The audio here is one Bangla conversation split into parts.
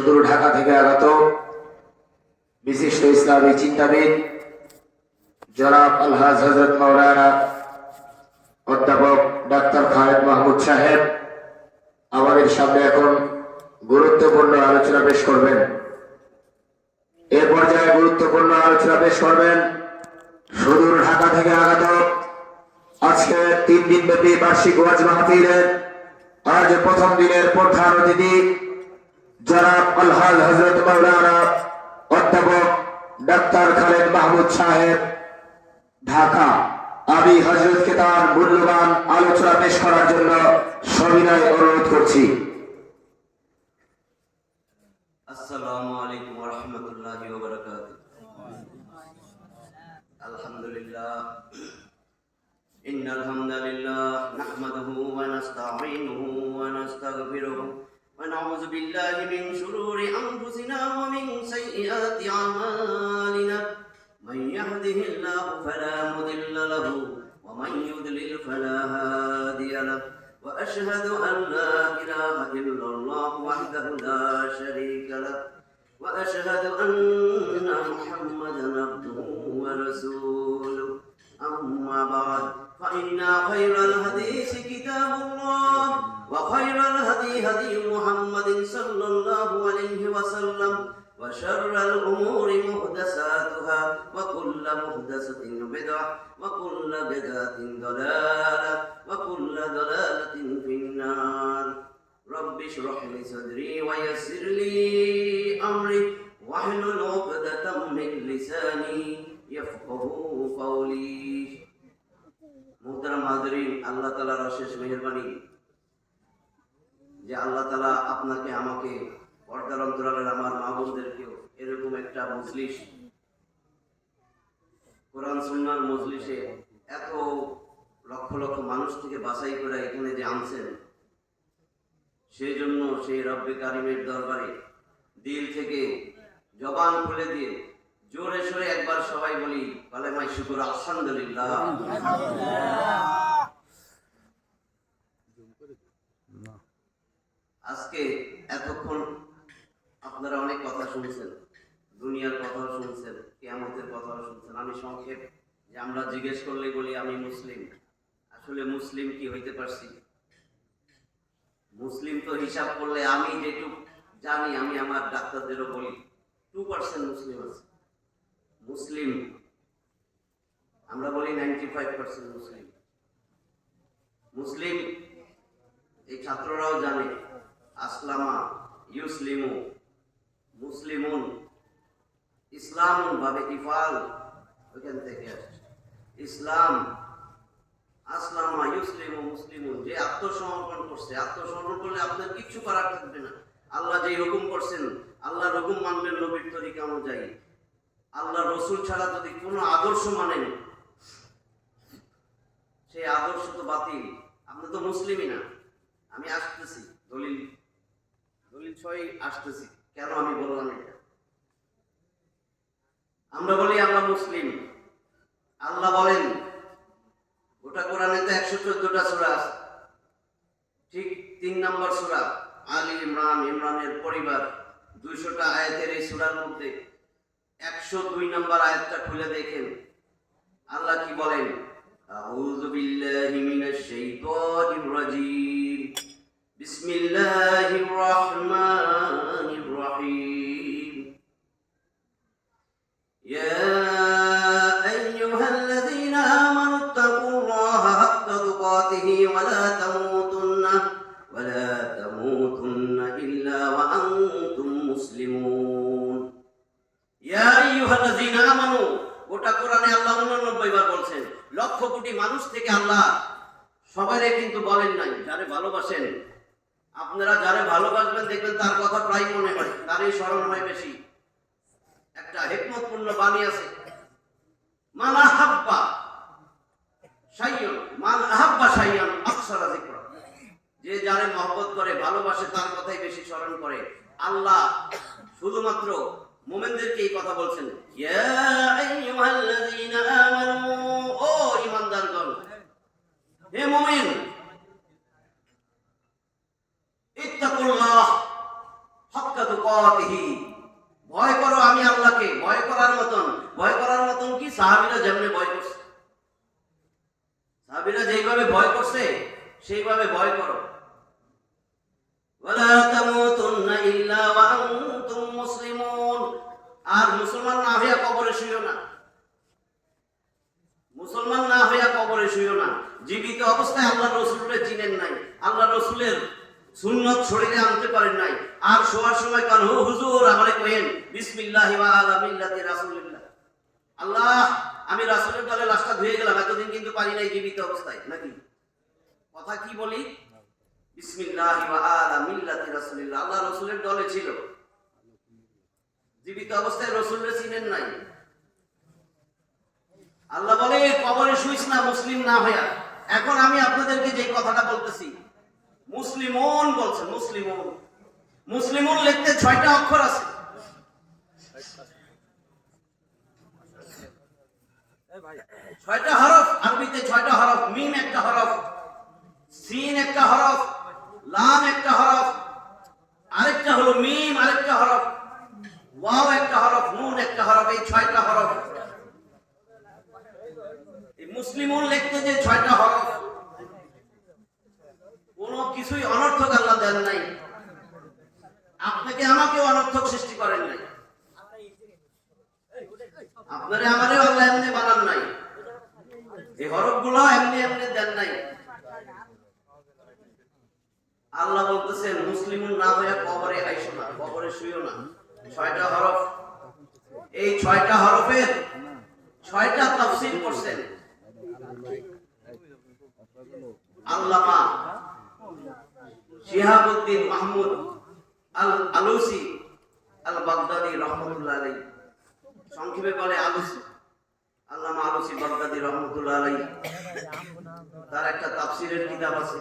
সুদূর ঢাকা থেকে আগত বিশিষ্ট ইসলামী চিন্তাবিদ জনাব আলহাজ হযরত মাওলানা অধ্যাপক ডাক্তার খালেদ মাহমুদ সাহেব আমাদের সামনে এখন গুরুত্বপূর্ণ আলোচনা পেশ করবেন। এ পর্যায়ে গুরুত্বপূর্ণ আলোচনা পেশ করবেন সুদূর ঢাকা থেকে আগত আজকে 3 দিন ব্যাপী বার্ষিক ওয়াজ মাহফিলের আজ প্রথম দিনের প্রধান অতিথি জনাব আলহাজ হযরত মাওলানা অধ্যাপক ডাক্তার খালেদ মাহমুদ সাহেব ঢাকা। আমি হযরতকে তার মূল্যবান আলোচনা পেশ করার জন্য সবিনয় অনুরোধ করছি। আসসালামু আলাইকুম ওয়া রাহমাতুল্লাহি ওয়া বারাকাতুহু। আলহামদুলিল্লাহ ইন্নাল হামদালিল্লাহ নাহমাদুহু ওয়া নাস্তাঈনুহু ওয়া নাস্তাগফিরুহু ওয়া নাউযু বিল্লাহি মিন শুরুরি আনফুসিনা ওয়া মিন সাইয়্যাতি আমালিনা মান ইয়াহদিহিল্লাহু ফালা মুদিল্লা লাহু ওয়া মান ইউদ্লিল ফালা হাদিয়া লাহু وأشهد أن لا إله إلا الله وحده لا شريك له وأشهد أن محمدا عبده ورسوله أما بعد فإن خير الحديث كتاب الله وخير الهدي هدي محمد صلى الله عليه وسلم وشر الأمور محدثاتها وكل محدثة بدعة وكل بدعة ضلالة وكل ضلالة في النار رب اشرح لي صدري ويسر لي أمري واحلل عقدة من لساني يفقهوا قولي محترم حاضرين আল্লাহ তাআলার অশেষ মেহেরবানি যে আল্লাহ তাআলা আপনাকে আমাকে পর্দার অন্তরালের আমার মা বোনদেরকেও এরকম একটা মজলিস কোরআন সুন্নাহর মজলিসে এত লক্ষ লক্ষ মানুষ থেকে বাছাই করে এখানে যে আনছেন সেই জন্য সেই রব্বে কারিমের দরবারে দিল থেকে জবান খুলে দিয়ে জোরে সোরে একবার সবাই বলি কালেমায়ে শুকর আলহামদুলিল্লাহ। আজকে এতক্ষণ আপনারা অনেক কথা শুনছেন, দুনিয়ার কথাও শুনছেন, কিয়ামতের কথাও শুনছেন। আমি সংক্ষেপ যে আমরা জিজ্ঞেস করলে বলি আমি মুসলিম, আসলে মুসলিম কি হইতে পারছি? মুসলিম তো হিসাব করলে আমি যেটুক জানি, আমি আমার ডাক্তারদেরও বলি 2% মুসলিম আছে। মুসলিম আমরা বলি 95% মুসলিম। মুসলিম এই ছাত্ররাও জানে আসলামা ইউসলিমু মুসলিমুন ইসলামুন ভাবে ইফাল ওখান থেকে আসছে। ইসলাম আসলামা ইউসলিমু মুসলিমুন, যে আত্মসমর্পণ করছে। আত্মসমর্পণ করলে আপনার কিচ্ছু করার থাকবে না। আল্লাহ যেই হুকুম করছেন আল্লাহর হুকুম মানবেন নবীর তরিকা অনুযায়ী। আল্লাহ রসুল ছাড়া যদি কোনো আদর্শ মানেন সেই আদর্শ তো বাতিল। আপনি তো মুসলিমই না। আমি আসতেছি দলিল ছয় আসতেছি কেন আমি বললাম এটা। আমরা বলি আমরা মুসলিম। আল্লাহ বলেন গোটা কোরআনে তো 114টা সূরা আছে, ঠিক 3 নম্বর সূরা আলী ইমরান, ইমরানের পরিবার, 200টা আয়াতের এই সূরার মধ্যে 102 নম্বর আয়াতটা খুলে দেখেন আল্লাহ কি বলেন। আউযু বিল্লাহি মিনাশ শাইতানির রাজীম বিসমিল্লাহির রহমানির রহিম ইয়া আইয়ুহাল্লাযীনা আমানুত্তাকুল্লাহা হাক্কা তুকাতিহি ওয়া লা তামুতুন্না ইল্লা ওয়া আনতুম মুসলিমুন। ইয়া আইয়ুহাল্লাযীনা আমানু, গোটা কোরআনে আল্লাহ 89 বার বলছেন। লক্ষ কোটি মানুষ থেকে আল্লাহ সবাইরে কিন্তু বলেন নাই যারে ভালোবাসেন। আপনারা যারে ভালোবাসবেন দেখবেন তার কথা প্রায় মনে হয়, তারই স্মরণ হয় বেশি। একটা হিকমতপূর্ণ বাণী আছে, মান আহাব্বা শাইয়ান আকসারা যিকরা, যে যারে মহব্বত করে ভালোবাসে তার কথাই বেশি স্মরণ করে। আল্লাহ শুধুমাত্র মুমিনদেরকে এই কথা বলছেন, ইয়া আইয়ুহাল্লাযীনা আমানু, ও ঈমানদারগণ, হে মুমিন, ইত্তাকুল্লাহ হাক্কা তুকাতিহি, ভয় করো আমি আল্লাহকে, ভয় করার মতন। ভয় করার মতন কি? সাহাবীরা যেমনি ভয় করছে, সাহাবীরা যেইভাবে ভয় করছে সেইভাবে ভয় করো। ওয়ালা তামুতুন্না ইল্লা ওয়া আনতুম মুসলিমুন, আর মুসলমান না হইয়া কবরে শুইও না, মুসলমান না হইয়া কবরে শুইও না। জীবিত অবস্থায় আল্লাহ রসুলের চিনেন নাই, আল্লাহ রসুলের সুন্নত শরীরে আনতে পারেন নাই, আর শোয়ার সময় কান হুজুর আমারে কহেন বিসমিল্লাহি ওয়া আলা মিল্লাতি রাসূলিল্লাহ, আল্লাহ আমি রাসূলের দলে লাশটা ধুয়ে গেলাম, এতদিন কিন্তু পারি নাই জীবিত অবস্থায়। নাকি কথা কি বলি? বিসমিল্লাহি ওয়া আলা মিল্লাতি রাসূলিল্লাহ, আল্লাহ রসুলের দলে ছিল, জীবিত অবস্থায় রসুলের চিনেন নাই। আল্লাহ বলে কবরে শুইস না মুসলিম না হইয়া। এখন আমি আপনাদেরকে যে কথাটা বলতেছি, মুসলিমুন বলছেন, মুসলিমুন, মুসলিমুন লিখতে 6টা অক্ষর আছে। ছয়টা হরফ, আরবিতে 6টা হরফ। মিম একটা হরফ, সিন একটা হরফ, লাম একটা হরফ, আরেকটা হলো মিম আরেকটা হরফ, ওয়াও একটা হরফ, নুন একটা হরফ। এই 6টা হরফ। এই মুসলিমুন লিখতে যে 6টা হরফ, কোন কিছুই অনর্থক আল্লাহ দেন নাই, আপনাকে আমাকেও অনর্থক সৃষ্টি করেন নাই, আপনারে আমারে আল্লাহ এমনি বানান নাই, এই হরফগুলো এমনি এমনি দেন নাই। আল্লাহ বলতেছেন মুসলিমুন না হইয়া কবরে আইসো না, কবরে শুইও না। 6টা হরফ, এই 6টা হরফের 6টা তাফসীর করছেন আল্লামা শিহাবুদ্দিন মাহমুদ আল আলুসি আল বাগদাদি রহমতুল্লাহ আলাইহি, সংক্ষেপে বলে আলুসি, আল্লামা আলুসি বাগদাদি রহমতুল্লাহ আলাইহি। তার একটা তাফসীরের কিতাব আছে,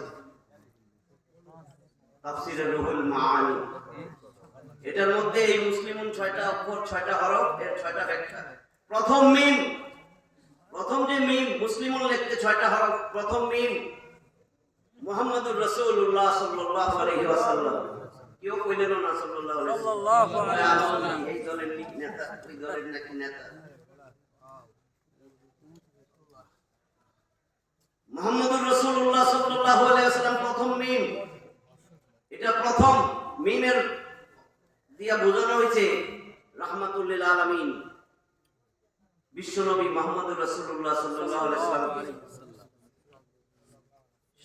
তাফসীরে রুহুল মাআনি। এটার মধ্যে এই মুসলিমুন 6টা অক্ষর, 6টা হরফ, এর 6টা ব্যাখ্যা। প্রথম মিম, প্রথম যে মিম, মুসলিমুন লিখতে 6টা হরফ। প্রথম মিম মুহাম্মাদুর রাসূলুল্লাহ সাল্লাল্লাহু আলাইহি ওয়াসাল্লাম, কেউ কইলেন না সাল্লাল্লাহু আলাইহি ওয়াসাল্লাম, এই দলের নেতা, ওই দলের নাকি নেতা। মুহাম্মাদুর রাসূলুল্লাহ সাল্লাল্লাহু আলাইহি ওয়াসাল্লাম প্রথম মিম। এটা প্রথম মিমের দিয়া বোঝানো হয়েছে রাহমাতুল লিল আলামিন, বিশ্বনবী মুহাম্মদুর রাসূলুল্লাহ সাল্লাল্লাহু আলাইহি ওয়াসাল্লাম।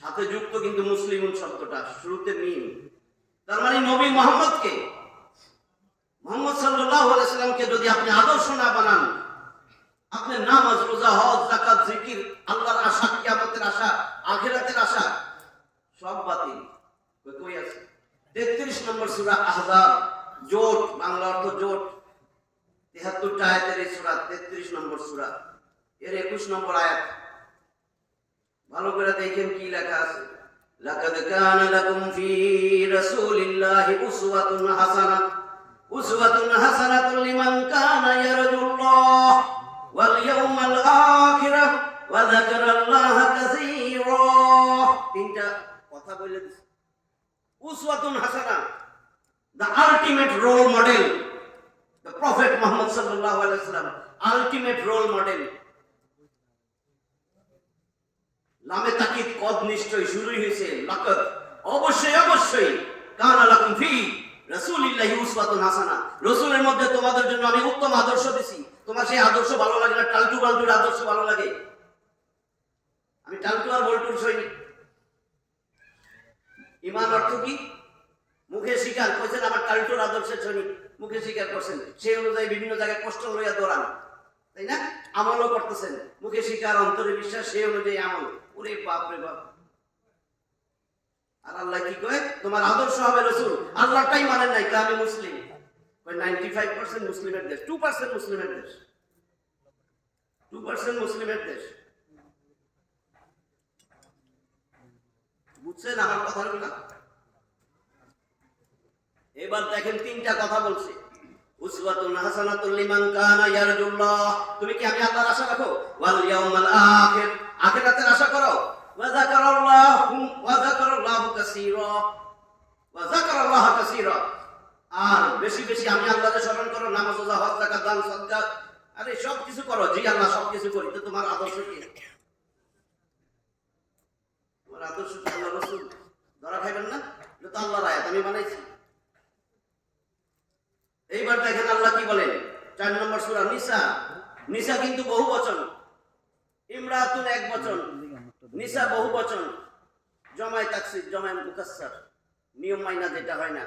সাথে যুক্ত কিন্তু মুসলিমুন শব্দটা, শুরুতে মিম। তার মানে নবী মুহাম্মদকে, মুহাম্মদ সাল্লাল্লাহু আলাইহি ওয়াসাল্লামকে যদি আপনি আদর্শ না বানান, আপনি নামাজ, রোজা, হজ, যাকাত, জিকির, আল্লাহর আশা, কিয়ামতের আশা, আখিরাতের আশা সব বাতিল। কই আছে? 33 নম্বর সূরা আহজাব, জোট, বাংলা অর্থ জোট। 73টা আয়াতের এই সূরা, 33 নম্বর সূরা, এর 21 নম্বর আয়াত। ভালো করে দেখেন কি লেখা আছে। লাকাদ কানা লাকুম ফি রাসূলিল্লাহি উসওয়াতুন হাসানাহ, উসওয়াতুন হাসানাতুন লিমান কানা ইয়ারজুল্লাহ ওয়াল ইয়াউমাল আখিরাহ ওয়া যাকারাল্লাহা কাসীরা। 3টা কথা বলে দিছি। উসওয়াতুন হাসানাহ, the ultimate role model, the prophet Muhammad sallallahu alaihi wasallam, ultimate role model। লামে তাকিদ কদ নিশ্চয় শুরুই হয়েছে লাকাদ, অবশ্যই অবশ্যই, কানা লাকুম ফি রাসূলিল্লাহি উসওয়াতুন হাসানাহ, রাসূলের মধ্যে তোমাদের জন্য আমি উত্তম আদর্শ দিছি। তোমার সেই আদর্শ ভালো লাগে না, টালটু বালটুর আদর্শ ভালো লাগে? আমি টালটু আর বল্টুর সৈনিক। ঈমান অর্থ কি? মুখে স্বীকার করছেন আমার টালটুর আদর্শের সৈনিক, মুখে স্বীকার করছেন, সেই অনুযায়ী বিভিন্ন জায়গায় কষ্ট লইয়া দৌড়ান, তাই না? আমলও করতেছেন, মুখে স্বীকার, অন্তরে বিশ্বাস, সেই অনুযায়ী আমল। ওরে বাপ রে বাপ! আর আল্লাহ কি কয়? তোমার আদর্শ হবে রাসূল। আল্লাহটাই মানেন নাই, কে আমি মুসলিম। 95% মুসলিমের দেশ, 2% মুসলিমের দেশ, 2% মুসলিমের দেশ। বুঝছেন আমার কথাগুলো? এবার দেখেন 3টা কথা বলছে। উসওয়াতুন হাসানাতুল লিমান কানা ইয়ারজুল্লাহ, তুমি কি আমি আল্লাহর আশা রাখো? ওয়াল ইয়াউমাল আখির, আখিরাতের আশা করো। ওয়া যাকারাল্লাহু কাসীরা, ওয়া যাকারাল্লাহা কাসীরা, আর বেশি বেশি আমি আল্লাহকে স্মরণ করো, নামাজ রোজা হজ যাকাত দান সদকা, আরে সব কিছু করো। জি আল্লাহ সব কিছু করি, তো তোমার আদর্শ কি? তোমার আদর্শ কি? আল্লাহ রাসূল ধরা খাইবেন না? এটা তো আল্লাহর আয়াত, আমি বানাইছি। এইবার দেখেন আল্লাহ কি বলেন, 4 নম্বর সূরা নিসা। নিসা কিন্তু বহু বচন, ইমরাতুন এক বচন, নিসা বহু বচন, জমায় তাকসির, জমায় মুকাসসার, নিয়ম মাইনা যেটা হয় না,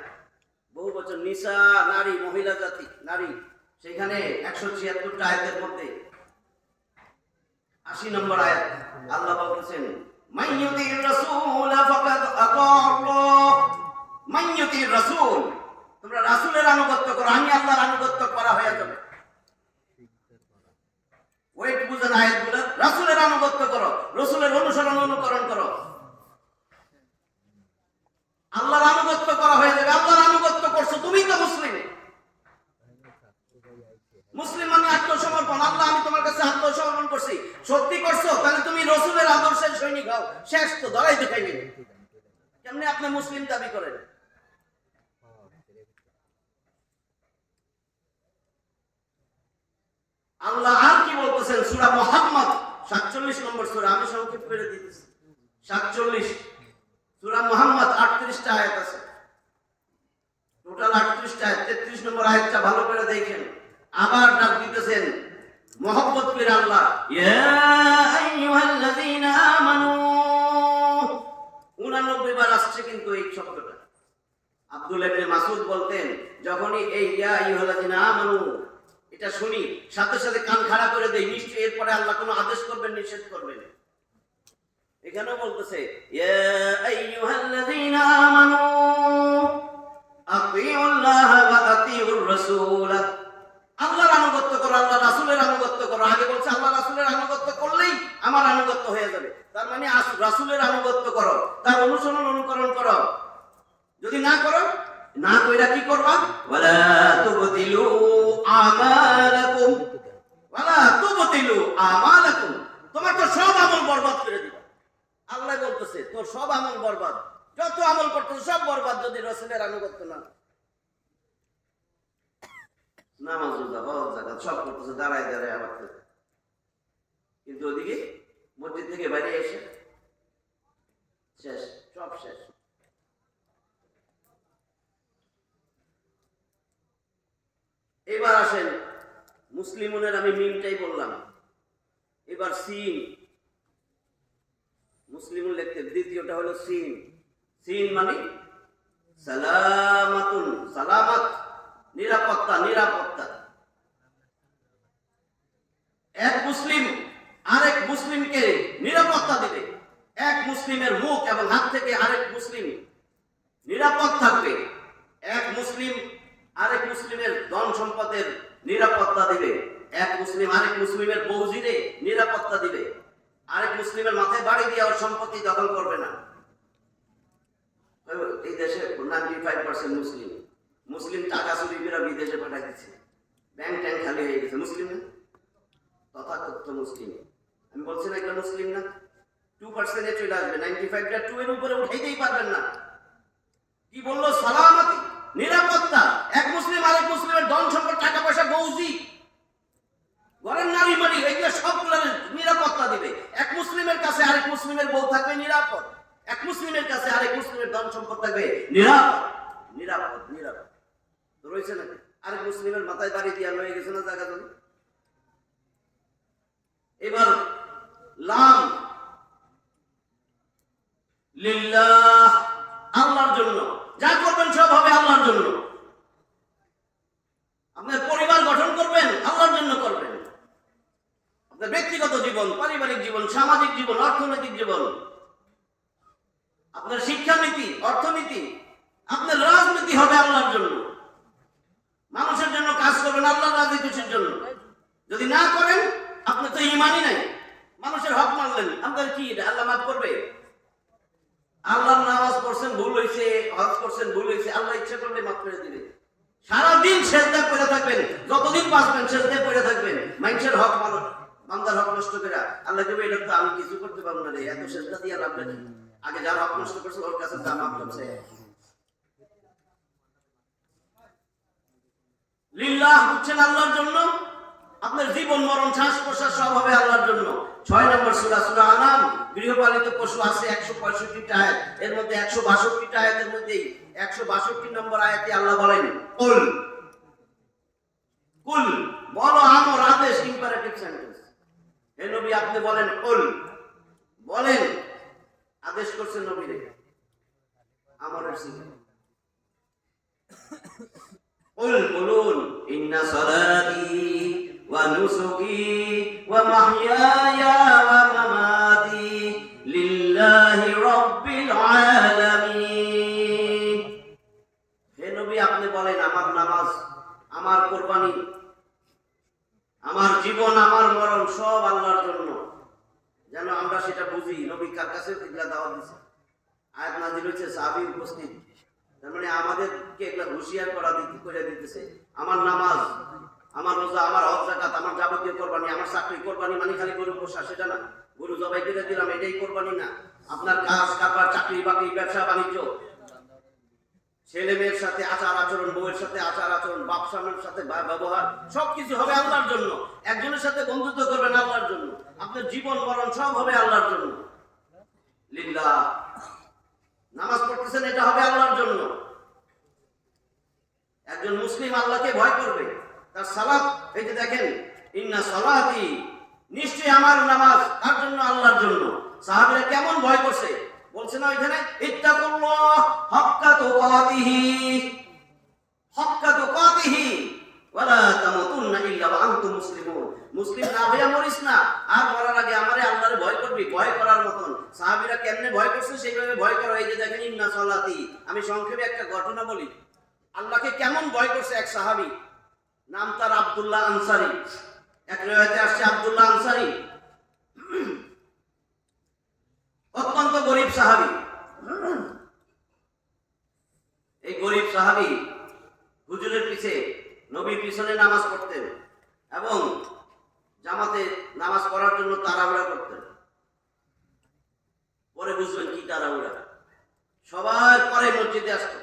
বহু বচন। নিসা নারী, মহিলা জাতি, নারী। সেখানে 176টা আয়াতের মধ্যে 80 নম্বর আয়াত আল্লাহ বলতেছেন, মাইয়ুতির রাসূল ফাকাদ আতাআল্লাহ। মাইয়ুতির রাসূল, তোমরা রাসূলের আনুগত্য করো, আমি আল্লাহর আনুগত্য করা হয়ে যাবে। ওয়েট বুঝেন আয়াতগুলো, রাসূলের আনুগত্য করো, রাসূলের অনুসরণ অনুকরণ করো, আল্লাহর আনুগত্য করা হয়ে যাবে। আল্লাহর আনুগত্য করছো, তুমি তো মুসলিম। মুসলিম মানে আত্মসমর্পণ। আল্লাহ আমি তোমার কাছে আত্মসমর্পণ করছি, সত্যি করছো, তাহলে তুমি রাসূলের আদর্শের সৈনিক হও। শেষ তো, ধরাই দেখাইবে। কেমনে আপনি মুসলিম দাবি করেন? আল্লাহ আর কি বলতেছেন, সূরা মুহাম্মদ 47 নম্বর সূরা, আমি সংক্ষেপ করে দিতেছি। 47 সূরা মুহাম্মদ 38টা আয়াত আছে, টোটাল 38টা আয়াত। 33 নম্বর আয়াতটা ভালো করে দেখেন। আবার ডাক দিতেছেন মহব্বত করে আল্লাহ, ইয়া আইয়ুহাল্লাযীনা আমানু। 89 বার আসছে কিন্তু এই শব্দটা। আব্দুল্লাহ ইবনে মাসউদ বলতেন, যখনই এই ইয়া আইয়ুহাল্লাযীনা আমানু এটা শুনি, সাথে সাথে কান খাড়া করে দেই, নিশ্চয়ই এরপরে আল্লাহ কোনো আদেশ করবেন, নিষেধ করবেন। এখানেও বলতেছে, ইয়া আইয়ুহাল্লাযীনা আমানু আতিউল্লাহ ওয়া আতিউর রাসূল। আল্লাহর আনুগত্য করো, আল্লাহ রাসূলের আনুগত্য করো। আগে বলছে আল্লাহ রাসূলের আনুগত্য করলেই আমার আনুগত্য হয়ে যাবে। তার মানে রাসূলের আনুগত্য করো, তার অনুসরণ অনুকরণ করো। যদি না করো, না কইরা কি করবা? ওয়ালা তুবতিলু আমালাকুম, ওয়ালা তুবতিলু আমালাকুম। তোমার তো সব আমল বরবাদ করে দিবা। আল্লাহ বলতেছে তোর সব আমল বরবাদ, যত আমল করতেছ সব বরবাদ যদি রাসূলের আনুগত্য না। নামাজ রোজা হজ যাকাত সব করতেছে, দাঁড়ায় দাঁড়ায় আবার, কিন্তু ওদিকে মসজিদ থেকে বাইরে এসে শেষ, সব শেষ। এবার আসেন মুসলিমুনের, আমি মিমটাই বললাম, এবার সিন। মুসলিমুন লিখতে দ্বিতীয়টা হলো সিন। সিন মানে সালামাতুন, সালামাত, নিরাপত্তা, নিরাপত্তা। এক মুসলিম আরেক মুসলিমকে নিরাপত্তা দিবে। এক মুসলিমের মুখ এবং হাত থেকে আরেক মুসলিম নিরাপদ থাকবে। এক মুসলিম আরেক মুসলিমের ধন সম্পদের নিরাপত্তা দিবে। এক মুসলিম আরেক মুসলিমের বউজিরে নিরাপত্তা দিবে। আরেক মুসলিমের মাথায় বাড়ি দিয়ে ওর সম্পত্তি দখল করবে না। এই দেশে 95% মুসলিম। মুসলিম টাকা চুরি করে বিদেশে পাঠাই দিচ্ছে, ব্যাংক ট্যাঙ্ক খালি হয়ে গেছে। মুসলিম না, তথাকথিত মুসলিম। আমি বলছি না এগুলো মুসলিম না। 2% চলে আসবে, 95টা 2 এর উপরে উঠাইতেই পারবেন না। কি বললো? সালামতি, নিরাপত্তা। এক মুসলিম আরেক মুসলিমের ধন সম্পদ, টাকা পয়সা, বউজি, ঘরের নারী মারি, এগুলো সবগুলোর নিরাপত্তা দিবে। এক মুসলিমের কাছে আরেক মুসলিমের বউ থাকবে নিরাপদ। এক মুসলিমের কাছে আরেক মুসলিমের ধন সম্পদ থাকবে নিরাপদ। নিরাপদ, নিরাপদ রয়েছে নাকি? আরেক মুসলিমের মাথায় বাড়ি দিয়া লয়ে গেছে না জায়গা জমি। এবার লাম লিল্লাহ, আল্লাহর জন্য। যা করবেন সব হবে আল্লাহর জন্য। আপনার পরিবার গঠন করবেন আল্লাহর জন্য করবেন। আপনার ব্যক্তিগত জীবন, পারিবারিক জীবন, সামাজিক জীবন, অর্থনৈতিক জীবন, আপনার শিক্ষানীতি, অর্থনীতি, আপনার রাজনীতি হবে আল্লাহর জন্য। মানুষের জন্য কাজ করবেন, আল্লাহর রাজি খুশির জন্য। যদি না করেন, আপনি তো ঈমানই নাই, মানুষের হক মানলেন, আপনার কি এটা আল্লাহ মাফ করবে? আল্লাহর নামাজ পড়ছেন ভুল হয়েছে, হজ করছেন ভুল হয়েছে, আল্লাহ ইচ্ছা করলে মাফ করে দিবে। সারাদিন সেজদা পড়ে থাকবেন, যতদিন বাঁচবেন সেজদা পড়ে থাকবেন, মানুষের হক মানুষ, বান্দার হক নষ্ট করে আল্লাহ কেবে এটা তো আমি কিছু করতে পারবো না রে, এত সেজদা দিয়ে লাভ নেই। আগে যারা হক নষ্ট করছে ওর কাছে যা মাফ করছে। লিল্লাহ বুঝছেন আল্লাহর জন্য, আপনার জীবন মরণ শ্বাস প্রশ্বাস সব হবে আল্লাহর জন্য। 6 নম্বর সূরা সূরা আনাম, গৃহপালিত পশু আছে 165টা আয়াত, এর মধ্যে 162টা আয়াতের মধ্যে 162 নম্বর আয়াতে আল্লাহ বলেন কুল, কুল বলো, আমর আদেশ, ইম্পারেটিভ সেন্টেন্স। হে নবী আপনি বলেন কুল, বলেন, আদেশ করছেন নবীরে আমরের সিগা। কুল বলুন, ইন্না সালাতি ওয়া নুসুকি ওয়া মাহইয়ায়া ওয়া মামাতি লিল্লাহি রাব্বিল আলামিন। হে নবী আপনি বলেন আমার নামাজ, আমার কুরবানি, আমার জীবন, আমার মরণ সব আল্লাহর জন্য। যেন আমরা সেটা বুঝি। নবী কার কাছে এগুলা দাওয়াত দিয়েছে, আয়াত নাযিল হয়েছে, সাহাবী উপস্থিত, তার মানে আমাদেরকে এগুলা হুঁশিয়ার করে দিতেছে। আমার নামাজ, আমার রোজা, আমার হজ যাকাত, আমার যাবতীয় কোরবানি, আমার চাকরি কোরবানি মানে খালি গরু পোষা সেটা না, গরু জবাই করে দিলাম এটাই কোরবানি না। আপনার কাজ কারবার, চাকরি বাকরি, ব্যবসা বাণিজ্য, ছেলে মেয়ের সাথে আচার আচরণ, বউয়ের সাথে আচার আচরণ, বাপ স্বামীর সাথে ব্যবহার, সবকিছু হবে আল্লাহর জন্য। একজনের সাথে বন্ধুত্ব করবেন আল্লাহর জন্য, আপনার জীবন মরণ সব হবে আল্লাহর জন্য। লিল্লাহ, নামাজ পড়তেছেন এটা হবে আল্লাহর জন্য। একজন মুসলিম আল্লাহকে ভয় করবে, তার সালাত, এই যে দেখেন ইন্না সালাতি, নিশ্চয়ই আমার নামাজ তার জন্য, আল্লাহর জন্য। সাহাবীরা কেমন ভয় করছে বলছে না ওইখানে, ইত্তাকুল্লাহ হাক্কা তুকাতিহি, হাক্কা তুকাতিহি ওয়ালা তামুতুন্না ইল্লা ওয়া আনতুম মুসলিমুন। মুসলিম না হইয়া মরিস না, আর মরার আগে আমারে আল্লাহর ভয় করবি, ভয় করার মতন। সাহাবীরা কেমনে ভয় করছে সেইভাবে ভয় করো। এই যে দেখেন ইন্না সালাতি, আমি সংক্ষেপে একটা ঘটনা বলি, আল্লাহকে কেমন ভয় করছে এক সাহাবী, নাম তার আব্দুল্লাহ আনসারী। এক riwayate আসছে আব্দুল্লাহ আনসারী অত্যন্ত গরিব সাহাবী। এই গরিব সাহাবী হুজুরের পিছে, নবীর পিছনে নামাজ পড়তেন এবং জামাতে নামাজ পড়ার জন্য তাড়াহুড়া করতেন। পরে বুঝবেন কি তাড়াহুড়া, সবার পরে মসজিদে আসতো,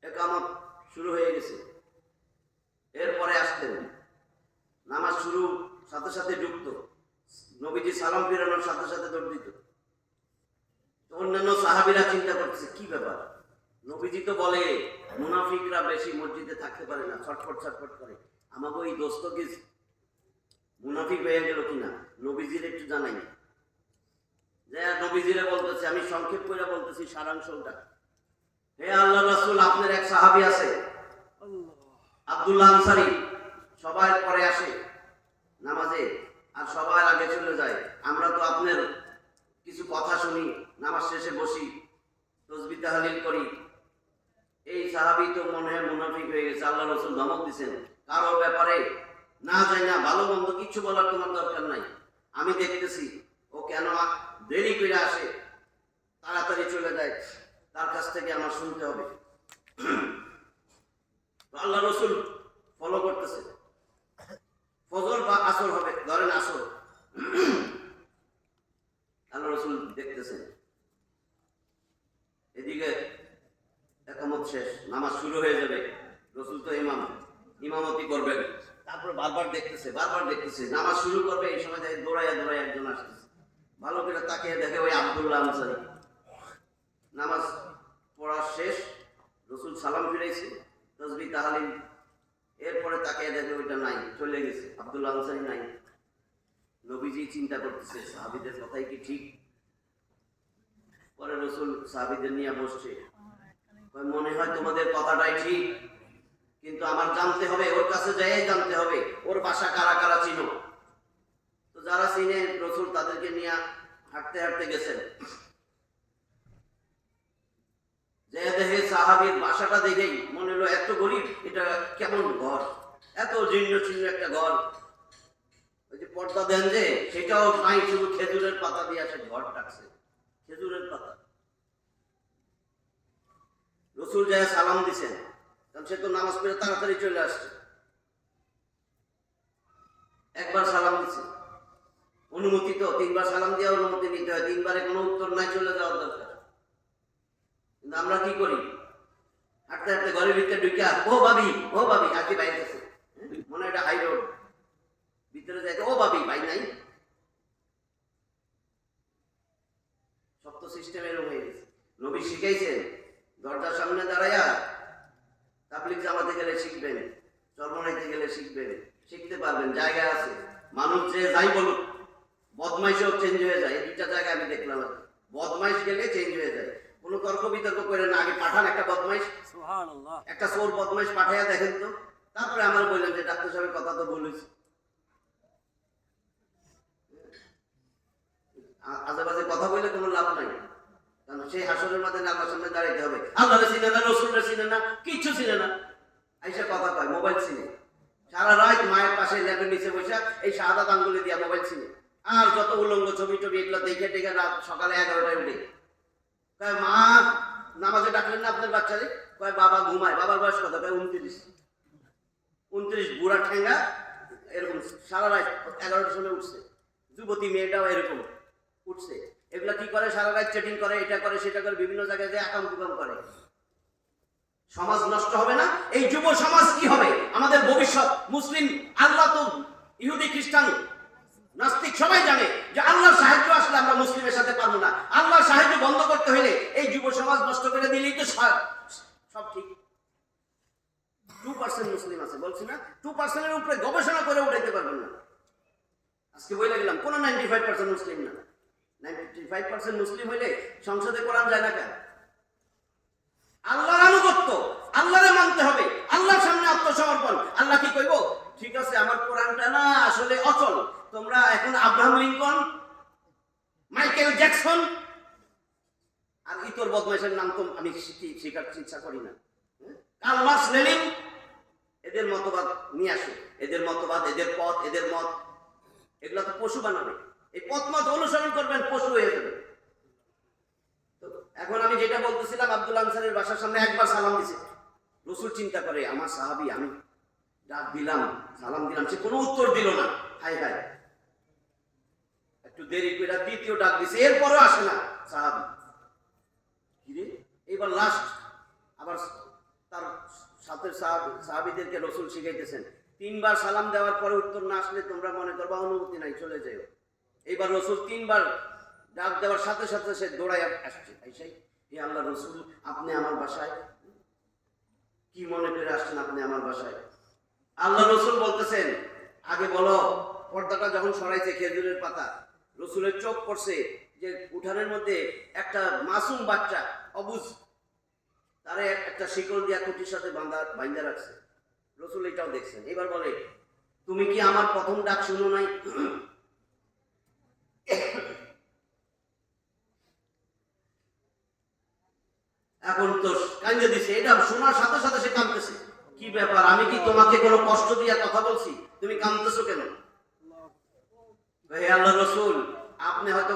ইকামত শুরু হয়ে গেছে, এরপরে আসতেন, নামাজ শুরু সাথে সাথে ঢুকত, নবীজি সালাম ফিরানোর সাথে সাথে দৌড় দিত। অন্যান্য সাহাবীরা চিন্তা করতেছে কি ব্যাপার, নবীজি তো বলে মুনাফিকরা বেশি মসজিদে থাকতে পারে না, ছটফট ছটফট করে, আমাকে ওই দোস্ত কি মুনাফিক হয়ে গেল কিনা, নবীজির একটু জানাই। যে নবীজিরে বলতেছে, আমি সংক্ষেপ করে বলতেছি সারাংশটা। হে আল্লাহ রাসূল, আপনার এক সাহাবী আছে আব্দুল্লাহ আনসারী, সবার পরে আসে নামাজে আর সবার আগে চলে যায়। আমরা তো আপনার কিছু কথা শুনি, নামাজ শেষে বসি, তাসবিহ তাহলিল করি। এই সাহাবী তো মনে হয় মুনাফিক হয়ে গেছে। আল্লাহ রাসূল ধমক দিয়েছেন, কারো ব্যাপারে না যাই না, ভালো মন্দ কিচ্ছু বলার তোমার দরকার নাই, আমি দেখতেছি ও কেন দেরি করে আসে, তাড়াতাড়ি চলে যায়, তার কাছ থেকে আমার শুনতে হবে। আল্লাহ রাসূল ফলো করতেছে, ফজর বা আসর হবে, ধরেন আসর, আল্লাহ রাসূল দেখতেছেন, এদিকে ইকামত শেষ, নামাজ শুরু হয়ে যাবে, রাসূল তো ইমামতি করবেন, তারপর বারবার দেখতেছে, নামাজ শুরু করবে, এই সময় দেখে দৌড়াইয়া একজন আসতেছে, ভালো করে তাকিয়ে দেখে ওই আব্দুল্লাহ আনসারী। নামাজ পড়া শেষ, রাসূল সালাম ফিরাইছে, তাসবিহ তাহলিল, এরপরে তাকিয়ে দেখে ওইটা নাই, চলে গেছে, আব্দুল্লাহ আনসারী নাই। নবীজি চিন্তা করতেছে সাহাবীদের কথাই কি ঠিক। পরে রাসূল সাহাবীদের নিয়ে বসছে, মনে হয় তোমাদের কথাটাই ঠিক, কিন্তু আমার জানতে হবে, ওর কাছে যাই জানতে হবে ওর বাসা কারা কারা চিনো। তো যারা চিনে রাসূল তাদেরকে নিয়ে হাঁটতে হাঁটতে গেছেন, যে দেখে সাহাবীর বাসাটা দেখেই মনে হলো এত গরিব, এটা কেমন ঘর, এত জীর্ণ শীর্ণ একটা ঘর, ওই যে পর্দা দেন যে সেটাও নাই, শুধু খেজুরের পাতা দিয়ে সে ঘর টাকছে, খেজুরের পাতা। রাসূল যায় সালাম দিছেন, কারণ সে তো নামাজ পড়ে তাড়াতাড়ি চলে আসছে, একবার সালাম দিছে, অনুমতি তো 3বার সালাম দিয়ে অনুমতি নিতে হয়, 3বারে কোনো উত্তর নাই, চলে যাওয়ার দরকার। কিন্তু আমরা কি করি, হাঁটতে হাঁটতে ঘরের ভিতরে ঢুকা, ও ভাবি আজকে বাইরে গেছে, মনে হয় এটা হাই রোড, ভিতরে যাইতে ও ভাবি ভাই নাই। সব তো সিস্টেম এরকম হয়ে গেছে। নবী শিখাইছেন দরজার সামনে দাঁড়াইয়া তাবলিগ জামাতে গেলে শিখবেন, চরমনাইতে গেলে শিখবেন, শিখতে পারবেন, জায়গা আছে। মানুষ যে যাই বলুক, বদমাইশও চেঞ্জ হয়ে যায়। এই দুইটা জায়গায় আমি দেখলাম, বদমাইশ গেলে চেঞ্জ হয়ে যায়। কোনো তর্ক বিতর্ক করে না, আগে পাঠান একটা বদমাইশ, একটা চোর বদমাইশ পাঠাইয়া দেখেন তো, তারপরে আমার বললেন যে ডাক্তার সাহেবের কথা তো বলেছি। আজেবাজে কথা বললে কোনো লাভ নাই, কারণ সেই হাসরের মাঝে আল্লাহর সামনে দাঁড়াইতে হবে। আল্লাহরে চিনে না, রসুলরে চিনে না, কিচ্ছু চিনে না, আইসা কথা কয় মোবাইল চিনে। সারা রাত মায়ের পাশে ল্যাপের নিচে বসে এই শাহাদাত আঙ্গুলে দিয়া মোবাইল চিনে। আর যত উলঙ্গ ছবি টবি এগুলো দেখে টেকে রাত সকালে 11টায় উঠে কয় মা নামাজে ডাকলেন না আপনার বাচ্চারে? কয় বাবা ঘুমায়। বাবার বয়স কত? কয় 29 বুড়া ঠেঙ্গা এরকম সারা রাত 11টার সময় উঠছে। যুবতী মেয়েটাও এরকম উঠছে। এগুলা কি করে? সারা রাত চ্যাটিং করে, এটা করে সেটা করে, বিভিন্ন জায়গায় যে আকাম কুকাম করে। সমাজ নষ্ট হবে না? এই যুব সমাজ কি হবে? আমাদের ভবিষ্যৎ। মুসলিম আল্লাহ তো ইহুদি খ্রিস্টান নাস্তিক সবাই জানে যে আল্লাহর সাহায্য আসলে আমরা মুসলিমের সাথে পারবো না। আল্লাহর সাহায্য বন্ধ করতে হলে এই যুব সমাজ নষ্ট করে দিলেই তো সব ঠিক। 2% মুসলিম আছে বলছি না, 2% উপরে গবেষণা করে উঠাইতে পারবেন না। আজকে বলে গেলাম কোন 95% মুসলিম না। 95% মুসলিম হইলে সংসদে কোরআন যায় না কেন? আল্লাহর আনুগত্য, আল্লাহরে মানতে হবে, আল্লাহর সামনে আত্মসমর্পণ। আল্লাহ কি কইব? ঠিক আছে আমার কোরআনটা না আসলে অচল, তোমরা এখন আব্রাহাম লিঙ্কন, মাইকেল জ্যাকসন আর ইতর বদমাইশের নাম তো আমি শিখার ইচ্ছা করি না, কার্ল মার্কস, লেনিন, এদের মতবাদ নিয়ে আসে। এদের মতবাদ, এদের পথ, এদের মত, এগুলা তো পশু বানাবে। এই পথ মত অনুসরণ করবেন, পশু হয়ে যাবে। এখন আমি যেটা বলতেছিলাম, আব্দুল আনসারের বাসার সামনে একবার সালাম দিছে। রসুল চিন্তা করে আমার সাহাবী, আমি ডাক দিলাম, সালাম দিলাম, সে কোনো উত্তর দিল না। হাই হাই, একটু দেরি করে দ্বিতীয় ডাক দিছে, এরপরও আসে না সাহাবী। কিরে, এবার লাস্ট আবার তার সাথে সাহাবীদেরকে রসুল শিখাইতেছেন, 3 বার সালাম দেওয়ার পরে উত্তর না আসলে তোমরা মনে করবা অনুমতি নাই, চলে যাও। এইবার রসুল 3 বার ডাক দেওয়ার সাথে সাথে সে দৌড়াই আসছে। আইসাই, হে আল্লাহ রসুল, আপনি আমার বাসায়, কি মনে করে আসছেন আপনি আমার বাসায়? আল্লাহ রসুল বলতেছেন, আগে বলো। পর্দাটা যখন সরাইছে খেজুরের পাতা, রসুলের চোখ পড়ছে যে উঠানের মধ্যে একটা মাসুম বাচ্চা অবুঝ, তারে একটা শিকল দিয়া খুঁটির সাথে বাঁধা রাখছে। রসুল এটাও দেখছেন। এবার বলে, তুমি কি আমার প্রথম ডাক শুনো নাই? এখন তো কান্দে দিছে, এটা শোনার সাথে সাথে সে কাঁদতেছে। কি ব্যাপার, আমি কি তোমাকে কোনো কষ্ট দিয়া কথা বলছি? তুমি কাঁদতেছো কেন? হে আল্লাহ রসুল, আপনি হয়তো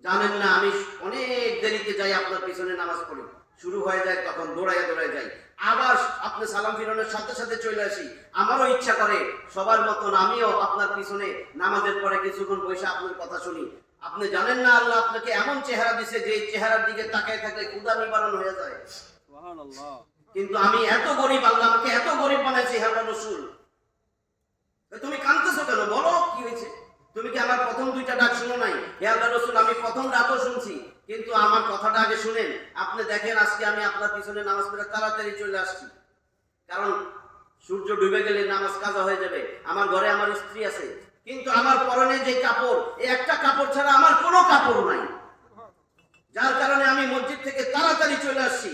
জানেন না, আমি অনেক দেরিতে যাই আপনার পিছনে নামাজ পড়ি, শুরু হয়ে যায় তখন দৌড়ায় যাই, আবার আপনি সালাম ফিরানোর সাথে সাথে চলে আসি। আমারও ইচ্ছা করে সবার মতন আমিও আপনার পিছনে নামাজের পরে কিছুক্ষণ বসে আপনার কথা শুনি। আপনি জানেন না আল্লাহ আপনাকে এমন চেহারা দিছে যে চেহারার দিকে তাকায় থাকলে ক্ষুধা নিবারণ হয়ে যায়। কিন্তু আমি এত গরিব, আল্লাহ আমাকে এত গরিব বানাইছে। হে আল্লাহ রসুল, তুমি কাঁদতেছো কেন? বলো কি হয়েছে? তুমি কি আমার প্রথম 2টা ডাক শুনো নাই? হে আল্লাহ রসুল, আমি প্রথম ডাকও শুনছি, কিন্তু আমার কথাটা আগে শুনেন। আপনি দেখেন আজকে আমি আপনার পিছনে নামাজ পড়ে তাড়াতাড়ি চলে আসছি, কারণ সূর্য ডুবে গেলে নামাজ কাজা হয়ে যাবে। আমার ঘরে আমার স্ত্রী আছে, কিন্তু আমার পরনে যে কাপড়, এই একটা কাপড় ছাড়া আমার কোনো কাপড় নাই, যার কারণে আমি মসজিদ থেকে তাড়াতাড়ি চলে আসছি।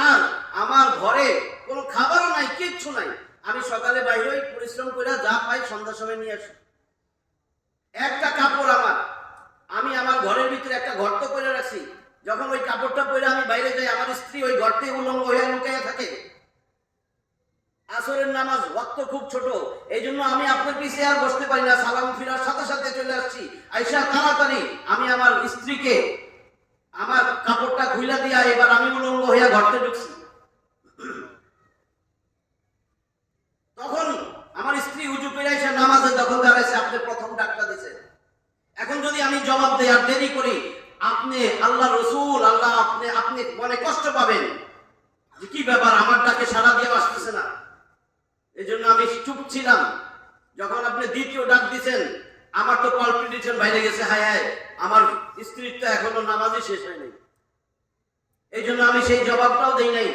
আর আমার ঘরে কোনো খাবারও নাই, কিচ্ছু নাই। আমি সকালে বাইরে পরিশ্রম করে যা পাই সন্ধ্যার সময় নিয়ে আসি। একটা কাপড় আমার, আমি আমার ঘরের ভিতরে একটা গর্ত করে রাখছি। যখন ওই কাপড়টা পরে আমি বাইরে যাই, আমার স্ত্রী ওই গর্তে উলঙ্গ হয়ে লুকিয়ে থাকে। আসরের নামাজ ওয়াক্ত খুব ছোট, এই জন্য আমি আপনার পিছিয়ে আর বসতে পারি না, সালাম ফিরার সাথে সাথে চলে আসছি। আইসা তাড়াতাড়ি আমি আমার স্ত্রীকে আমার কাপড়টা খুইলা দিয়া এবার আমি উলঙ্গ হইয়া ঘরতে ঢুকছি। তখন আমার স্ত্রী উজু করে এসে নামাজে যখন দাঁড়াইছে, আপনি প্রথম ডাকটা দিয়েছেন। এখন যদি আমি জবাব দেই আর দেরি করি, আপনি আল্লাহ রসুল, আল্লাহ আপনি মনে কষ্ট পাবেন যে কি ব্যাপার। এই জন্য আমি চুপ ছিলাম। যখন আপনি দ্বিতীয় ডাক দিচ্ছেন, আমার তো কলপিটিশন বাইরে গেছে, হায় হায় আমার স্ত্রীর তো এখনো নামাজই শেষ হয় নাই। এই জন্য আমি সেই জবাবটাও দেই নাই।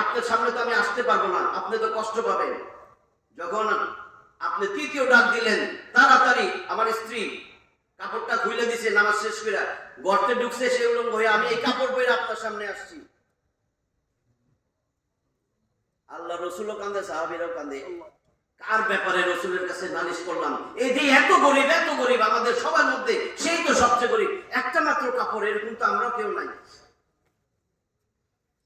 আপনার সামনে তো আমি আসতে পারবো না, আপনি তো কষ্ট পাবেন। যখন আপনি তৃতীয় ডাক দিলেন, তাড়াতাড়ি আমার স্ত্রী কাপড়টা খুলে দিছে, নামাজ শেষ করে গর্তে ঢুকছে, সে উলঙ্গ হয়ে, আমি এই কাপড় পরে আপনার সামনে আসছি। আল্লাহ রসুলও কান্দে, সাহাবীরাও কান্দে। কার ব্যাপারে রসুলের কাছে নালিশ করলাম? এই যে এত গরিব আমাদের সবার মধ্যে, সেই তো সবচেয়ে গরিব, একটা মাত্র কাপড়, এরকম তো আমরা কেউ নাই।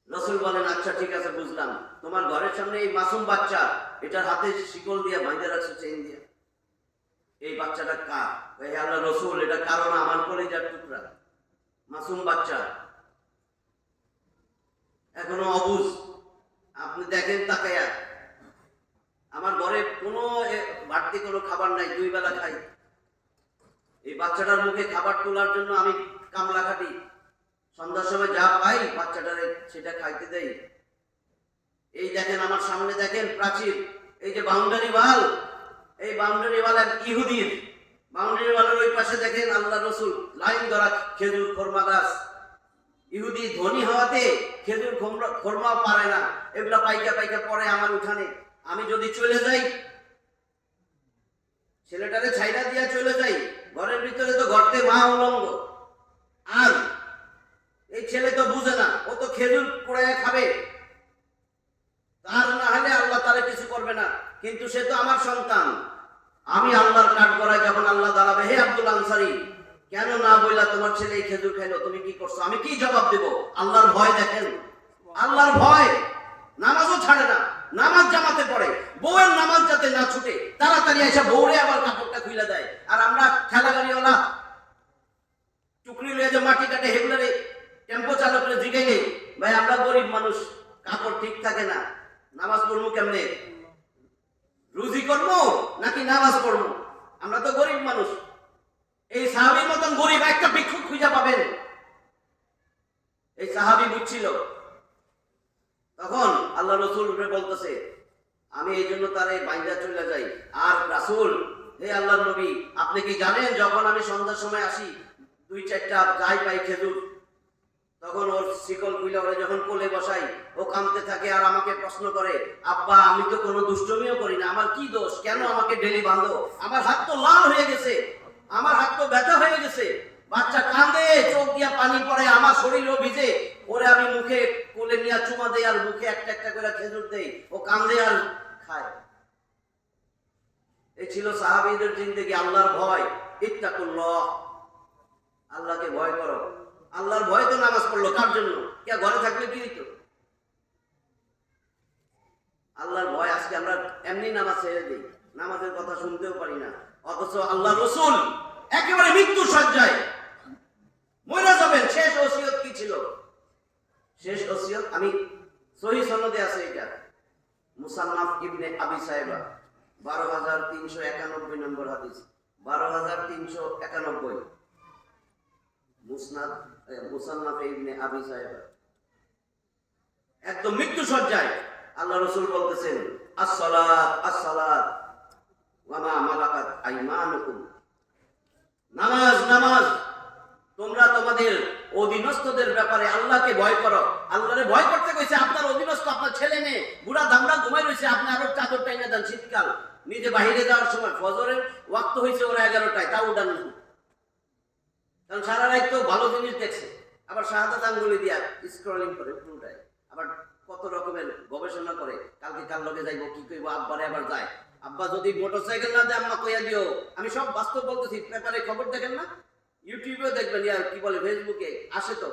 রসুল বলেন, আচ্ছা ঠিক আছে বুঝলাম, তোমার ঘরের সামনে এই মাসুম বাচ্চা, এটার হাতে শিকল দিয়ে বাঁধে রাখছো, চেইন দিয়ে, এই বাচ্চাটা কার? হে আল্লাহ রসুল, এটা কারণ আমার কলিজার টুকরা, মাসুম বাচ্চা, এখনো অবুঝ। আপনি দেখেন তাকায়া, আমার ঘরে কোনো বাড়তি কোনো খাবার নাই, 2 বেলা খাই। এই বাচ্চাটার মুখে খাবার তোলার জন্য আমি কামলা খাটি, সন্ধ্যার সময় যা পাই বাচ্চাটারে সেটা খাইতে দেই। এই দেখেন আমার সামনে দেখেন প্রাচীর, এই যে বাউন্ডারি ওয়াল, এই বাউন্ডারি ওয়াল এক ইহুদির। বাউন্ডারি ওয়ালের ওই পাশে দেখেন আল্লাহ রসুল লাইন ধরা খেজুর খরমা গাছ। ইহুদি ধনী হওয়াতে খেজুর খরমা পারে না, এগুলা পাইকা পাইকা পরে আমার উঠানে। আমি যদি চলে যাই, ছেলেটারে ছাইরা দিয়া চলে যাই, ঘরের ভিতরে তো গর্তে মা উলঙ্গ, আর এই ছেলে তো বুঝে না, ও তো খেজুর কুড়াইয়া খাবে, তার না হলে আল্লাহ তারে কিছু করবে না, কিন্তু সে তো আমার সন্তান। আমি আল্লাহর কাঠ করায় যখন আল্লাহ দাঁড়াবে, হে আব্দুল আনসারী, কেন না বইলা তোমার ছেলে এই খেজুর খাইলো, তুমি কি করছো? আমি কি জবাব দেব? আল্লাহর ভয় দেখেন, আল্লাহর ভয়। নামাজও ছাড়ে না, নামাজ জামাতে পড়ে, বউয়ের নামাজ যাতে না ছুটে, তাড়াতাড়ি এসে বউরে আবার কাপড়টা খুলে দেয়। আর আমরা ঠেলা গাড়িওয়ালা টুকরি লয়ে যে মাটি কাটে, হেগুলারে টেম্পো চালকের জিগাই নেই, ভাই আমরা গরিব মানুষ, কাপড় ঠিক থাকে না, নামাজ পড়বো কেমনে? রুজি করবো নাকি নামাজ পড়বো? আমরা তো গরিব মানুষ। এই সাহাবীর মতন গরিব একটা ভিক্ষুক খুঁজে পাবেন? এই সাহাবী বুঝছিল। তখন আল্লাহ রসুল বলতেছে, আমি এই জন্য তারে বাইন্দা চলে যাই। আর রাসূল, হে আল্লাহর নবী, আপনি কি জানেন যখন আমি সন্ধ্যার সময় আসি, 2-4টা যাই পাই খেজুর, তখন ওর শিকল খুলে ওরে যখন কোলে বসাই, ও কাঁদতে থাকে আর আমাকে প্রশ্ন করে, আব্বা আমি তো কোনো দুষ্টমিও করি না, আমার কি দোষ, কেন আমাকে ডেলি বাঁধো? আমার হাত তো লাল হয়ে গেছে, আমার হাত তো ব্যথা হয়ে গেছে। বাচ্চা কাঁদে, চোখ দিয়া পানি পড়ে, আমার শরীরও ভিজে, ওরে আমি মুখে কোলে নিয়ে চুমা দেই আর মুখে একটা একটা করে খেজুর দেই, ও কাঁদে আর খায়। এই ছিল সাহাবীদের জিন্দেগি, আল্লাহর ভয়। ইত্তাকুল্লাহ, আল্লাহকে ভয় করো। আল্লাহর ভয় তো নামাজ পড়লো কার জন্য? কে ঘরে থাকলে কি হইতো? আল্লাহর ভয়। আজকে আমরা এমনি নামাজ ছেড়ে দিই, নামাজের কথা শুনতেও পারি না, অথচ আল্লাহ রসুল একেবারে মৃত্যু সজ্জায় মরে যাবেন। শেষ ওসিয়ত কি ছিল? শেষ ওসিয়ত আমি সহিহ সনদে আছে, এটা মুসান্নাফ ইবনে আবি সাইবা 12391 নম্বর হাদিস, 12391 মুসান্নাফ ইবনে আবি সাইবা। একদম মৃত্যু সজ্জায় আল্লাহ রসুল বলতেছেন, আসসালাত আসসালাত ওয়া মা মালাকাত আইমানুকুম, নামাজ নামাজ, তোমরা তোমাদের অধীনস্থদের ব্যাপারে আল্লাহকে ভয় করো। আল্লাহরে ভয় করতে কইছে, আপনার অধীনস্থ আপনার ছেলে মেয়ে বুড়া দামড়া ঘুমাই রয়েছে, আপনি আরো চাদর টাইনা দেন। শীতকাল, নিজে বাহিরে যাওয়ার সময় ফজরের ওয়াক্ত হয়েছে ওরা 11টায়, তাও উঠান না, কারণ সারা রাত তো ভালো জিনিস দেখছে, আবার শাহাদাত আঙ্গুলি দিয়া স্ক্রলিং করে পুরোটাই, আবার কত রকমের গবেষণা করে, কালকে কার লগে যাইব, কি কইব, আব্বারে আবার যায়। আব্বা যদি মোটরসাইকেল না দেয়, আম্মা কইয়া দিও। আমি সব বাস্তব বলতেছি, পেপারে খবর দেখেন না, ইউটিউবেও দেখবেন, ইয়ার কি বলে ফেসবুকে আসে, তো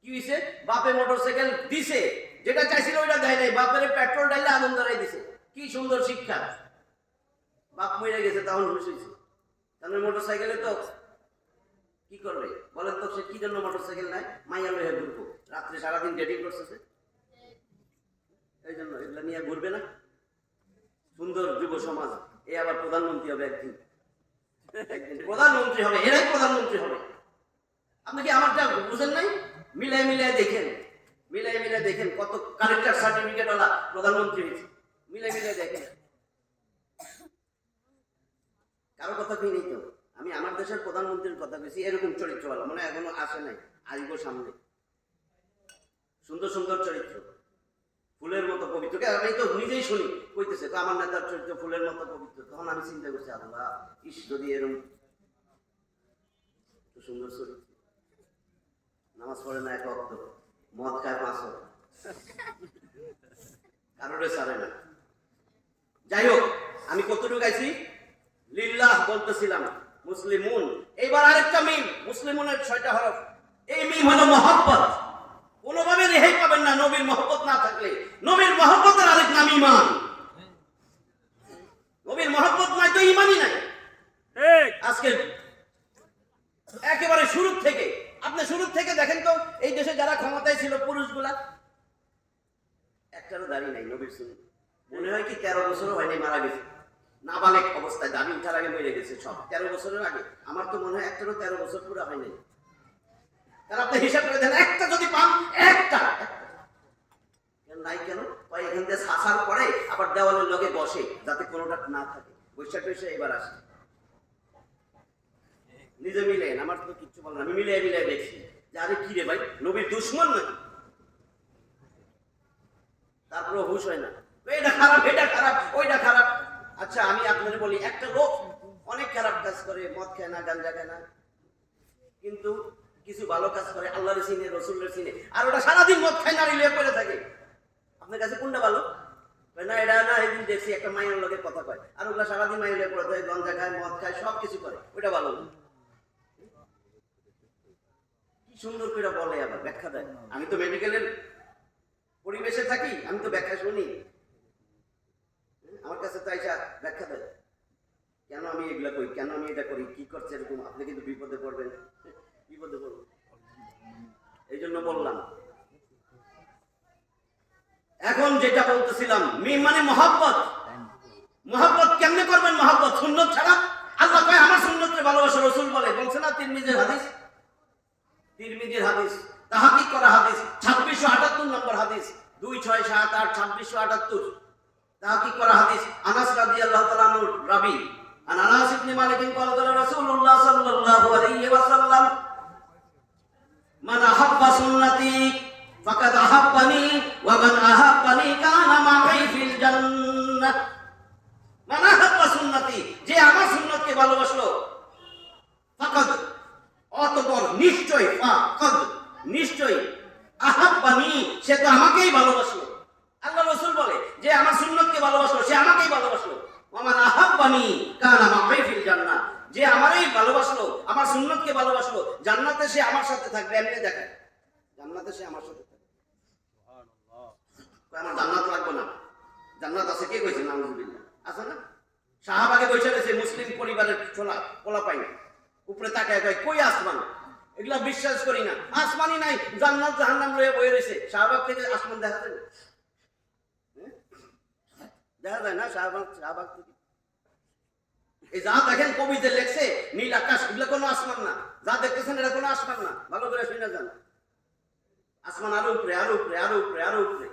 কি হয়েছে, বাপে মোটরসাইকেল দিছে, যেটা চাইছিল ওইটা দেয় নাই, বাপের পেট্রোল ডাইলে আগুন ধরাই দিছে। কি সুন্দর শিক্ষা! বাপ মরে গেছে তখন খুশি হয়েছে, তাহলে মোটরসাইকেলে তো কি করবে বলেন তো? সে কি জন্য মোটরসাইকেল নাই? মাইয়া লয়ে ঘুরবো, রাত্রে সারাদিন ডেটিং করতেছে, এই জন্য এগুলা নিয়ে ঘুরবে না। সুন্দর যুব সমাজ, এ আবার প্রধানমন্ত্রী হবে একদিন, প্রধানমন্ত্রী হবে, এরাই প্রধানমন্ত্রী হবে। আপনি কি আমারটা বুঝেন নাই? মিলাই মিলাই দেখেন, মিলাই মিলাই দেখেন, কত কালেক্টর সার্টিফিকেট ওলা প্রধানমন্ত্রী হয়েছে। মিলে মিলে দেখে কারো কথা কি নেই তো। আমি আমার দেশের প্রধানমন্ত্রীর কথা বেশি, এরকম চরিত্রওয়ালা মনে হয় এখনো আসে নাই, আসবো সামনে। সুন্দর সুন্দর চরিত্র, ফুলের মতো পবিত্র। আমি তো নিজেই শুনি কইতেছে তো আমার নেতার চরিত্র ফুলের মতো পবিত্র। তখন আমি চিন্তা করছি, আল্লাহ ইস যদি এরকম সুন্দর চরিত্র, নামাজ পড়ে না এক ওয়াক্ত, মদ খায় 5 ওয়াক্ত, কারোরে ছাড়ে না। যাই হোক, আমি কতটুকু গাইছি? লিল্লাহ বলতেছিলাম, মুসলিমুন। এইবার আরেকটা মিম, মুসলিমুনের 6টা হরফ। এই মিম হলো মহব্বত। কোনোভাবে রেহাই পাবেন না নবীর মহব্বত না থাকলে। নবীর মহব্বতের আরেক নাম ঈমান। নবীর মহব্বত নাই তো ঈমানই নাই। আজকে একেবারে শুরু থেকে, আপনি শুরু থেকে দেখেন তো, এই দেশে যারা ক্ষমতায় ছিল পুরুষগুলা, একটারও দাড়ি নাই নবীর সুন্নাত। মনে হয় কি 13 বছরও হয়নি মারা গেছে, নাবালেক অবস্থায়, দাবি উঠার আগে মরে গেছে সব। 13 বছরের আগে আমার তো মনে হয় একটারও 13 বছর পুরো হয় নাই। তার আপনি হিসাব করে দেন, একটা যদি পান, একটা নাই কেন? এখান থেকে শাসার পরে আবার দেওয়ালের লগে বসে, যাতে কোনোটা না থাকে। বৈশাখ বৈশাখ এবার আসে, নিজে মিলেন, আমার তো কিচ্ছু বলেন, আমি মিলে মিলে দেখছি যে আরে কি রে ভাই, নবীর দুশ্মন নাকি? তারপরে হুশ হয় না, এটা খারাপ, এটা খারাপ, ওইটা খারাপ। আচ্ছা আমি আপনাদের বলি, একটা লোক অনেক খারাপ কাজ করে, মদ খায় না, গাঞ্জা খায় না, কিন্তু কিছু ভালো কাজ করে, আল্লাহর চিনে, রসুলের চিনে, আর ওটা সারাদিন মদ খায়, নারী লিয়ে পড়ে থাকে। আপনার কাছে কোনটা ভালো? না এটা না, একদিন দেখছি একটা মায়ের লগে কথা কয়, আর ওগুলা সারাদিন মায়ের লিয়ে পড়ে থাকে, গাঞ্জা খায়, মদ খায়, সব কিছু করে, ওইটা ভালো। কি সুন্দর করে বলে, আবার ব্যাখ্যা দেয়। আমি তো মেডিকেলের পরিবেশে থাকি, আমি তো ব্যাখ্যা শুনি, আমার কাছে তো আইসা ব্যাখ্যা দেয় কেন আমি এগুলা করি, কেন আমি এটা করি, কি করছে এরকম। আপনি কিন্তু বিপদে পড়বেন, বিপদে পড়বেন, এই জন্য বললাম। এখন যেটা বলতেছিলাম, মিম মানে মহব্বত। মহব্বত কেমনে করবেন? মহব্বত সুন্নত ছাড়া। আল্লাহ কয় আমার সুন্নতকে ভালোবাসো, রাসূল বলছে না তিরমিজির হাদিস, তিরমিজির হাদিস, তাহকিক করা হাদিস, 2678 নম্বর হাদিস, 2678 2678 তাহকিক করা হাদিস। আনাস রাদিয়াল্লাহু তাআলা আনহু রাবী, আনাস ইবনে মালিক قال قال রাসূলুল্লাহ সাল্লাল্লাহু আলাইহি ওয়াসাল্লাম, মান আহাব্বা সুন্নতি ফাকাদ আহাব্বানি ওয়া মান আহাব্বানি কানা মা'i ফিল জান্নাহ। মান আহাব্বা সুন্নতি, যে আমার সুন্নতকে ভালোবাসলো, ফাকাদ অতঃপর নিশ্চয়, ফাকাদ নিশ্চয়, আহাব্বানি সে তো আমাকেই ভালোবাসলো। আল্লাহ রাসূল বলে যে আমার সুন্নতকে ভালোবাসলো, সে আমাকেই ভালোবাসলো। ওয়া মান আহাব্বানি কানা মা'i ফিল জান্নাহ, যে আমারই ভালোবাসলো, আমার সুন্নতকে ভালোবাসলো, জান্নাতে সে আমার সাথে থাকবে। এমনি দেখায় জান্নাতে সে আমার সাথে থাকবে। আমার জান্নাত লাগবে না, জান্নাত আছে, কে কইছে? নাউজুবিল্লাহ, আছে না? শাহবাগে বসে গেছে মুসলিম পরিবারের পোলা পাই না, উপরে তাকায় কয় কই আসমান? এগুলা বিশ্বাস করি না, আসমানই নাই, জান্নাত জাহান্নাম লয়ে বয়ে রয়েছে। শাহবাগ থেকে আসমান দেখা যায় না, দেখা যায় না শাহবাগ থেকে। এই যা দেখেন কবিতে লেখছে নীল আকাশ, এগুলো কোনো আসমান না। যা দেখতেছেন এটা কোনো আসমান না, ভালো করে শুনে যান। আসমান আরো উপরে, আরো উপরে, আরো উপরে, আরো উপরে।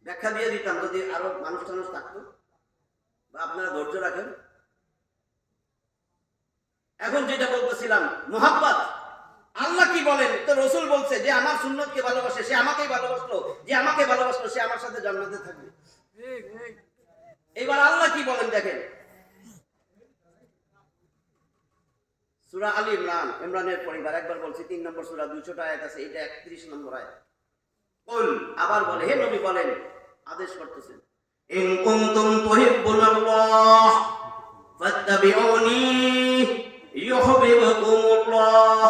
ব্যাখ্যা দিয়ে দিতাম যদি আরো মানুষ টানুষ থাকতো, বা আপনারা ধৈর্য রাখেন। এখন যেটা বলতেছিলাম, মুহাব্বত। আল্লাহ কি বলেন? তো রাসূল বলছে যে আমার সুন্নতকে ভালোবাসে, সে আমাকেই ভালোবাসলো, যে আমাকে ভালোবাসলো সে আমার সাথে জান্নাতে থাকবে। এবার আল্লাহ কি বলেন দেখেন, সূরা আলী ইমরান, ইমরানের পরিবার, একবার বলছি 3 নম্বর সূরা, 200টা আয়াত আছে, এটা 31 নম্বর আয়াত। বল, আবার বলে, হে নবী বলেন, আদেশ করতেছেন, ইন কুনতুম তুহিব্বুনাল্লাহ ফাত্তাবিউনি ইউহিব্বুকুমুল্লাহ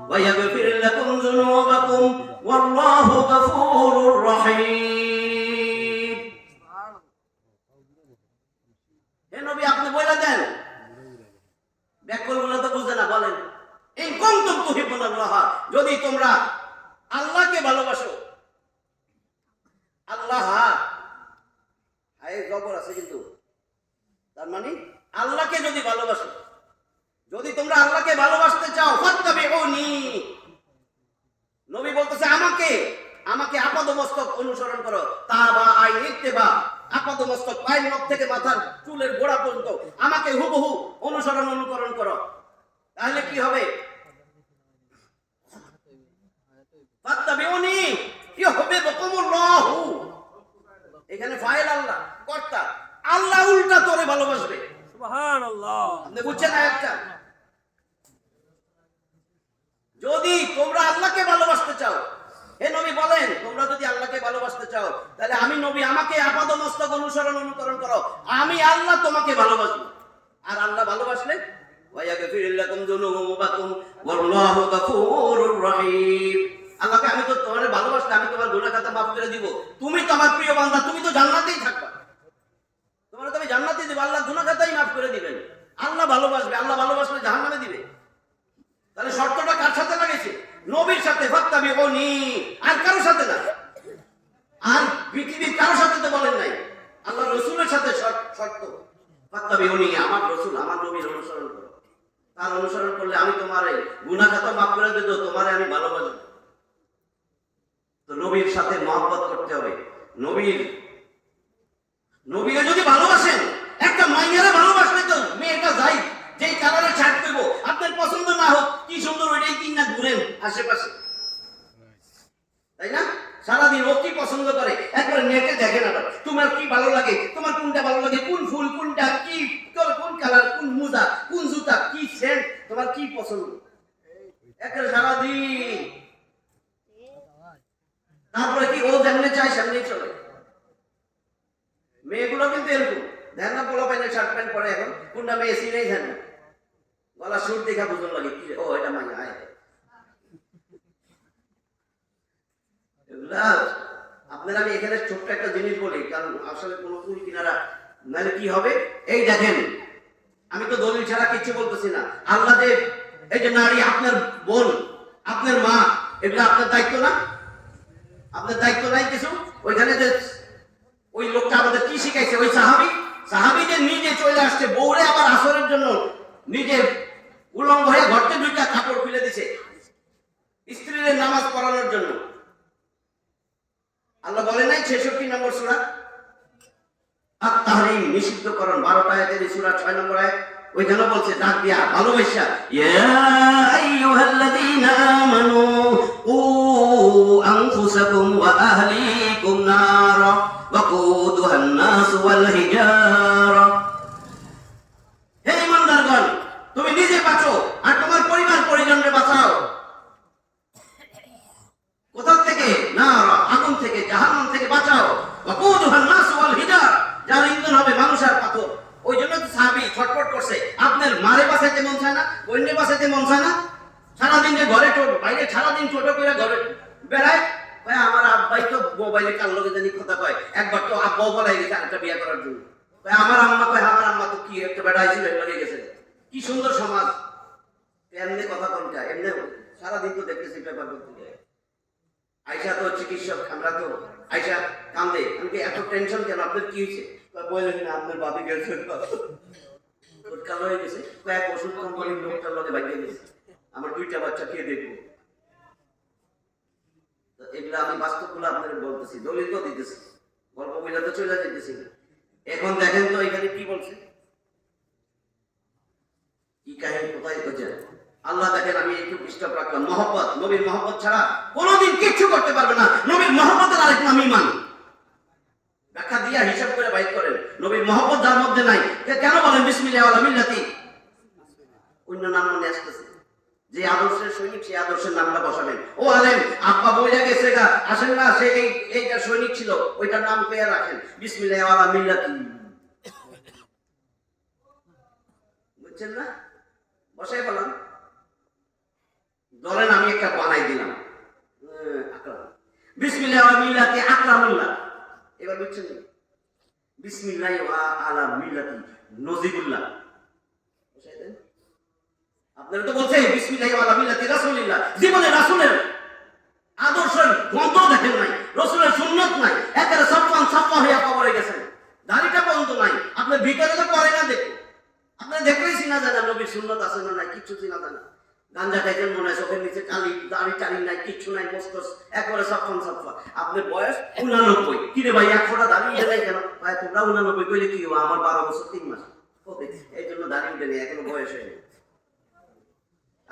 ওয়া ইয়াগফির লাকুম যুনুবাকুম ওয়াল্লাহু গফুরুর রহিম। হে নবী আপনি বলে দেন, ব্যাকরণগুলো তো বুঝে না, বলেন ইন কুনতুম তুহিব্বুনাল্লাহ, যদি তোমরা আল্লাহকে ভালোবাসো। আল্লাহ হায় জবর আছে কিন্তু, তার মানে আল্লাহকে যদি ভালোবাসো, যদি তোমরা আল্লাহকে ভালোবাসতে চাও, ফাত্তাবিউনি, নবী বলতেছে আমাকে, আমাকে আপাদমস্তক অনুসরণ করো। তা বা আইন ইত্তেবা, আপাদমস্তক পায়ের নখ থেকে মাথার চুলের গোড়া পর্যন্ত আমাকে হুবহু অনুকরণ করো। তাহলে কি হবে? ফাত্তাবিউনি ইউহিব্বুকুমুল্লাহু। এখানে ফাইল আল্লাহ, কর্তা আল্লাহ উল্টা তোরে ভালোবাসবে। সুবহানাল্লাহ। আপনি বুঝছেন আয়াতটা? যদি তোমরা আল্লাহকে ভালোবাসতে চাও, হে নবী বলেন, তোমরা যদি আল্লাহকে ভালোবাসতে চাও তাহলে আমি নবী আমাকে আপাদমস্তক অনুকরণ করো, আমি আল্লাহ তোমাকে ভালোবাসবো। আর আল্লাহ ভালোবাসলে ওয়ায়াগফির লাকুম যুনুবাকুম ওয়াল্লাহু গফুরুর রহিম। আল্লাহকে আমি তো তোমারে ভালোবাসলে আমি তোমার গুনাহ খাতা মাফ করে দিব। তুমি তো আমার প্রিয় বান্দা, তুমি তো জান্নাতেই থাকবা, তোমার তো আমি জান্নাতেই দিব, আল্লাহ গুনাহ খাতাই মাফ করে দিবেন। আল্লাহ ভালোবাসবে, আল্লাহ ভালোবাসলে জাহান্নামে দিবে। তাহলে শর্তটা কার সাথে লাগাইছে? নবীর সাথে, ফাত্তাবিউনি, আর কারো সাথে না। আর পৃথিবীর কারো সাথে তো বলেন নাই, আল্লাহ রসুলের সাথে শর্ত, ফাত্তাবিউনি, আমার রসুল আমার নবীর অনুসরণ করো। তার অনুসরণ করলে আমি তোমার গুনাহ খাতা মাফ করে দেব, তোমারে আমি ভালোবাসবো। তো নবীর সাথে মহব্বত করতে হবে। নবীকে যদি ভালোবাসেন, একটা মাইয়ারা ভালোবাসলে তো মেয়েটা যাই যেই কালারে শার্ট করবো, আপনার পছন্দ না হোক, কি সুন্দর ওইটাই কিন না ঘুরেন আশেপাশে, তাই না? সারাদিন ও কি পছন্দ করে একবার নেটে দেখে না, তোমার কি ভালো লাগে, তোমার কোনটা ভালো লাগে, কোন ফুল কোনটা, কি কোন কালার, কোন মোজা, কোন জুতা, কি সেন্ট, তোমার কি পছন্দ, একবার সারাদিন। তারপরে কি ও যেমনি চায় সেমনি চলে। মেয়েগুলো কিন্তু এরকম, ধ্যান না, পোলা পাইলে শার্ট প্যান্ট পরে, এখন কোনটা মেয়ে সিনেই ধ্যান না, গলা সুর দেখা বুঝন লাগে, কি ও এটা মাইয়া আয়। আপনারা আমি এখানে ছোট্ট একটা জিনিস বলি, কারণ আসলে কোনো কুল কিনারা নাহলে কি হবে। এই দেখেন, আমি তো দলিল ছাড়া কিচ্ছু বলতেছি না। আল্লাহ যে এই যে নারী, আপনার বোন, আপনার মা, এগুলো আপনার দায়িত্ব না? আপনার দায়িত্ব নাই কিছু? ওইখানে যে ওই লোকটা আমাদের কি শিখাইছে, ওই সাহাবী যে নিজে চলে আসছে, বউরে আবার আসরের জন্য নিজে উলঙ্গ হয়ে ঘরতে দুইটা কাপড় খুলে দিছে স্ত্রীদের নামাজ পড়ানোর জন্য। আল্লাহ বলে নাই 66 নম্বর সূরা আত-তাহরীম, নিষিদ্ধকরণ, 12 আয়াতের সূরা 6 নম্বর আয়াত, ওইখানে বলছে ডাক দিয়া ভালোবাসা, ইয়া আইয়ুহাল্লাযীনা আমানু উ আনফুসাকুম ওয়া আহলিকুম নারা ওয়াকুদুহান নাস ওয়াল হিজারা। হে ঈমানদারগণ, তুমি নিজে বাঁচো আর তোমার পরিবার পরিজনকে বাঁচাও। কোথা থেকে? নারা, আগুন থেকে, জাহান্নাম থেকে বাঁচাও। ওয়াকুদুহান নাস ওয়াল হিজারা, যার ইন্ধন হবে মানুষ আর পাথর। ওই জন্য তো সাহাবী ছটফট করছে, আপনার মারে বাঁচাইতে মন চায় না, বন্যে বাঁচাইতে মন চায় না, সারাদিন যে ঘরে বাইরে সারাদিন টোটো করে ঘরে বেড়ায়। ভাই আমার আব্বাই তো মোবাইলে কার লগে জানি কথা কয়, একবার তো আব্বাও বলাই গেছে আরেকটা বিয়ে করার জন্য। ভাই আমার আম্মা কয়, আমার আম্মা তো কি একটা বেড়া ছিল লেগে গেছে। কি সুন্দর সমাজ, এমনি কথা কোনটা, এমনি সারাদিন তো দেখতেছি পেপার পত্রিকায়। আয়সা তো চিকিৎসক, আমরা তো আয়সা কান্দে, আমি এত টেনশন কেন, আপনার কি হয়েছে? বললেন না আপনার বাপি গেছে হয়ে গেছে, কয়েক ওষুধ কোম্পানির লোকটার লগে বাইকে গেছে, আমার 2টা বাচ্চা কে দেখবো। এগুলো আমি বাস্তবগুলো আপনাদের বলতেছি, দলিল তো দিতেছি, গল্প বইলা তো চলে যেতেছি। এখন দেখেন তো এখানে কি বলছে, কি কাহিনী, কোথায় কোথায় আল্লাহ দেখেন। আমি একটু পৃষ্ঠা রাখলাম, মহব্বত, নবীর মহব্বত ছাড়া কোনোদিন কিচ্ছু করতে পারবে না। নবীর মহব্বতের আরেক নাম ঈমান। ব্যাখ্যা দিয়া হিসাব করে বাইর করেন, নবীর মহব্বত যার মধ্যে নাই, কেন বলেন বিসমিল্লাহি ওয়ালা মিল্লাতি, অন্য নাম মনে আসতেছে। যে আদর্শের সৈনিক, সেই আদর্শের নামটা বসাবেন। ও আলেম, আব্বা বইলা গেছে গা, আসেন না, সে এইটা সৈনিক ছিল, ওইটার নাম পেয়ে রাখেন বিসমিল্লাহি ওয়ালা মিল্লাতি। বুঝছেন না? বসাই বললাম, ধরেন আমি একটা বানাই দিলাম আকরাম, বিসমিল্লাহি ওয়া মিল্লাতি আকরামুল্লাহ। এবার বুঝছেন, বিসমিল্লাহি ওয়া আলা মিল্লাতি নজিবুল্লাহ। বসাই দেন। আপনারা তো বলছেন বিসমিল্লাহি ওয়া আলা মিল্লাতি রাসূলিল্লাহ, জীবনে রাসূলের আদর্শের গন্ধ দেখেন নাই, রাসূলের সুন্নাত নাই, একেবারে সাফা হয়ে কবরে গেছেন, দাড়িটা পর্যন্ত নাই। আপনার ভিতরে তো পড়ে না, দেখো আপনারা দেখলেই চিনা যায় না নবীর সুন্নাত আছে না নাই, কিচ্ছু চিনা যায় না। গাঞ্জা খাইছেন মনে হয়, চোখের নিচে কালি, দাড়ি টাড়ি নাই, কিচ্ছু নাই, মস্ত একবারে সফন সফা। আপনার বয়স 89। কিরে ভাই 1 ফোঁটা দাড়ি উঠে নাই কেন? ভাই তোমরা 89 কইলে কি হবো? আমার 12 বছর 3 মাস। এই জন্য দাড়ি উঠে নেই, এখনো বয়স হয়নি।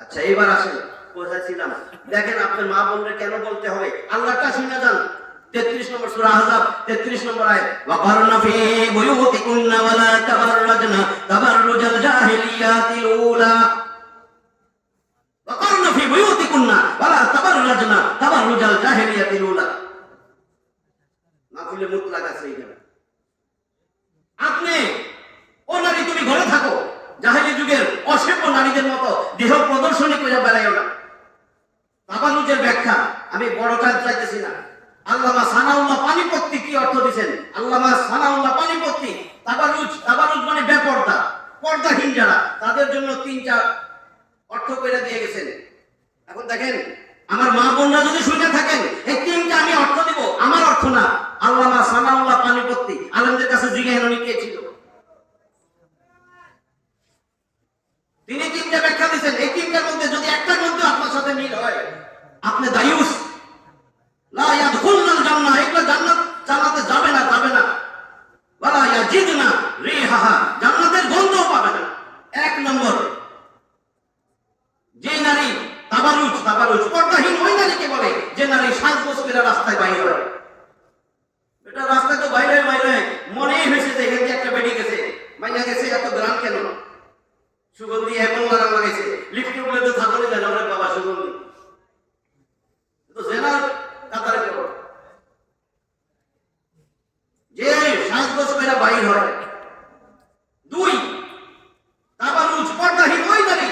আচ্ছা এবার আসেন, কোথায় ছিলাম? দেখেন আপনার মা বোনরা কেন বলতে হবে, আল্লাহটা শুনে যান। 33 নম্বর সূরা আহজাব 33 নম্বর আয়াত, ওয়াকারনা ফি বুয়ুতিকুন্না ওয়ালা তাবাররাজনা তাবাররুজাল জাহিলিয়াতিল উলা। ওয়াকারনা ফি বুয়ুতিকুন্না ওয়ালা তাবাররাজনা তাবাররুজাল জাহিলিয়াতিল উলা। মাফুলে মুতলাক আছে এখানে। আপনি ও নারী তুমি ঘরে থাকো, জাহেলি যুগের অসভ্য নারীদের মতো দেহ প্রদর্শনী করে বেড়াইও না। তাবাররুজের ব্যাখ্যা আমি বড় কাজ চাইতেছি না। আল্লামা সানাউল্লাহ পানিপত্তি কি অর্থ দিবেন? আল্লামা সানাউল্লাহ পানিপত্তি তাবাররুজ মানে বেপর্দা, পর্দাহীন যারা, তাদের জন্য 3টা অর্থ করে দিয়ে গেছেন। এখন দেখেন, আমার মা বোনরা যদি শুনে থাকেন, এই 3টা আমি অর্থ দিব, আমার অর্থ না। আল্লামা সানাউল্লাহ পানিপত্তি আলেমদের কাছে জিজ্ঞাসা উনি কে ছিল, তিনি 3টা ব্যাখ্যা দিয়েছেন। এই 3টার মধ্যে যদি একটার মধ্যে আপনার সাথে মিল হয়, আপনি দায়ুস। লা ইয়াদখুলুল জান্নাহ, এগুলো জান্নাতে যাবে না। ওয়ালা ইয়াজিদনা রিহাহা, জান্নাতের গন্ধও পাবে না। 1 নম্বর, যে নারী তাবাররুজ পর্দাহীন ওই নারীকে বলে যে নারী সাজগোজ করে রাস্তায় বাইরে হয়। এটা রাস্তায় তো বাইরে মনেই হয়েছে যে এখান থেকে একটা বেরিয়ে গেছে, মাইয়া গেছে, এত গ্রাম কেন, সুগন্ধি এমন লাগাইছে, লিফটে উঠলে তো থাকলে যেন ওরে বাবা সুগন্ধি, তো জেনার কাতারে পড়ো। যে সাজগোজ করে বাইর হয়। 2, তাবাররুজ পর্দাহীন ওই নারী,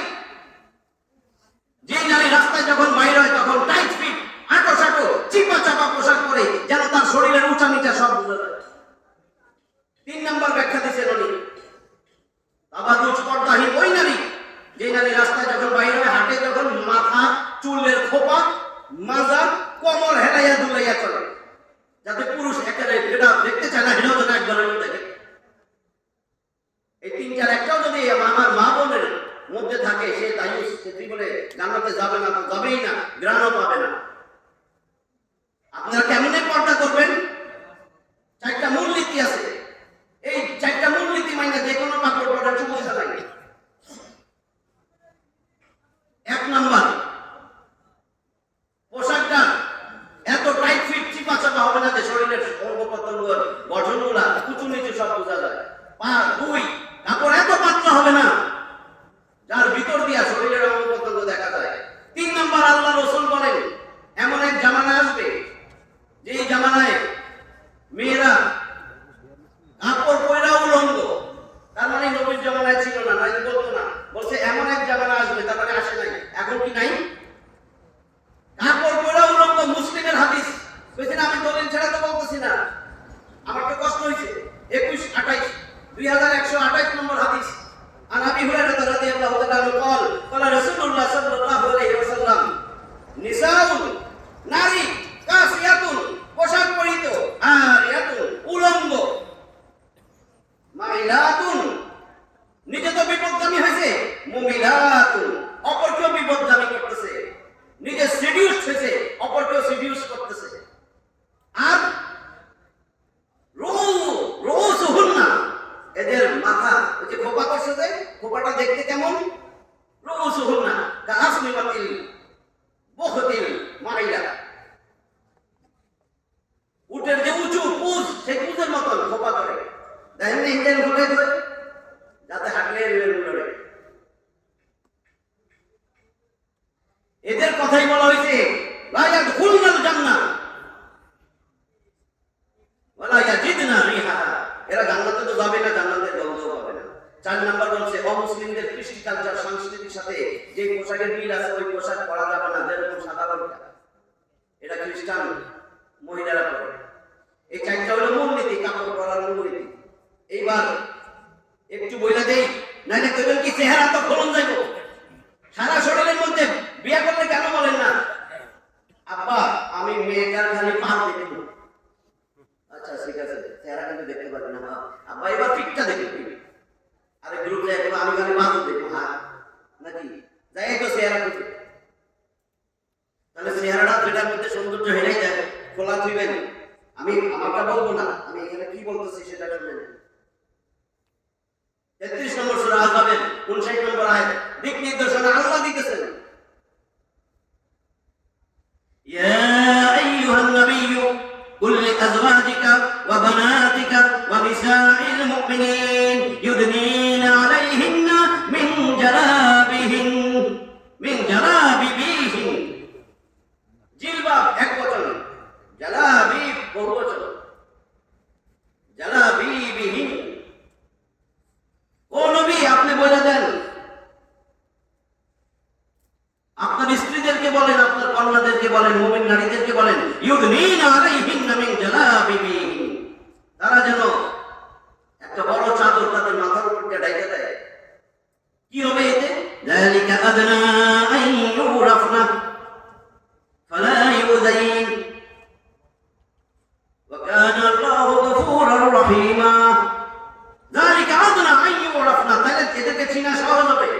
যে নারী রাস্তায় যখন বাইর হয় তখন টাইট ফিট, আঁটো চিপা চাপা পোশাক পরে, যেন তার শরীরের উঁচা নিচা সব বোঝা যায়। 3 নম্বর ব্যাখ্যা দিচ্ছেন উনি, তাবাররুজ পর্দাহীন ওই নারী, যে নারী রাস্তায় যখন বাইর হয়, হাঁটে যখন মাথা, চুলের খোপা, মাজা, কোমর হেলাইয়া দুলাইয়া চলে, যাতে পুরুষ একেবারে যেটা দেখতে চায় না সেটাও যেন একজনের দেখে। এই 3টার একটাও যদি আমার মা বোনের মধ্যে থাকে, সে দায়ুস, সে জীবনে জান্নাতে যাবে না, তো যাবেই না, গ্রাণও পাবে না। আপনারা কেমনে পর্দা করবেন? 4টা মূলনীতি আছে। এই 4টা মূলনীতি মাইনে যে কোনো কাপড় পরার সমস্যা নাই। 1 নাম্বার, পোশাকটা এত টাইট ফিট চিপা চাপা হবে না যে শরীরের অঙ্গ-প্রত্যঙ্গ গঠনগুলা উঁচু নিচু সব বোঝা যায়। 2, কাপড় এত পাতলা হবে না যার ভিতর দিয়া শরীরের অঙ্গ-প্রত্যঙ্গ দেখা যায়। 3 নাম্বার, আল্লাহ রাসূল বলেন এমন এক জামানা আসবে, যে জামানায় মেয়েরা কাপড় পয়রা উলঙ্গ, তার মানে নবীর জামানায় ছিল না, নাই বলতো না, বলছে এমন এক জামানা আসবে, তার মানে আসে নাই, এখন কি নাই? কাপড় পয়রা উলঙ্গ, মুসলিমের হাদিস, বুঝছেন? আমি দলিল ছাড়া তো বলতেছি না, আমার তো কষ্ট হয়েছে। 2128 নম্বর হাদিস, আন আবি হুরায়রা রাদিয়াল্লাহু তাআলা আনহু قال রাসূলুল্লাহ সাল্লাল্লাহু আলাইহি ওয়াসাল্লাম, নিসাউন, নারী, কাসিয়াতুন, পোশাক পরিহিত, আরিয়াতুন, উলঙ্গ, মাইলাতুন, নিজে তো বিপদগামী হয়েছে, মুমিলাতুন, অপরকেও বিপদগামী করতেছে, নিজে সিডিউস হয়েছে, অপরকেও সিডিউস করতেছে। আর রুসুহুন্না, এদের মাথা, ওই যে খোপা করছে, যে খোপাটা দেখতে কেমন, রুসুহুন্না কাসমিমাতিল বুখতিল মাইলা, উটের যে উঁচু পুঁজ, সেই পুঁজের মতন খোপা করে, দেখেন ইন্ডিয়ান ঘুরে ধরে যাতে হাঁটলে ঘুরে। এদের কথাই বলা হয়েছে লা ইয়াদখুলুল জান্নাহ ওয়ালা ইয়াজিদনা রিহাহা, এরা জান্নাতে তো যাবে না, জান্নাতের গন্ধও পাবে না। 4 নাম্বার বলছে, অমুসলিমদের কৃষ্টি কালচার, সংস্কৃতির সাথে যে পোশাকের মিল আছে ওই পোশাক পরা যাবে না, যেরকম সাদা বোরকা, এটা খ্রিস্টান মহিলারা পরে। এই 4টা হলো মূলনীতি, কাপড় পরার মূলনীতি। এইবার একটু বইলা দেই, নাইলে কইবেন কি চেহারা তো খোলন যাইব, সারা শরীরের মধ্যে। বিয়ে করলে কেন বলেন না, আব্বা আমি মেয়েটার খালি পা দেখব? আচ্ছা ঠিক আছে, চেহারা কিন্তু দেখতে পারবেন না আব্বা, এবার পিঠটা দেখবেন। আরে গ্রুপ যাই আমি খালি পা দেখবো, হ্যাঁ নাকি যাই তো চেহারা এখানে কি বলতেছি সেটা শুনবেন। 33 নম্বর সূরা আযাবের 59 নম্বর আয়াত দিক নির্দেশনা আল্লাহ দিতেছেন, ইয়া আইয়ুহান নাবিয়্যু কুল লিআজওয়াজিকা ওয়া বানাতিকা ওয়া নিসাইল মুমিনিন ইউদনিনা আলাইহিন্না মিন জালাবিবিহিন। জিলবাব এক বচন, জালাবিব বহু বচন, জালাবিবিহিন। ও নবী, আপনি বলে দেন, আপনার স্ত্রীদেরকে বলেন, আপনার কন্যাদেরকে বলেন, মুমিন নারীদেরকে বলেন, ইউদনিনা আলাইহিন্না মিন জালাবিবিহিন, তারা যেন একটা বড় চাদর তাদের মাথার উপর দিয়ে ঢেকে দেয়। কি হবে এতে? যালিকা আদনা আন ইউরাফনা ফালা ইউযাইন ওয়া কানা আল্লাহু গফুরার রহিমা। যালিকা আদনা আন ইউরাফনা, তাহলে এদেরকে চিনা সহজ হবে।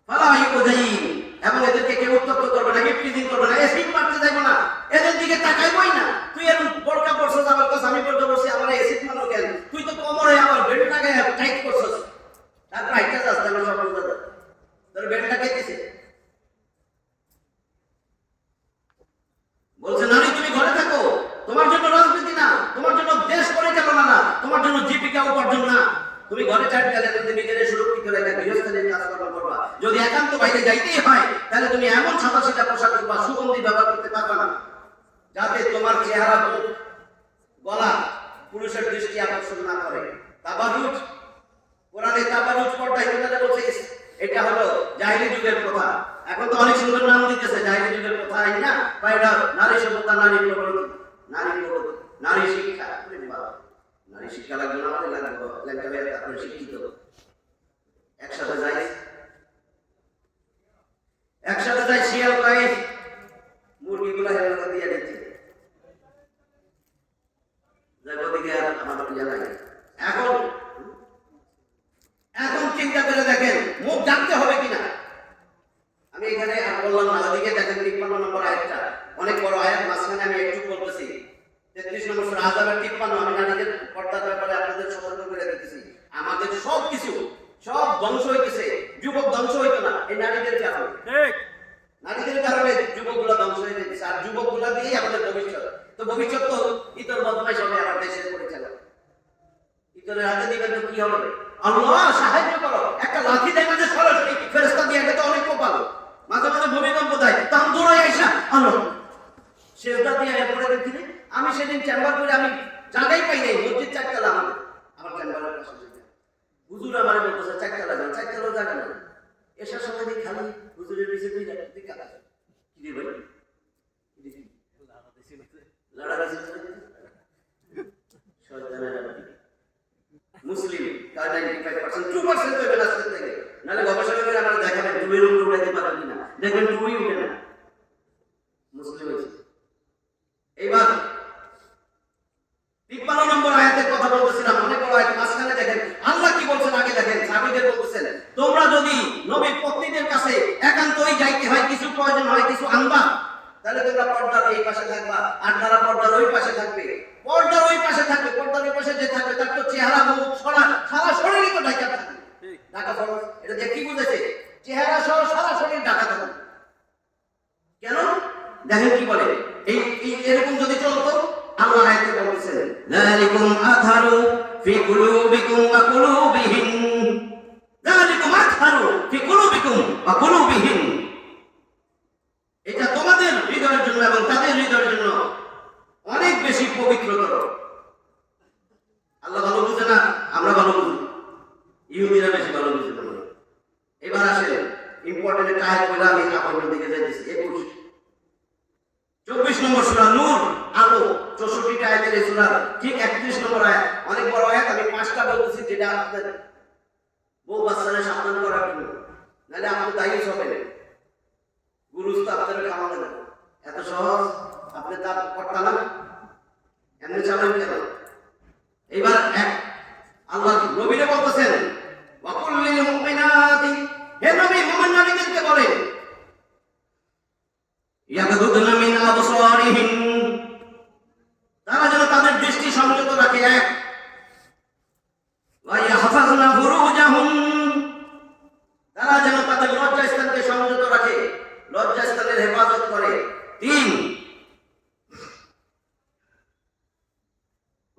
ফালা ইউযাইন, এবং এদেরকে কেউ উত্তপ্ত করবে না, হিপটিজিং করবে না, এসিড মারতে যাইব না, এদের দিকে তাকাইবই না। তুই এরকম বোরকা পরছস, আমার কাছে আমি বোরকা পরছি, আমার এসিড মারলো কেন? তুই তো কোমরে আমার বেল্টটাকে টাইট করছস, তারপর আইটা যাস তাহলে সব বুঝা যায়। তোর বেল্টটা কে দিছে? বলছে নারী তুমি ঘরে থাকো, তোমার জন্য রাজনীতি না, তোমার জন্য দেশ পরিচালনা না, তোমার জন্য জীবিকা উপার্জন না। তুমি ঘরে চাটকালে যদি নিজের সুরক্ষিত রেখে গৃহস্থালীর কাজকর্ম করবা, যদি একান্ত বাইরে যাইতেই হয় তাহলে তুমি এমন সাদাসিধা পোশাক বা সুগন্ধি ব্যবহার করতে পারবা না যাতে তোমার চেহারা গলা পুরুষের দৃষ্টি আকর্ষণ না করে। তাবারুজ, কোরআনে তাবারুজ পর্দা হিন্দুরা বলছে এটা হলো জাহিলি যুগের প্রথা। এখন তো অনেক সুন্দর নাম দিতেছে জাহিলি যুগের প্রথা, আই না এটা নারী সভ্যতা, নারী প্রগতি, নারী শিক্ষা। নারী শিক্ষা লাগবে না, আমাদের লাগবে লাগবে আপনার শিক্ষিত। একসাথে যাই শিয়াল গায়ে মুরগিগুলা হেলা দিয়ে দিচ্ছে, ওদিকে আমার জানা নাই। এখন চিন্তা করে দেখেন মুখ ডাকতে হবে কিনা। আমি এখানে বললাম না, ওদিকে দেখেন 53 নম্বর আয়াতটা অনেক বড় আয়াত, মাঝখানে আমি একটু বলতেছি 33 নম্বর সূরা আযাবের 53। আমি নারীদের পর্দার ব্যাপারে আপনাদের সতর্ক করে দিতেছি। আমাদের সব কিছু সব ধ্বংস হইতেছে, যুবক ধ্বংস হইতো না এই নারীদের কারণে। ঠিক, নারীদের কারণে যুবকগুলা ধ্বংস হয়ে যেতেছে, আর যুবকগুলা দিয়েই আমাদের ভবিষ্যৎ। তো ভবিষ্যৎ তো ইতর বদমাইশ হবে আমার দেশের পরিচালক। ইতরের হাতে দিবেন তো কি হবে? আল্লাহ সাহায্য করো, একটা লাঠি দেবে যে সরাসরি ফেরেশতা দিয়ে, এটা তো অনেক কপাল। মাঝে মাঝে ভূমিকম্প দেয়, তখন দৌড়াই আইসা আল্লাহ সেজদা দিয়ে এরপরে দেখি আমি সেদিন চেম্বার করে আমি জায়গাই পাই নাই, মসজিদ চারতলা আমার চেম্বারের পাশে হুজুর আমার বলতেছে চারতলা যান, চারতলাও জায়গা না। এসার সময় দেখি খালি হুজুরের পিছিয়ে দুই দিকে আছে, কি রে ভাই মুসলিম তার 95% 2% হইবে না আজকে থেকে, নাহলে গবেষণা করে আমরা দেখাবেন টুয়ের উপর উঠাইতে পারেন কিনা, দেখবেন টুই উঠে না, মুসলিম হয়েছে। এইবার 53 নম্বর আয়াতের কথা বলতেছিলাম, অনেক বড় আয়াত। মাঝখানে দেখেন আল্লাহ কি বলছেন, আগে দেখেন সাহাবীদের বলতেছেন তোমরা যদি নবীর পত্নীদের কাছে একান্তই যাইতে হয়, কিছু প্রয়োজন হয়, কিছু আনবা, তাহলে তোমরা পর্দার এই পাশে থাকবা, আর তারা পর্দার ওই পাশে থাকবে। পর্দার ওই পাশে থাকবে, পর্দার ওই পাশে যে থাকবে তার তো চেহারা মুখ সারা শরীরই তো ঢাকা থাকবে। ঢাকা ফরজ, এটা দিয়ে কি বুঝেছে? চেহারা সহ সারা শরীর ঢাকা থাকবে। কেন? দেখেন কি বলে, এই এরকম যদি চলতো আল্লাহ আয়াতে বলেছেন যালিকুম আতহারু ফি কুলুবিকুম ওয়া কুলুবিহিন, যালিকুম আতহারু ফি কুলুবিকুম ওয়া কুলুবিহিন, এটা তোমাদের হৃদয়ের জন্য এবং তাদের হৃদয়ের জন্য অনেক বেশি পবিত্রতর। আল্লাহ ভালো বুঝে না, আমরা ভালো বুঝি, ইহুদিরা বেশি ভালো বুঝে না। এবার আসেন ইম্পর্টেন্ট একটা আয়াত বলে আমি আপনাদের দিকে যাইতেছি। 24 নম্বর সূরা নূর, আলো, 64টা আয়াতের এই সূরা ঠিক 31 নম্বর আয়াত। অনেক বড় আয়াত, আমি 5টা বলতেছি যেটা আপনাদের বউ বাচ্চাদের সাবধান করার জন্য, নাহলে আপনি দায়ী হবেন। গুরুজ তো আপনাদের খাওয়ানো না, এত সহজ আপনি তার করতে না, এমনি চাবেন কেন? এইবার আল্লাহ নবীরে বলতেছেন ওয়াকুল লিল মুমিনাতি, হে নবী মুমিন নারীদেরকে বলেন ইয়াগদুদনা মিন আবসারিহিন, তারা যেন তাদের দৃষ্টি সংযত রাখে, এক, ওয়াইয়াহফাযনা ফুরুজাহুম, তারা যেন তাদের লজ্জাস্থানকে সংযত রাখে, লজ্জাস্থানের হেফাজত করে। 3,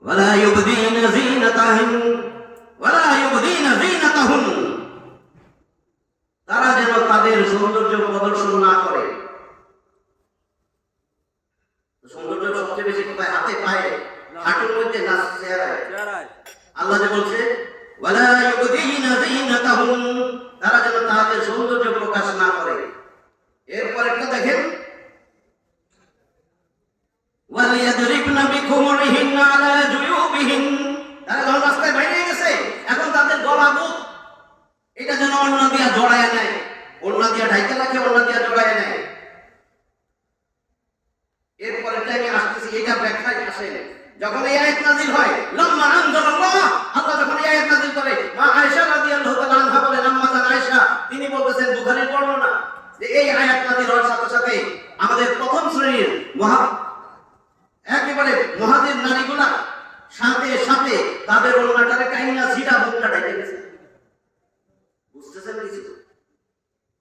ওয়ালা ইউবদিনা যীনাতাহুম, তারা যেন তাদের সৌন্দর্য প্রদর্শন না করে। সৌন্দর্য সবচেয়ে বেশি কোথায়? হাতে, পায়ে, হাঁটুর মধ্যে, না চেহারায়? আল্লাহ যে বলছে ওয়ালা ইউবদিনা যীনাতাহুম, তারা যেন তাদের সৌন্দর্য প্রকাশ না করে। এরপর একটা দেখেন, ওয়ালিয়াদরিবনা বিখুমুরিহিন্না আলা জুয়ুবিহিন, তারা যখন রাস্তায় বাইরে গেছে, এখন তাদের গলা বুক এটা যেন ওড়না দিয়া জড়ায় নেয়, ওড়না দিয়া ঢাইতে রাখে, ওড়না দিয়া জড়ায় নেয়। এরপরে আমি আসতেছি, এটা ব্যাখ্যায় আসে। যখন এই আয়াত নাযিল হয়, লাম্মা আনজালাল্লাহ, আল্লাহ যখন এই আয়াত নাযিল করে, মা আয়েশা রাদিয়াল্লাহু তাআলা আনহা বলেন, আম্মা জান আয়েশা তিনি বলতেছেন, বুখারীর বর্ণনা, যে এই আয়াত নাযিল হওয়ার সাথে সাথে আমাদের প্রথম শ্রেণীর একেবারে মহাদের নারীগুলা সাথে সাথে তাদের ওড়নাটারে কাইনা ছিটা বুকটা ঢেকে গেছে। বুঝতেছেন কিছু?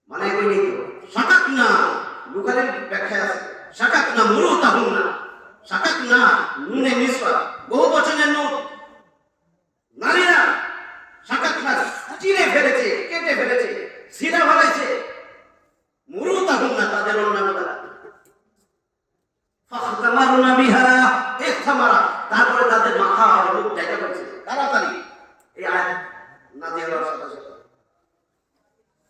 মানে কইনি তো শাকাকনা, বুখারীর ব্যাখ্যা আছে, শাকাকনা মুরুতাহুন্না, শাকাকনা নুনে নিসওয়া, বহু বচনের নুন, নারীরা শাকাকনা চিরে ফেলেছে, কেটে ফেলেছে, ছিঁড়া ফেলেছে, মুরুতাহুন্না তাদের ওড়নাগুলা, ফাখতামারুনা বিহা ইখতামারা, তারপরে তাদের মাথা আর মুখ ঢেকে ফেলেছে তাড়াতাড়ি। এই আয়াত নাযিল হওয়ার সাথে সাথে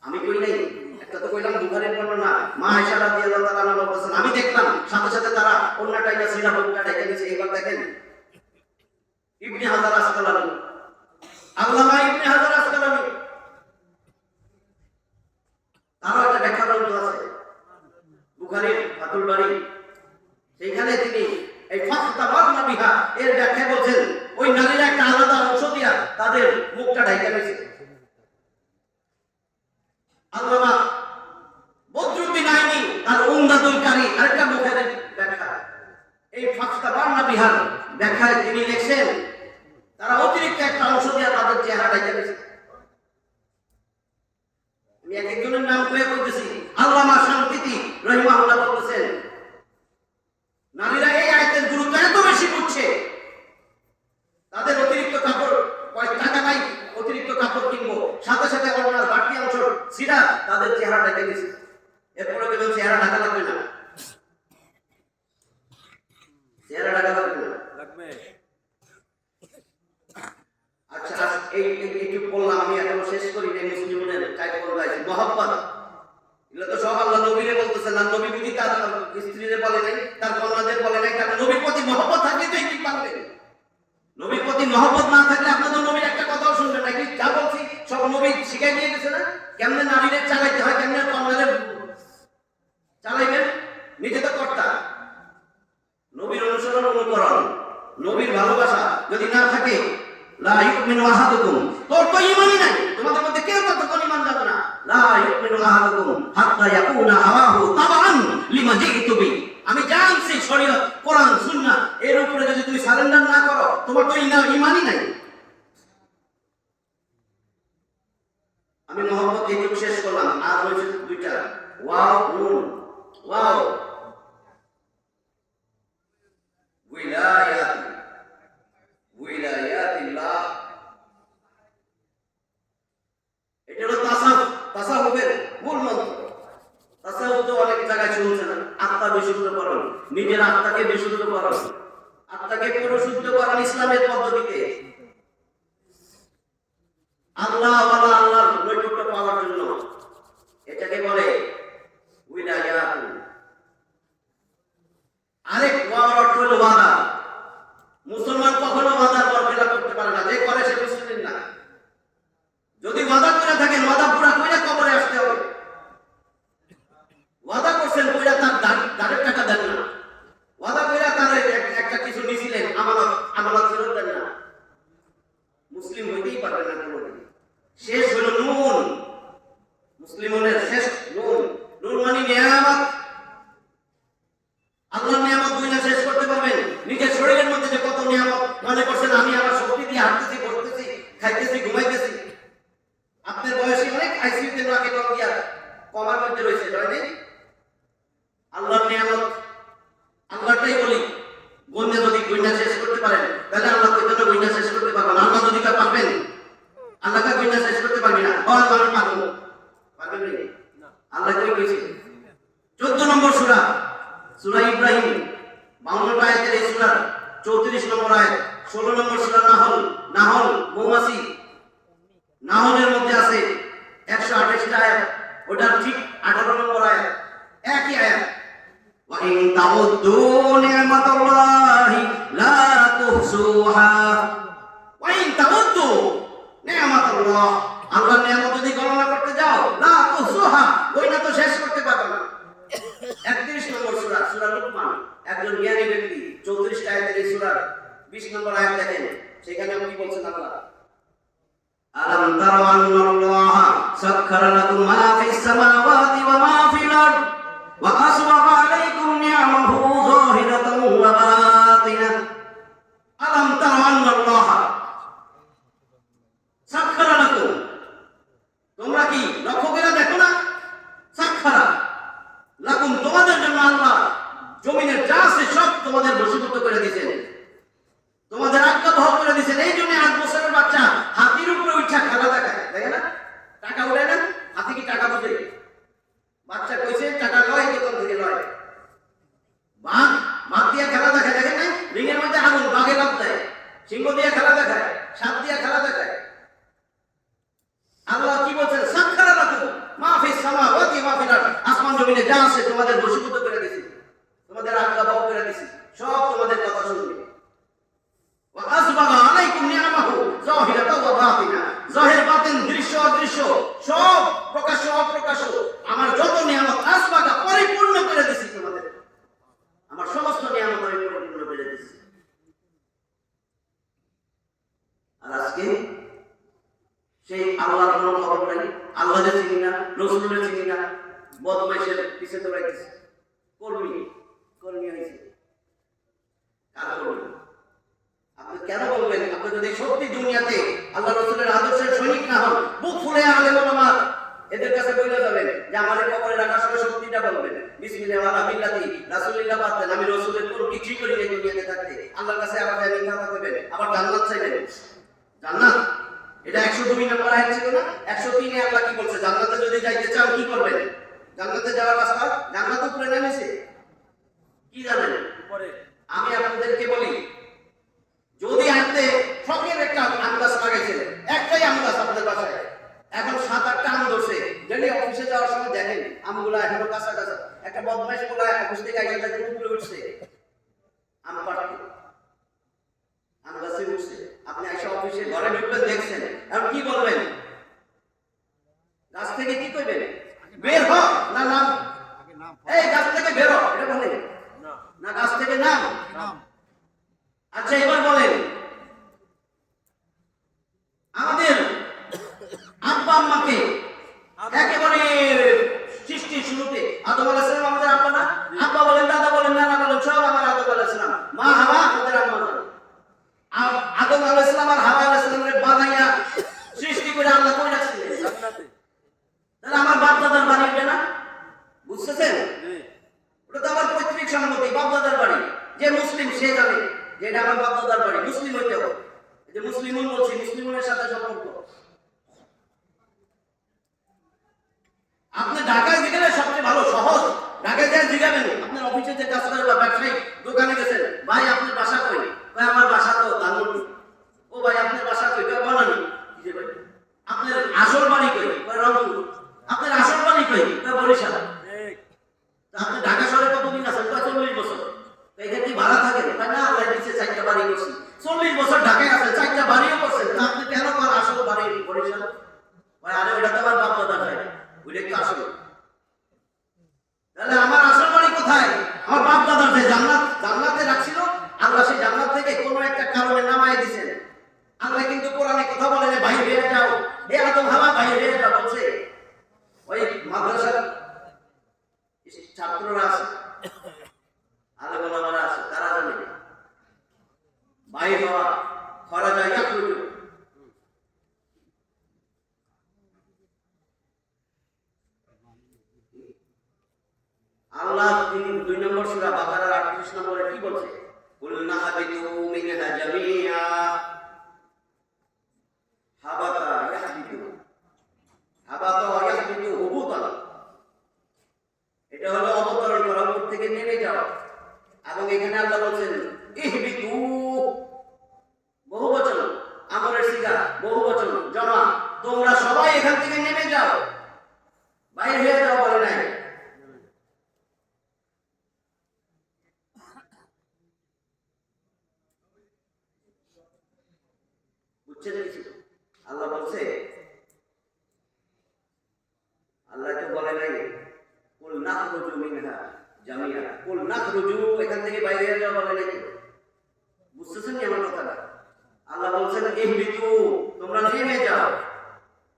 আমি কই নাই, একটা তো কইলাম বুখারীর বর্ণনা, মা আয়েশা রাদিয়াল্লাহু তাআলা আনহা বলেছেন, আমি দেখলাম সাথে সাথে তারা ওড়নাটাইনা ছিঁড়া মুখটা ঢেকে দিয়েছে। এবার দেখেন ইবনে হাজার আসকালানী, আল্লামা ইবনে হাজার আসকালানী, তারও একটা ব্যাখ্যা গ্রন্থ আছে বুখারীর ফাতুল বারী, সেইখানে তিনি এই ফাখতামারনা বিহা এর ব্যাখ্যা বলছেন, ওই নারীরা একটা আলাদা অংশ দিয়া তাদের মুখটা ঢেকে দিয়েছে। আল্লামা বদরুদ্দিন আইনি তার উমদাতুল কারী আরেকটা মুখের ব্যাখ্যা, এই ফাখতামারনা বিহার ব্যাখ্যায় তিনি লিখছেন, তারা অতিরিক্ত একটা অংশ দিয়া তাদের চেহারা ঢেকে দিয়েছে। আমি এক একজনের নাম কয়ে বলতেছি। আল্লামা শামতিতি রাহিমাহুল্লাহ বলতেছেন, নারীরা এই আয়াতের গুরুত্ব এত বেশি বুঝছে, তাদের অতিরিক্ত কাপড়, টাকা নাই অতিরিক্ত কাপড় কিনবো, সাথে সাথে ওড়নার বাড়তি অংশ ছিঁড়া তাদের চেহারা ঢেকে দিয়েছে। এরপরে কেবল চেহারা ঢাকা লাগবে না, চেহারা ঢাকা লাগবে। আচ্ছা, একটু বললাম, আমি এখনো শেষ করি নাই। মুসলিমদের মহব্বত, এগুলো তো সব আল্লাহ নবীরে বলতেছেন, আর নবী বুঝি তার স্ত্রীরে বলে নাই, তার কন্যাদের বলে নাই, কারণ নবীর প্রতি মহব্বত থাকলে তো কি পারবেন। নবীর প্রতি মহব্বত না থাকলে আপনাদের নবীর একটা কথাও শুনবেন না। যা বলছি সব নবী শিখাই দিয়ে গেছে না, কেমনে নারীদের চালাইতে হয়, কেমনে কন্যাদের চালাইবেন, নিজে তো কর্তা। নবীর অনুসরণ, অনুকরণ, নবীর ভালোবাসা যদি না থাকে, লা ইউমিনু আহাদুকুম, তোর তো ঈমানই নাই, তোমাদের মধ্যে কেউ ততক্ষণ ঈমান যাবে না। লা ইউমিনু আহাদুকুম হাত্তা ইয়াকুনা হাওয়াহু তাবান লিমা জিতু বি, আমি জানছি শরীয়ত, কোরআন, সুন্নাহ, এর উপরে যদি তুমি সারেন্ডার না করো, তোমার তো ঈমানই নাই। আমি মোহাম্মদ এইটুকু শেষ করলাম, আর হয়েছে দুইটা, ওয়াও নুন। ওয়াও উইলায়াত, উইলায়াতিল্লাহ, এটা হলো তাসাউফ, তাসাউফের মূল মন্ত্র। তাসাউফ তো অনেক জায়গায় শুনছেন, আত্মা বিশুদ্ধকরণ, নিজের আত্মাকে বিশুদ্ধকরণ, আত্মাকে পরিশুদ্ধকরণ ইসলামের পদ্ধতিতে, আল্লাহর নৈকট্য পাওয়ার জন্য, এটাকে বলে উইলায়াত। আরেক ওয়ার অর্থ হলো ওয়াদা। মুসলমান কখনো ওয়াদার বরখেলাপ করতে পারে না, যে করে সে মুসলিম না। যদি ওয়াদা করে থাকেন, ওয়াদা পুরা কইরা কবরে আসতে হবে। ওয়াদা করছেন কইরা তার দাঁড়ের টাকা দেন না, ওয়াদা কইরা তার একটা কিছু নিছিলেন, আমানত ফেরত দেন না, মুসলিম হইতেই পারবেন না কোনোদিন। শেষ হলো নুন, মুসলিমের শেষ নুন। নুন মানে নিয়ামত। আল্লাহর নিয়ামত দুনিয়া শেষ করতে পারবেন? নিজের শরীরের মধ্যে যে কত নিয়ামত মনে করছেন আমি আমার শক্তি দিয়ে হাঁটতেছি, বসতেছি, খাইতেছি, ঘুমাইতেছি। আপনার বয়সী অনেক আইসিইউতে নাকে দম দিয়া কমার মধ্যে রয়েছে, নয়? আল্লাহর নিয়ামত আল্লাহটাই বলি বন্ধে যদি গুণা শেষ করতে পারেন তাহলে আল্লাহ কইতে গুণা শেষ করতে পারবেন। আল্লাহ যদি তা পারবেন, আল্লাহকে গুণা শেষ করতে পারবি না। আমি পারবো, পারবেন না। আল্লাহ কই কইছে 14 নম্বর সূরা, সূরা ইব্রাহিম 52 আয়াতের এই সূরার 34 নম্বর আয়াত, 16 নম্বর সূরা নাহল মৌমাছি, নাহলের মধ্যে আছে 128টা আয়াত, ওটার ঠিক 18 নম্বর আয়াত, একই আয়াত। وَإِن تَعُدُّوا نِعْمَةَ اللَّهِ لَا تُحْصُوهَا وَإِن تَعُدُّوا نِعْمَةَ اللَّهِ আল্লাহর নিয়ামত যদি গণনা করতে যাও লা তুহসুহা ওইটা তো শেষ করতে পারবে না। 31 নম্বর সূরা, সূরা লুকমান, একজন জ্ঞানী ব্যক্তি 34টা আয়াতের এই সূরার 20 নম্বর আয়াত দেখেন, সেখানে কি বলছেন আল্লাহ? আলাম তারা আন্নাল্লাহ সাখখারা লাকুম মা ফিস সামাওয়াতি ওয়া মা ফিল আরদ ওয়া আসবাগা আলাইকুম নি'মাহু যাহিরাতান ওয়া বাতিনা। আলাম তারা আন্নাল্লাহ সাখখারা লাকুম, তোমরা কি লক্ষ্য করে দেখো না? সাখখারা লাকুম, তোমাদের জন্য আল্লাহ জমিনের যা আছে সব তোমাদের বশীভূত করে দিয়েছেন, তোমাদের আজ্ঞা বহ করে দিয়েছেন। এই জন্য 8 বছরের বাচ্চা হাতির উপরে উঠা খেলা দেখায়, দেখে না? টাকা উড়ায় না, হাতি কি টাকা বুঝে? বাচ্চা কইছে টাকা লয়, দোকান থেকে লয়। বাঘ দিয়ে খেলা দেখায়, দেখেন না? রিংয়ের মধ্যে আগুন, বাঘে লাফ দেয়। সিংহ দিয়ে খেলা দেখায়, সাপ দিয়ে খেলা দেখায়। আল্লাহ কি বলছেন? সাখখারা লাকুম মা ফিস সামাওয়াতি ওয়া ফিল আরদ, আসমান জমিনে যা আছে তোমাদের বশীভূত করে দিয়েছি, তোমাদের আজ্ঞা বহ করে দিয়েছি, সব তোমাদের কথা শুনবে। ওয়া আসবাগা আলাইকুম নি'মাহু যাহিরাতান ওয়া বাতিনা, জাহির বাতিন, দৃশ্য অদৃশ্য, সব প্রকাশ্য অপ্রকাশ্য আমার যত নিয়ামত আসবাগা পরিপূর্ণ করে দিয়েছি তোমাদের, আমার সমস্ত নিয়ামত আমি পরিপূর্ণ করে দিয়েছি। আর আজকে সেই আল্লাহর কোনো খবর নাই, আল্লাহকে চিনি না, রাসূলকে চিনি না, বদমাইশের পিছে দৌড়াইতেছে। কর্মী হয়েছে কার কর্মী? আপনি কেন বলবেন? আপনি যদি সত্যি দুনিয়াতে আল্লাহ রাসূলের আদর্শের সৈনিক না হন, বুক ফুলে আলেম ওলামা এদের কাছে বলে যাবেন যে আমাদের কবরে রাখার সময় সত্যিটা বলবেন, বিসমিল্লাহ ওয়া আলা মিল্লাতি রাসূলিল্লাহ বাদ দেন, আমি রাসূলের কোনো কিছুই করি না দুনিয়াতে থাকতে। আল্লাহর কাছে আবার মিথ্যা কথা কইবেন, আবার জান্নাত চাইবেন। জান্নাত এটা 102 নম্বর আয়াত ছিল না? 103 এ আল্লাহ কি বলছে? জান্নাতে যদি যাইতে চাও কি করবেন? জান্নাতে যাওয়ার রাস্তা জান্নাত উপরে নামেছে, কি জানেন? উপরে। আমি আপনাদেরকে বলি, যদি আপনি শখের একটা আম গাছ লাগাইছেন, একটাই আম গাছ আপনাদের বাসায়, এখন 7-8টা আম ধরছে, ডেলি অফিসে যাওয়ার সময় দেখেন আমগুলা এখনো কাঁচা কাঁচা। একটা বদমাইশ গুলা অফিস থেকে আইসা দেখেন উপরে উঠছে, আম পাড়তে আম গাছে উঠছে। আপনি আইসা অফিসে ঘরে ঢুকবেন, দেখছেন, এখন কি বলবেন? গাছ থেকে কি কইবেন? বের হ না নাম? এই গাছ থেকে বের হ এটা বলেন না, গাছ থেকে নাম? আচ্ছা এবার বলেন, আমাদের আব্বা আম্মাকে একেবারে সৃষ্টির শুরুতে আদম আলাইহিস সালাম আমাদের আব্বা না? আব্বা বলেন, দাদা বলেন, নানা বলেন, সব আমার আদম আলাইহিস সালাম। মা হাওয়া আমাদের আম্মা জান। আদম আলাইহিস সালাম আর হাওয়া আলাইহিস সালামের বানাইয়া সৃষ্টি করে আল্লাহ কই রাখছিলেন? জান্নাতে। তাহলে আমার বাপ দাদার বাড়ি এটা না? বুঝতেছেন? ওটা তো আমার পৈতৃক সম্পত্তি, বাপ দাদার বাড়ি। যে মুসলিম সে জানে যে এটা আমার বাপ দাদার বাড়ি, মুসলিম হইতে হবে। যে মুসলিমুন বলছি, মুসলিমের সাথে সম্পর্ক। আপনি ঢাকায় গেলে সবচেয়ে ভালো সহজ, ঢাকায় যায় জিগাবেন আপনার অফিসে যে কাজ করে বা ব্যবসায়িক দোকানে গেছেন, ভাই আপনার বাসা কই? ভাই আমার বাসা তো ধানমন্ডি। ও ভাই আপনার বাসা কই? কই বনানী। কি যে ভাই আপনার আসল বাড়ি কই? কই রংপুর। আপনার আসল বাড়ি কই? কই বরিশাল। ঠিক। আপনি ঢাকা শহরে কতদিন আছেন? কই 40 বছর। এখানে কি ভাড়া থাকেন? কই না, আমরা নিচে 4টা বাড়ি করছি। 40 বছর ঢাকায় আছেন, 4টা বাড়িও করছেন, আপনি কেন কর আসল বাড়ি বরিশাল? ভাই আরে ওটা তো আমার বাপ দাদার বাড়ি, ওইটা কি আসল? তাহলে আমার আসল বাড়ি কোথায়? আমার বাপ দাদার যে জান্নাতে রাখছিল, আল্লাহ সেই জান্নাত থেকে কোনো একটা কারণে নামায় দিয়েছেন। আল্লাহ কিন্তু কোরআনে কথা বলেন ভাই বেরিয়ে যাও, হে আদম হাওয়া ভাই বেরিয়ে যাও বলছে। ওই মাদ্রাসার ছাত্ররা আছে, আল্লাহ 2 নম্বর সূরা বাকারার 38 নম্বরে কি বলছে? কুলনা হাবিতু মিনহা জামিআ হাবাতা ইয়াহবিতু হুবুতান। এটা হলো অবতরণ করা, উপর থেকে নেমে যাওয়া। এবং এখানে আল্লাহ বলছেন ইহবিতু, বহুবচন, আমরের সিগা, বহুবচন, জমা, তোমরা সবাই এখান থেকে নেমে যাও, বাইরে হয়ে যাও বলে নাই। বুঝছেন কিছু? আল্লাহ বলছে, আল্লাহ তো বলে নাই কুল নাখরুজু মিনহা জামিআ, কুল নাখরুজু, এখান থেকে বাইরে হয়ে যাও বলে নাই। বুঝতেছেন কি আমার কথাটা? আল্লাহ বলছেন ইহবিতু, তোমরা নেমে যাও।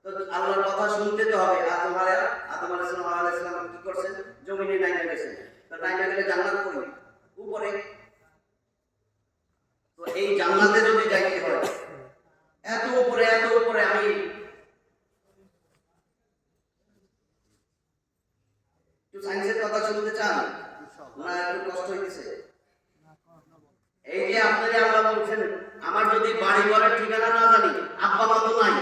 তো আল্লাহর কথা শুনতে তো হবে। আদম আলাইহিস সালাম কি করছেন? জমিনে নাইমা গেছেন। তো নাইমা গেলে জান্নাত কই? উপরে। তো এই জান্নাতে যদি যাইতে হয়, এত উপরে আমি একটু সায়েন্সের কথা শুনতে চান না? একটু কষ্ট হইতেছে। এই যে আপনারা আল্লাহ বলছেন, আমার যদি বাড়ি ঘরের ঠিকানা না জানি, আব্বা মা তো নাই,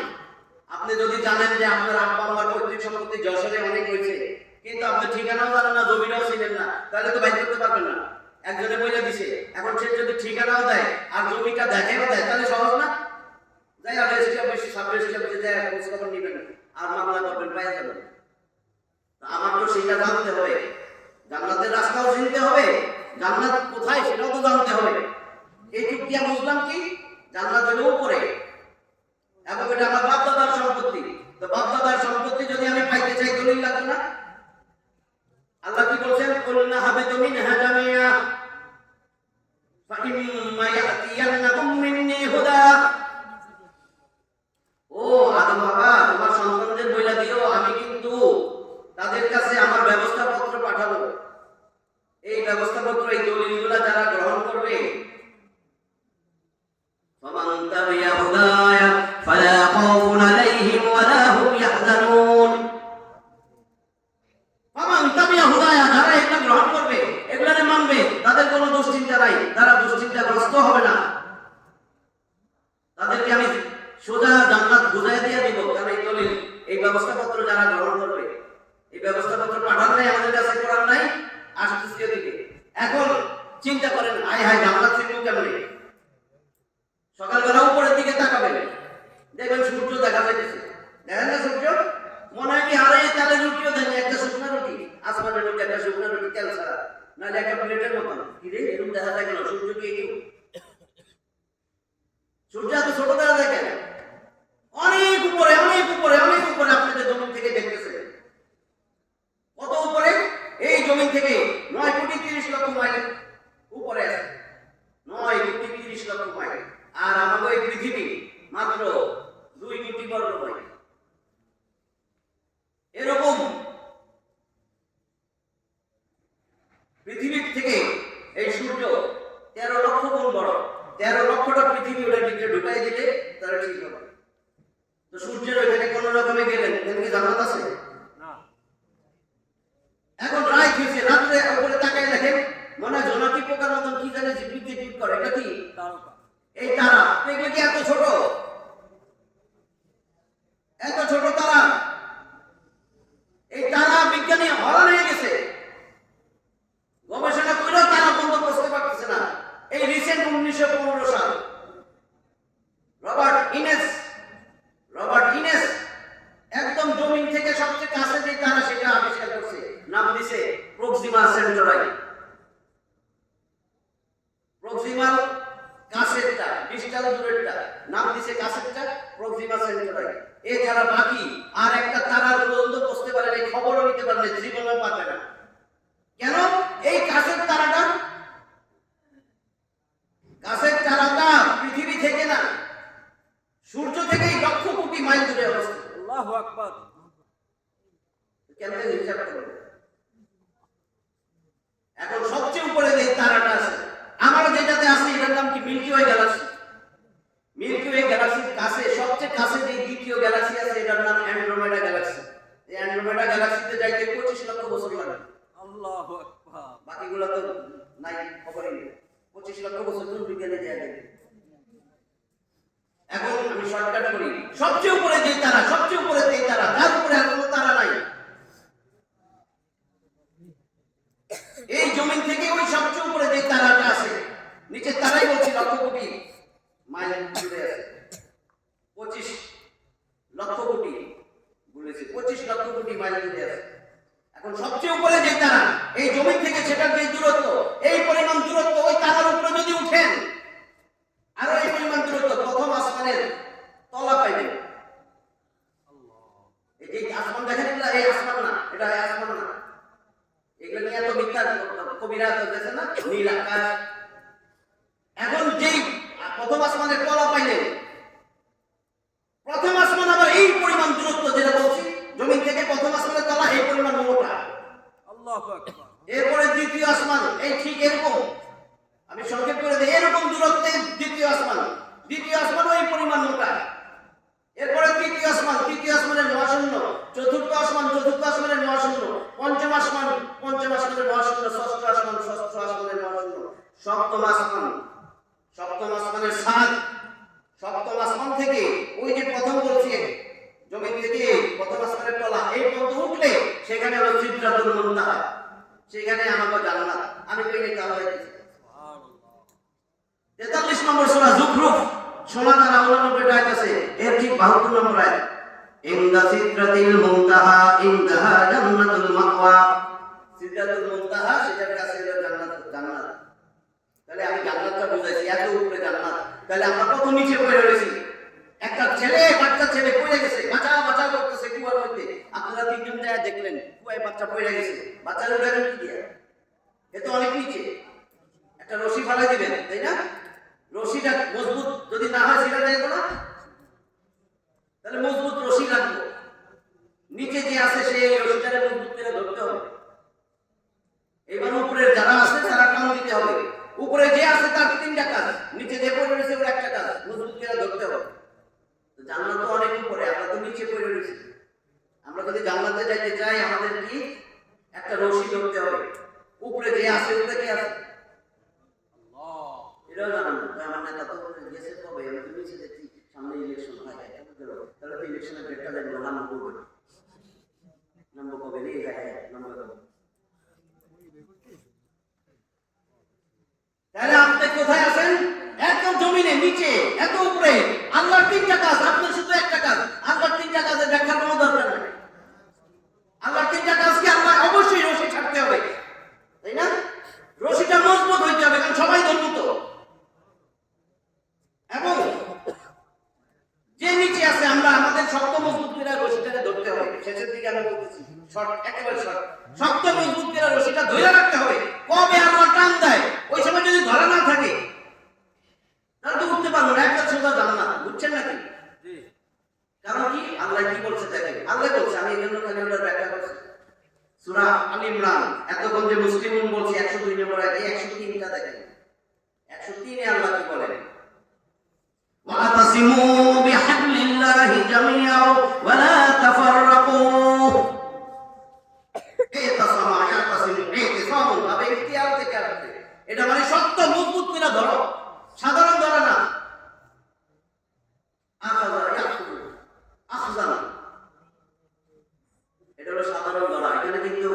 আপনি যদি জানেন যে আপনার আব্বা আমার পৈতৃক সম্পত্তি যশোরে অনেক হয়েছে, কিন্তু আপনি ঠিকানাও জানেন না, জমিটাও ছিলেন না, তাহলে তো বাইর করতে পারবেন না। একজনে বলে দিছে, এখন সে যদি ঠিকানাও দেয় আর জমিটা দেখেও দেয়, তাহলে সহজ না? যাই আর রেজিস্ট্রি অফিসে, সাব রেজিস্ট্রি অফিসে যায় খোঁজ খবর নেবেন আর মামলা করবেন, পাই যাবেন। আমার তো সেটা জানতে হবে, জান্নাতের রাস্তাও চিনতে হবে, জান্নাত কোথায় সেটাও তো জানতে হবে। এই চুক্তি আমি বুঝলাম কি, জান্নাত হলো উপরে, এবং এটা আমার বাপ দাদার সম্পত্তি। তো বাপ দাদার সম্পত্তি যদি আমি পাইতে চাই, দলিল লাগবে না? আল্লাহ কি বলছেন? কুলনা হাবিতু মিনহা জামিআ ফাইম্মা ইয়াতিয়ান্নাকুম মিন্নি হুদা। ও আদম বাবা, তোমার সন্তানদের বইলা দিও, আমি কিন্তু তাদের কাছে আমার ব্যবস্থাপত্র পাঠাবো। এই ব্যবস্থাপত্র, এই দলিলগুলো যারা গ্রহণ করবে, ফামান তাবিয়া হুদায়া ফালা খাউফুন আলাইহিম ওয়ালা হুম ইয়াহজানুন। ফামান তাবিয়া হুদায়া, যারা এটা গ্রহণ করবে, এগুলারে মানবে, তাদের কোনো দুশ্চিন্তা নাই, তারা দুশ্চিন্তাগ্রস্ত হবে না। তাদেরকে আমি সোজা জান্নাত বুঝাই দিয়ে দিব। কারণ এই দলিল, এই ব্যবস্থাপত্র যারা গ্রহণ করবে, এই ব্যবস্থাপত্র পাঠান নাই আমাদের কাছে, কোরআন নাই, আসতেছে দিকে। এখন চিন্তা করেন, হায় হায় জান্নাত চিনব কেমনে? সকালবেলা উপরের দিকে তাকাবেন, দেখবেন সূর্য দেখা যাইতেছে। দেখেন না সূর্য? মনে হয় কি আরে তাহলে রুটিও দেন, একটা শুকনা রুটি, আসমানের রুটি, একটা শুকনা রুটি, তেল ছাড়া, নাহলে একটা প্লেটের মতন। কি রে, এরকম দেখা যায় কেন? সূর্য কি একটু, সূর্য এত ছোট দেখা যায় কেন? অনেক উপরে, আপনাদের জমিন থেকে দেখতেছে। কত উপরে? এই জমিন থেকে 9,30,00,000 মাইল উপরে আছে। 9,30,00,000 মাইল। আর আমাদের এই পৃথিবী মাত্র 2 কোটি বর্গ মাইল। এরকম পৃথিবীর থেকে এই সূর্য 13 লক্ষ গুণ বড়। 13 লক্ষটা পৃথিবী ওটার ভিতরে ঢুকাই দিলে তারা ঠিক হবে। তো সূর্যের ওইখানে কোন রকমে গেলেন, এখানে কি জান্নাত আছে? না। এখন রাত হয়েছে, রাত্রে উপরে তাকায় দেখেন, মনে হয় জোনাকি পোকার মতন কি জানে ঝিপঝিপ ঝিপঝিপ করে। এটা কি? তারকা। এই তারা, এগুলো কি এত ছোট? এত ছোট তারা? এই তারা বিজ্ঞানী হরান হয়ে গেছে, গবেষণা করেও তারা বন্ধ করতে পারতেছে না। এই রিসেন্ট 1915 সাল রবার্ট ইনেস একদম জমিন থেকে সবচেয়ে কাছে যে তারা সেটা আবিষ্কার করছে, নাম দিছে প্রক্সিমা সেন্টারাই। প্রক্সিমাল কাছেরটা, ডিজিটাল দূরেরটা, নাম দিছে কাছেরটা প্রক্সিমা সেন্টারাই। এছাড়া বাকি আর একটা তারার পর্যন্ত বসতে পারে না, খবরও নিতে পারে না, জীবনও পাবে না। কেন? এই কাছের তারাটা পৃথিবী থেকে না, সূর্য থেকেই লক্ষ কোটি মাইল দূরে অবস্থিত। আল্লাহু আকবার। কেমনে হিসাব করবেন? এখন সবচেয়ে উপরে যে তারাটা আছে, আমরা যেটাতে আছি, এটার নাম কি? Milky way galaxy. Milky way গ্যালাক্সির কাছে, সবচেয়ে কাছে যে দ্বিতীয় গ্যালাক্সি আছে, এটার নাম অ্যান্ড্রোমেডা গ্যালাক্সি। এই অ্যান্ড্রোমেডা গ্যালাক্সিতে যাইতে 25 লক্ষ বছর লাগে। আল্লাহু আকবার। বাকিগুলো তো নাই, খবরই নেই। 25 লক্ষ বছর ধরে বিজ্ঞানী দেয়া গেছে। এখন আমি শর্টকাট করি, সবচেয়ে উপরে যে তারা, সবচেয়ে উপরে যে তারা, তার উপরে আর কোনো তারা নাই। এই জমিন থেকে ওই সবচেয়ে উপরে যে তারাটা আছে, নিচের তারাই বলছি লক্ষ কোটি মাইল দূরে আছে। 25 লক্ষ কোটি বলেছে, 25 লক্ষ কোটি মাইল দূরে আছে। এখন সবচেয়ে উপরে যে তারা, এই জমিন থেকে সেটার যে দূরত্ব, এই পরিমাণ দূরত্ব, ওই তারার উপরে যদি উঠেন আরো এই পরিমাণ দূরত্ব, প্রথম আসমানের তলা পাইবেন। এই যে আসমান দেখেন, এই আসমান না, এটা আসমান না। এগুলো নিয়ে এত মিথ্যা কবিরা দেখেন না, নীল আকাশ। এখন যেই প্রথম আসমানের তলা পাইলেন, প্রথম আসমান আবার এই পরিমাণ দূরত্ব, যেটা বলছি জমিন থেকে প্রথম আসমানের তলা এই পরিমাণ মোটা। আল্লাহু আকবার। এরপরে দ্বিতীয় আসমান, এই ঠিক এরকম, আমি সংক্ষেপ করে দিই, এরকম দূরত্বে দ্বিতীয় আসমান, দ্বিতীয় আসমান ওই পরিমাণ মোটা। এরপরে তৃতীয় আসমান, তৃতীয় আসমানের মহাশূন্য, চতুর্থ আসমান, চতুর্থ আসমানের মহাশূন্য, পঞ্চম আসমান, পঞ্চম আসমানের মহাশূন্য, ষষ্ঠ আসমান, ষষ্ঠ আসমানের মহাশূন্য, সপ্তম আসমান, সপ্তম আসমানের ছাদ। সপ্তম আসমান থেকে ওই যে প্রথম বলছি জমি থেকে প্রথম আসমানের তলা, এই পর্যন্ত উঠলে সেখানে হলো সিদরাতুল মুনতাহা, সেখানে আমাকে জান্নাত। আমি কইলে তাহলে 43 নম্বর সূরা যুখরুফ, 16 দ্বারা 89 আয়াত আছে, এর ঠিক 72 নম্বর আয়াত। ইনদা সিদরাতিল মুনতাহা ইনদাহা জান্নাতুল মাওয়া। সিদরাতুল মুনতাহা সেটার কাছে হলো জান্নাত, জান্নাত। তাহলে আমি জান্নাতটা বুঝাইছি, এত উপরে জান্নাত। তাহলে আমরা কত নিচে পড়ে রয়েছি। একটা ছেলে, বাচ্চা ছেলে পড়ে গেছে, বাঁচা বাঁচা করতেছে কুয়ার মধ্যে। আপনারা তিনজন যায় দেখলেন, কুয়ায় বাচ্চা পড়ে গেছে, বাচ্চার উঠাবেন কি দিয়ে? এ তো অনেক নিচে, একটা রশি ফালাই দিবেন, তাই না? রশিটা মজবুত যদি না হয় সেটা যাইব না, তাহলে মজবুত রশি লাগবে। নিচে যে আছে সেই রশিটারে মজবুত করে ধরতে হবে। এবার উপরে যারা আছে তারা টান দিতে হবে। উপরে যে আছে তার 3টা কাজ, নিচে যে পড়ে রয়েছে ওর একটা কাজ, মজবুত করে ধরতে হবে। তো জান্নাত তো অনেক উপরে, আমরা তো নিচে পড়ে রয়েছি। আমরা যদি জান্নাতে যাইতে চাই আমাদের কি একটা রশি ধরতে হবে। উপরে যে আছে ওটা কি আছে? এটাও জানান না। আমার নেতা তো গেছে কবে, আমি তো নিচে দেখছি সামনে ইলেকশন হয়, তাহলে তো ইলেকশনের ডেটটা দেখবো, নাম করবে, নাম্বার কবে রে? নাম্বার কবে? তাহলে আপনি কোথায় আছেন? এত জমিনে নিচে, এত উপরে। আল্লাহর 3টা কাজ, আপনার শুধু একটা কাজ। আল্লাহর 3টা কাজের ব্যাখ্যার কোনো দরকার নেই। আল্লাহর 3টা কাজ কি? আল্লাহ অবশ্যই রশি ছাড়তে হবে, তাই না? রশিটা মজবুত হইতে হবে, কারণ সবাই ধরবো তো। এবং যে নিচে আছে আমরা আমাদের শক্ত মজবুত করে রশিটাকে ধরতে হবে। শেষের দিকে আমি বলতেছি, শর্ট, একেবারে শর্ট। শক্ত মজবুত করে রশিটা ধরে রাখতে হবে। কবে আল্লাহ টান দেয়, ওই সময় যদি ধরা না থাকে তাহলে তো উঠতে পারবো না, একবার সোজা জান্নাত। বুঝছেন নাকি? কারণ কি? আল্লাহ কি বলছে দেখেন, আল্লাহ বলছে, আমি এই জন্য খালি ওটার ব্যাখ্যা করছি। সূরা আল ইমরান, এতক্ষণ যে মুসলিমুন বলছি 102 নম্বর আয়াতে 103টা দেখেন। 103 এ আল্লাহ কি বলেন? واعتصموا بحبل الله جميعا ولا تفرقوا। এটা মানে শক্ত মজবুত করে ধরো, সাধারণ ধরা না। এটা হলো সাধারণ ধরা। এখানে কিন্তু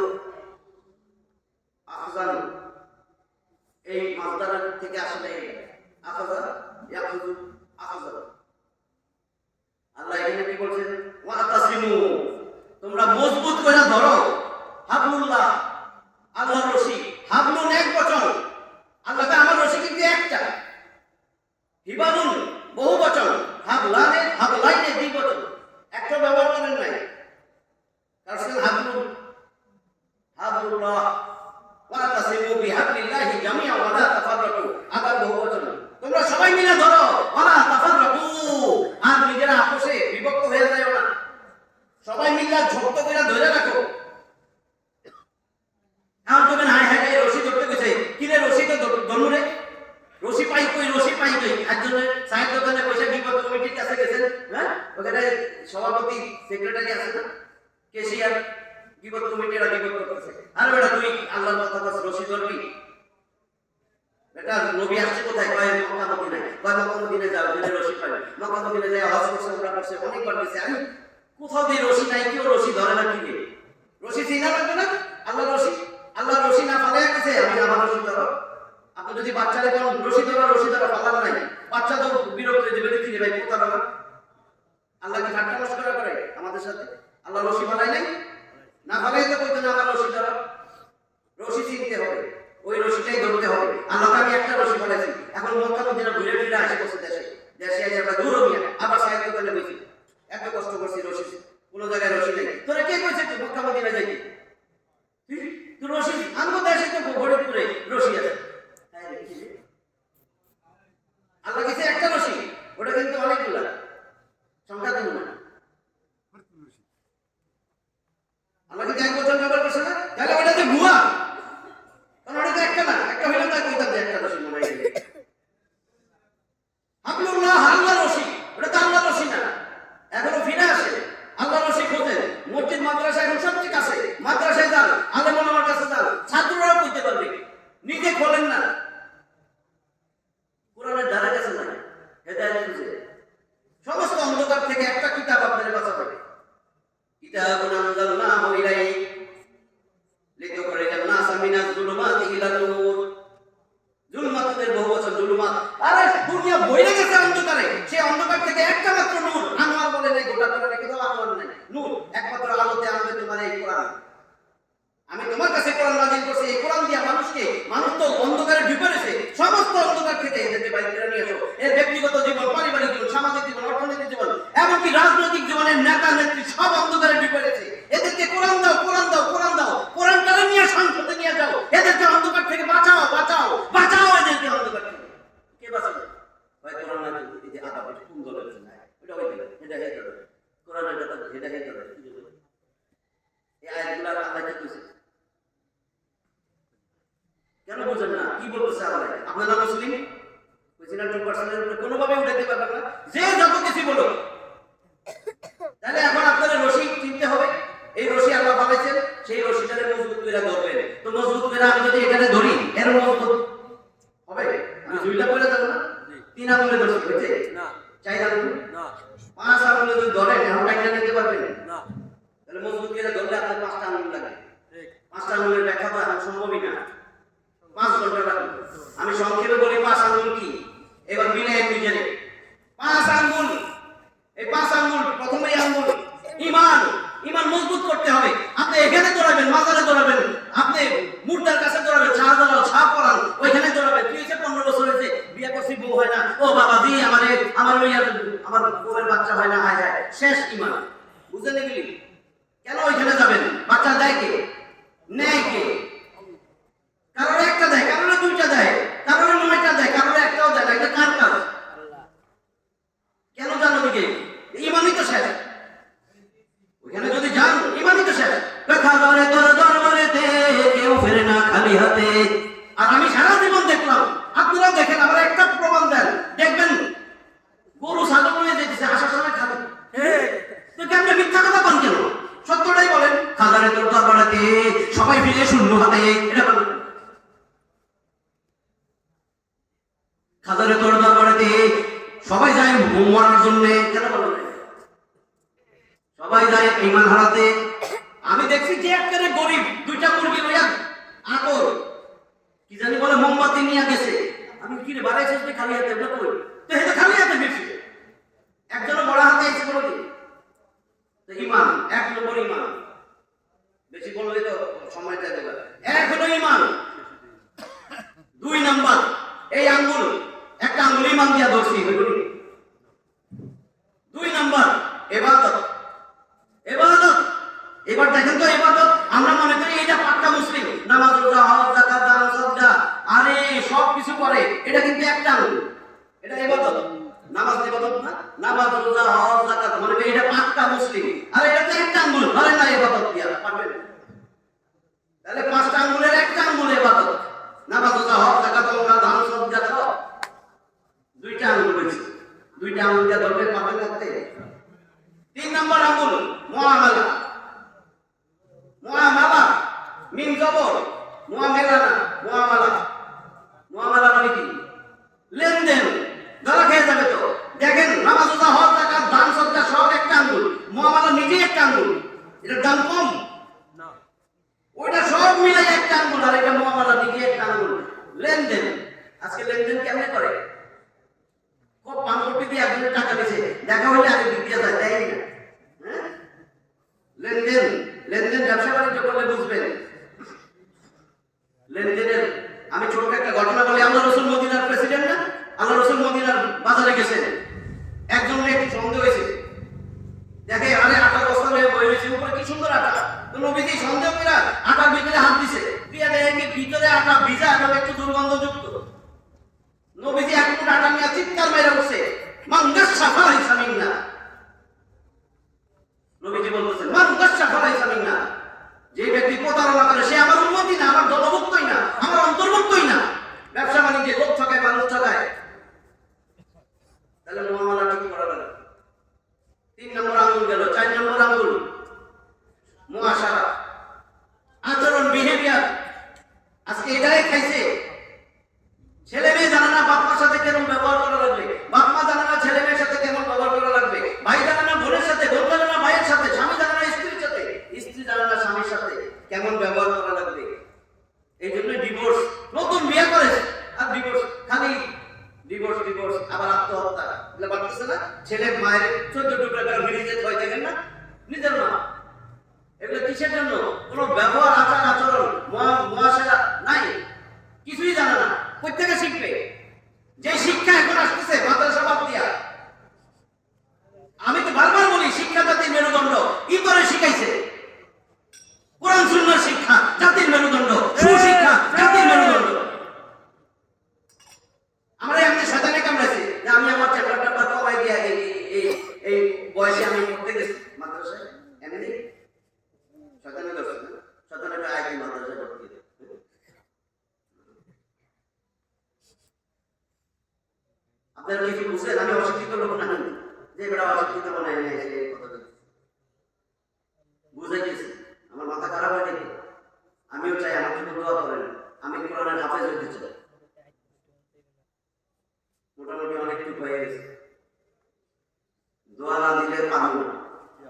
আখজান এই মাসদার থেকে আসলে আখজা ইয়াখুযু আখজা। আল্লাহ এখানে কি বলছেন? ওয়াতাসিমু, তোমরা মজবুত করে ধরো। হাবলুল্লাহ, আল্লাহর রশি। হাবলুন এক বচন, আল্লাহ আমার রশি কিন্তু একটা। হিবালুন বহু বচন, হাবলানে হাবলাইনে দুই বচন, একটা ব্যবহার করেন নাই। কারণ হাবলুন, হাবলুল্লাহ ওয়াতাসিমু বিহাবলিল্লাহি জামিআ ওয়া লা তাফাররাকু, আবার বহু বচন। তোমরা সবাই মিলে ধরো, ওয়া লা তাফাররাকু, আর নিজেরা আপোষে বিভক্ত হয়ে যাও না। সবাই মিলে ঝক্ত করে ধরে রাখো। আর তুমি হাই হাই রশি ধরতে গেছে, কিরে রশি তো ধরুরে, রশি পাই কই, রশি পাই কই। একজন সাহেব দোকানে বসে বিপদ কমিটির কাছে গেছেন, হ্যাঁ, ওখানে সভাপতি সেক্রেটারি আছে না, ক্যাশিয়ার, গীবত কমিটিরা গীবত করতেছে, আরে বেটা তুই আল্লাহর কথা বলছ, রশি ধরবি? বেটা নবী আসছে কোথায়? কয় মক্কা মদিনায়। কয় মক্কা মদিনায় যাও, দিনে রশি পাবে। মক্কা মদিনায় যায় হজ করছে, উমরা করছে, অনেকবার গেছে। আমি কোথাও দিয়ে রশি নাই, কেউ রশি ধরে না। কি দিয়ে রশি চিনা লাগবে না? আল্লাহ রশি, আল্লাহ রশি না ফালে গেছে, আমি আমার রশি ধরো। আপনি যদি বাচ্চারে কোন রশি ধরা ফালান নাই, বাচ্চা তো বিরক্ত হয়ে যাবে, দেখি ভাই কোথাও না। আল্লাহ কি ঠাট্টা মশকরা করে আমাদের সাথে? আল্লাহ রশি ফালাই নাই, না ফালাই তো কইতো না আমার রশি ধরো। রশি চিনতে হবে, ওই রশিটাই ধরতে হবে। আল্লাহকে আমি একটা রশি ফালাইছি, এখন মক্কা মদিনা ঘুরে ফিরে আসে বসে দেশে দেশে এসে আমরা দূর মিয়া আবার সাহিত্য করে বসি। এত কষ্ট করছি, রশি কোনো জায়গায় রশি নেই। তোরা কে কইছে তুই মক্কা মদিনা যাইবি? তুই রশি আনবো দেশে তো ঘরে রশি আছে। আল্লাহ কাছে একটা রশি, ওটা কিন্তু অনেকগুলা, সংখ্যা দেব না। আল্লাহ কি এক বছর ব্যবহার করছে না? তাহলে ওটা তো ভুয়া, কারণ ওটা তো একটা না। একটা হইলে তাই কইতাম যে একটা রশি মনে হয়। হাবলুল্লাহ আল্লাহ রশি, ওটা তো আল্লাহ রশি না। এখনো ফিরে আসে আল্লাহ রশি খোঁজেন। মসজিদ মাদ্রাসা এখন সবচেয়ে কাছে, মাদ্রাসায় যান, আলেম ওলামার কাছে যান, ছাত্ররাও কইতে পারবে। নিজে খোলেন না, কোরআনের ধারে কাছে নাই, হেদায়েত খুঁজে। সমস্ত অন্ধকার থেকে একটা কিতাব আপনাদের বাঁচাবে। কিতাবুন আনজালনাহু ইলাইক লিতুখরিজান নাসা মিনাজ যুলুমাতি ইলা নূর। যুলমাতের বহু বছর যুলুমাত, আরে দুনিয়া বইরে গেছে অন্ধকারে। সেই অন্ধকার থেকে একটা মাত্র নূর, আনোয়ার বলে নাই, গোটা করে রেখে দাও, আনোয়ার নাই, নূর একমাত্র আলোতে আনবে তোমার এই কোরআন। আমি তোমার কাছে কোরআন নাযিল করছি, এই কোরআন দিয়া মানুষ তো অন্ধকারে ডুবে রয়েছে। সমস্ত অন্ধকার থেকে এদেরকে বাইরে করে নিয়ে এসো। এর ব্যক্তিগত জীবন, পারিবারিক জীবন, সামাজিক জীবন, অর্থনৈতিক জীবন, এমনকি রাজনৈতিক জীবনের নেতা নেত্রী সব অন্ধকারে ডুবে রয়েছে। এদেরকে কোরআন দাও, কোরআন দাও, কোরআন দাও, কোরআনটারে নিয়ে সংসদে নিয়ে যাও। এদেরকে অন্ধকার থেকে বাঁচাও, বাঁচাও, বাঁচাও এদেরকে অন্ধকার থেকে। কে বাঁচাবে? ভাই কোরআন না এই যে আদা এটা কোন দলের না, এটা হয়ে গেল, এটা হয়ে গেল, কোরআনের কথা এটা হয়ে গেল। এই আয়াতগুলো আল্লাহ কি কইছে? কেন বুঝেন না? কি বলতেছে আল্লাহ? আপনারা মুসলিম কইছিলেন 2% এর উপরে কোনোভাবে উঠাইতে পারবেন না, যে যত কিছু বলো। তাহলে এখন আপনাদের রশি চিনতে হবে। এই রশি আল্লাহ বানাইছেন, সেই রশিটারে মজবুত করে ধরবেন। তো মজবুত করে আমি যদি এখানে ধরি, এর মজবুত হবে? আমি দুইটা করে দেব না, 3 আঙুলে ধরছি, হইছে না? 4 আঙুল না, 5 আঙুলে যদি ধরেন, এখন টাইটা নিতে পারবেন না। তাহলে মজবুত করে ধরলে আপনার 5টা আঙুল লাগে। ঠিক, 5টা আঙুলের ব্যাখ্যা তো এখন সম্ভবই না, 5 ঘন্টা লাগবে। আমি সংক্ষেপে বলি 5 আঙ্গুল কি, এবার মিলাই নিজেরে। 5 আঙ্গুল, এই 5 আঙ্গুল, প্রথমে আঙ্গুল ঈমান। ঈমান মজবুত করতে হবে। আপনি এখানে দৌড়াবেন, মাজারে দৌড়াবেন, আপনি মুর্দার কাছে দৌড়াবেন, শাহজালাল শাহ পরান ওইখানে দৌড়াবেন। কি হয়েছে? 15 বছর হয়েছে, বিয়ে করছি, বউ হয় না। ও বাবা দি আমার বউয়ের বাচ্চা হয় না, হায় হায়, শেষ ঈমান। বুঝলেন এগুলি? কেন ওইখানে যাবেন? বাচ্চা দেয় কে? নেয় কে? কারোর একটা দেয়, কারোর 2টা দেয়, কারোর 9টা দেয়, কারোর একটাও দেয় না। এটা কার কাজ? কেন জানো দিকে? ঈমানই তো শেষ। ওইখানে যদি যান, ঈমানই তো শেষ। খাবারে তোর দরবারেতে কেউ ফেরে না খালি হাতে। আর আমি সারা জীবন দেখলাম, আপনারাও দেখেন, আমরা একটা প্রমাণ দেন, দেখবেন গরু ছাগল নিয়ে যেতেছে, আসার সময় খাবে। তো কেমন মিথ্যা কথা বলেন কেন? সত্যটাই বলেন। খাবারে তোর দরবারেতে সবাই ফিরে শূন্য হাতে, এটা বলেন। খাজারে তোর দরবারেতে সবাই যায় মরার জন্য, কেন বলেন? সবাই যায় ঈমান হারাতে। আমি দেখছি যে একেবারে গরিব, 2টা মুরগি লইয়া আতর কি জানি বলে মোমবাতি নিয়ে গেছে। আমি কি রে বাড়াইছিস তুই খালি হাতে? কই তো এটা খালি হাতে বেশি, একজনের বড় হাতে এসে বলো দিই। তো ঈমান 1 নম্বর, ঈমান বেশি বললে তো সময় যাবে। 1 হলো ঈমান। 2 নাম্বার এই আঙ্গুল, একটা আঙ্গুল ঈমান দিয়া ধরছি, 2 নাম্বার ইবাদত। ইবাদত এবার দেখেন তো, ইবাদত আমরা মনে করি এটা পাক্কা মুসলিম, নামাজ, রোজা, হজ, যাকাত, দান, সাদকা, আরে সব কিছু করে। এটা কিন্তু একটা আঙ্গুল, এটা ইবাদত। নামাজ ইবাদত না? নামাজ, রোজা, হজ, যাকাত মনে করি এটা পাক্কা মুসলিম। আর এটা তো একটা আঙ্গুল, ধরেন না ইবাদত দিয়া পারবেন? তাহলে 5টা আঙ্গুলের একটা আঙ্গুল ইবাদত। নামাজ, রোজা, হজ, যাকাত, দান, সাদকা সব 2টা আঙ্গুল হয়েছে। 2টা আঙ্গুল দিয়ে ধরলে পাবেন না। 3 নম্বর আঙ্গুল মুআমালা। মুআমালা মিম জবর মুআমেলা না মুআমালা। মুআমালা মানে কি? লেনদেন। ধরা খেয়ে যাবে তো। দেখেন নামাজ রোজা হজ যাকাত দান সদকা সব একটা আঙ্গুল, মুআমালা নিজেই একটা আঙ্গুল। এটা দাম কম না, ওইটা সব মিলে একটা আঙ্গুল, আর এটা মুআমালা নিজেই একটা আঙ্গুল। লেনদেন। আজকে লেনদেন কেমনে করে? খুব পানপট্টি দিয়ে একজনের টাকা দিয়েছে, দেখা হলে আগে দিয়ে যায়, দেয় না। হ্যাঁ, লেনদেন। লেনদেন ব্যবসা বাণিজ্য করলে বুঝবেন লেনদেনের। আমি ছোট্ট একটা ঘটনা বলি। আল্লাহ রসুল মদিনার প্রেসিডেন্ট না, আল্লাহ রসুল মদিনার বাজারে গেছেন, একজন একটু সন্দেহ হয়েছে, দেখে আরে আটার বস্তা হয়ে বয়ে রয়েছে, উপরে কি সুন্দর আটা। তো নবীজি সন্দেহ করে আটার ভিতরে হাত দিছে, দিয়ে দেখে ভিতরে আটা ভিজা এবং একটু দুর্গন্ধযুক্ত। নবীজি এক ফুট আটা নিয়ে চিৎকার মেরে উঠছে, মান গাসসাফা লাইসা মিন্না। নবীজি বলতেছেন মান গাসসাফা লাইসা মিন্না, যে ব্যক্তি প্রতারণা করে সে আমার উম্মতি না, আমার দলভুক্তই না, আমার অন্তর্ভুক্তই না। ব্যবসা বাণিজ্যে লোক ঠকায়, মানুষ ঠকায়। তাহলে মুআমালা ঠিক করা গেল। 3 নম্বর আঙ্গুল গেল। 4 নম্বর আঙ্গুল মুআশারা, আচরণ, বিহেভিয়ার। আজকে এটাই খাইছে। ছেলে মেয়ে জানে না বাপ মার সাথে কেমন ব্যবহার করা লাগবে, বাপ মা জানে না ছেলে মেয়ের সাথে কেমন ব্যবহার করা লাগবে, ভাই জানে না বোনের সাথে, বোন জানে না ভাইয়ের সাথে, স্বামী জানে না স্ত্রীর সাথে, স্ত্রী জানে না স্বামীর সাথে কেমন ব্যবহার করা লাগবে। এই জন্য ডিভোর্স। নতুন বিয়ে করেছে আর ডিভোর্স, খালি ডিভোর্স ডিভোর্স, আবার আত্মহত্যা। এগুলো বাড়তেছে না? ছেলে মায়ের 14 টুকরা করে ব্রিজে থই, দেখেন না? নিজের মা। এগুলো কিসের জন্য? কোনো ব্যবহার, আচার আচরণ, মুআশারা নাই, কিছুই জানে না। কই থেকে শিখবে? যে শিক্ষা এখন আসতেছে মাদ্রাসা বাদ দিয়া। আমি তো বারবার বলি শিক্ষা জাতির মেরুদণ্ড, ইতরে শিখাইছে। কোরআন সুন্নাহর শিক্ষা জাতির মেরুদণ্ড, সুশিক্ষা জাতির মেরুদণ্ড। আমরা এমনি শয়তানে কামড়াইছে যে আমি আমার চ্যাপ্টারটা কমাই দিয়া এই বয়সে আমি পড়তে গেছি মাদ্রাসায়। এমনি শয়তানে দোষ না, শয়তানে আগে মাদ্রাসায় পড়তে গেছে। আপনারা কিছু বুঝলেন? আমি অশিক্ষিত লোক না, যে বেড়া অশিক্ষিত মনে হয় বুঝাই গেছি। আমার মাথা খারাপ হয়ে গেছে। আমিও চাই আমার জন্য দোয়া করেন, আমি কোরআনের হাফেজ হতে চাই। মোটামুটি অনেকটুকু হয়ে গেছে। দোয়া না দিলে পারবো না,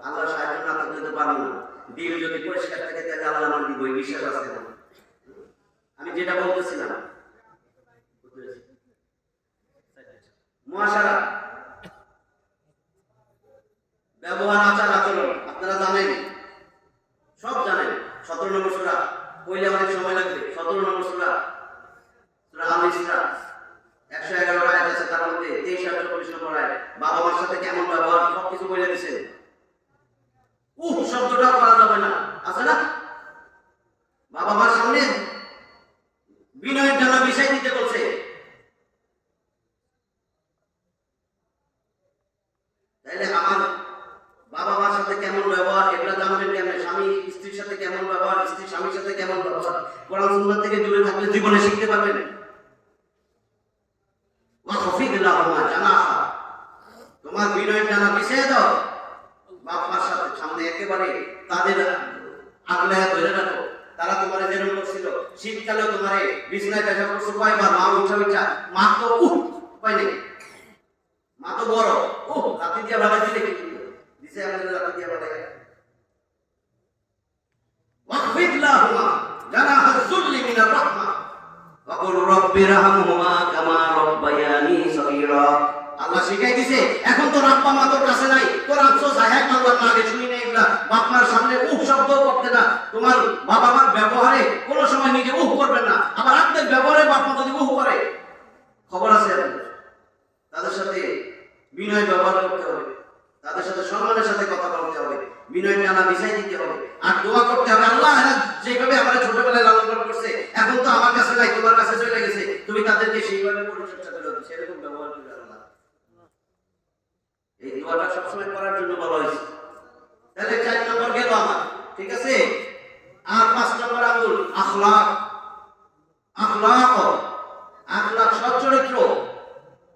আল্লাহ সাহায্য না থাকলে তো পারবো না। দিল যদি পরিষ্কার থাকে তাহলে আল্লাহ আমার দিব, বিশ্বাস আছে না? আমি যেটা বলতেছিলাম মুআশারা, ব্যবহার, আচার আচরণ আপনারা জানেন, সব জানেন। 17 নম্বর সূরা পড়লে অনেক সময় লাগবে। 17 নম্বর সূরা, সূরা আল ইসরা, 111 আয়াত আছে, তার মধ্যে 23 আর 24 নম্বর আয়াত বাবা মার সাথে কেমন ব্যবহার সবকিছু বলে দিয়েছে। শব্দটা করা যাবে না, আছে না? বাবা মার সামনে বিনয়ের ডানা বিছাই দিতে বলছে। তাইলে আমার বাবা মার সাথে কেমন ব্যবহার এগুলো জানবেন কেমন? স্বামী স্ত্রীর সাথে কেমন ব্যবহার, স্ত্রী স্বামীর সাথে কেমন ব্যবহার, কোরআন সুন্নাহ থেকে দূরে থাকলে জীবনে শিখতে পারবেন। তোমার বিনয়ের ডানা বিছিয়ে দাও, বাপ মার সাথে সামনে একেবারে তাদের আগলে ধরে রাখো। তারা তোমার যেরকম করছিল, শীতকালে তোমার বিছানায় দেখা করছো কয়বার? মা উঠা উঠা, মা তো কয় নাকি, মা তো বড়, রাতে দিয়া ভালো দিলে কি দিছে, আমাদের রাতে দিয়া ভালো। ওয়াকফিদ লাহুমা জানাহা যুল্লি মিনার রাহমা ওয়া কুল রাব্বিরহামহুমা কামা রাব্বায়ানি সগীরা। আল্লাহ শিখাই দিছে। এখন তো রাব্বা মা তোর কাছে নাই, তোর আফসোস হয় এক আল্লাহর আগে শুনি না এগুলা। বাপ মার সামনে শব্দ করতে না। তোমার বাবা মার ব্যবহারে কোনো সময় নিজে করবেন না। আবার আপনার ব্যবহারে বাপ মা যদি করে, খবর আছে আপনাদের। তাদের সাথে বিনয় ব্যবহার করতে হবে, তাদের সাথে সম্মানের সাথে কথা বলতে হবে, বিনয় টানা বিছাই দিতে হবে, আর দোয়া করতে হবে। আল্লাহ যেভাবে আমার ছোটবেলায় লালন পালন করছে, এখন তো আমার কাছে নাই, তোমার কাছে চলে গেছে, তুমি তাদেরকে সেইভাবে পরিচর্যা করে সেরকম ব্যবহার করে আল্লাহ। এই দোয়াটা সবসময় করার জন্য বলা হয়েছে। তাহলে 4 নম্বর গেল আমার, ঠিক আছে। আর 5 নম্বর আঙ্গুল আখলাক। আখলাক, আখলাক সচ্চরিত্র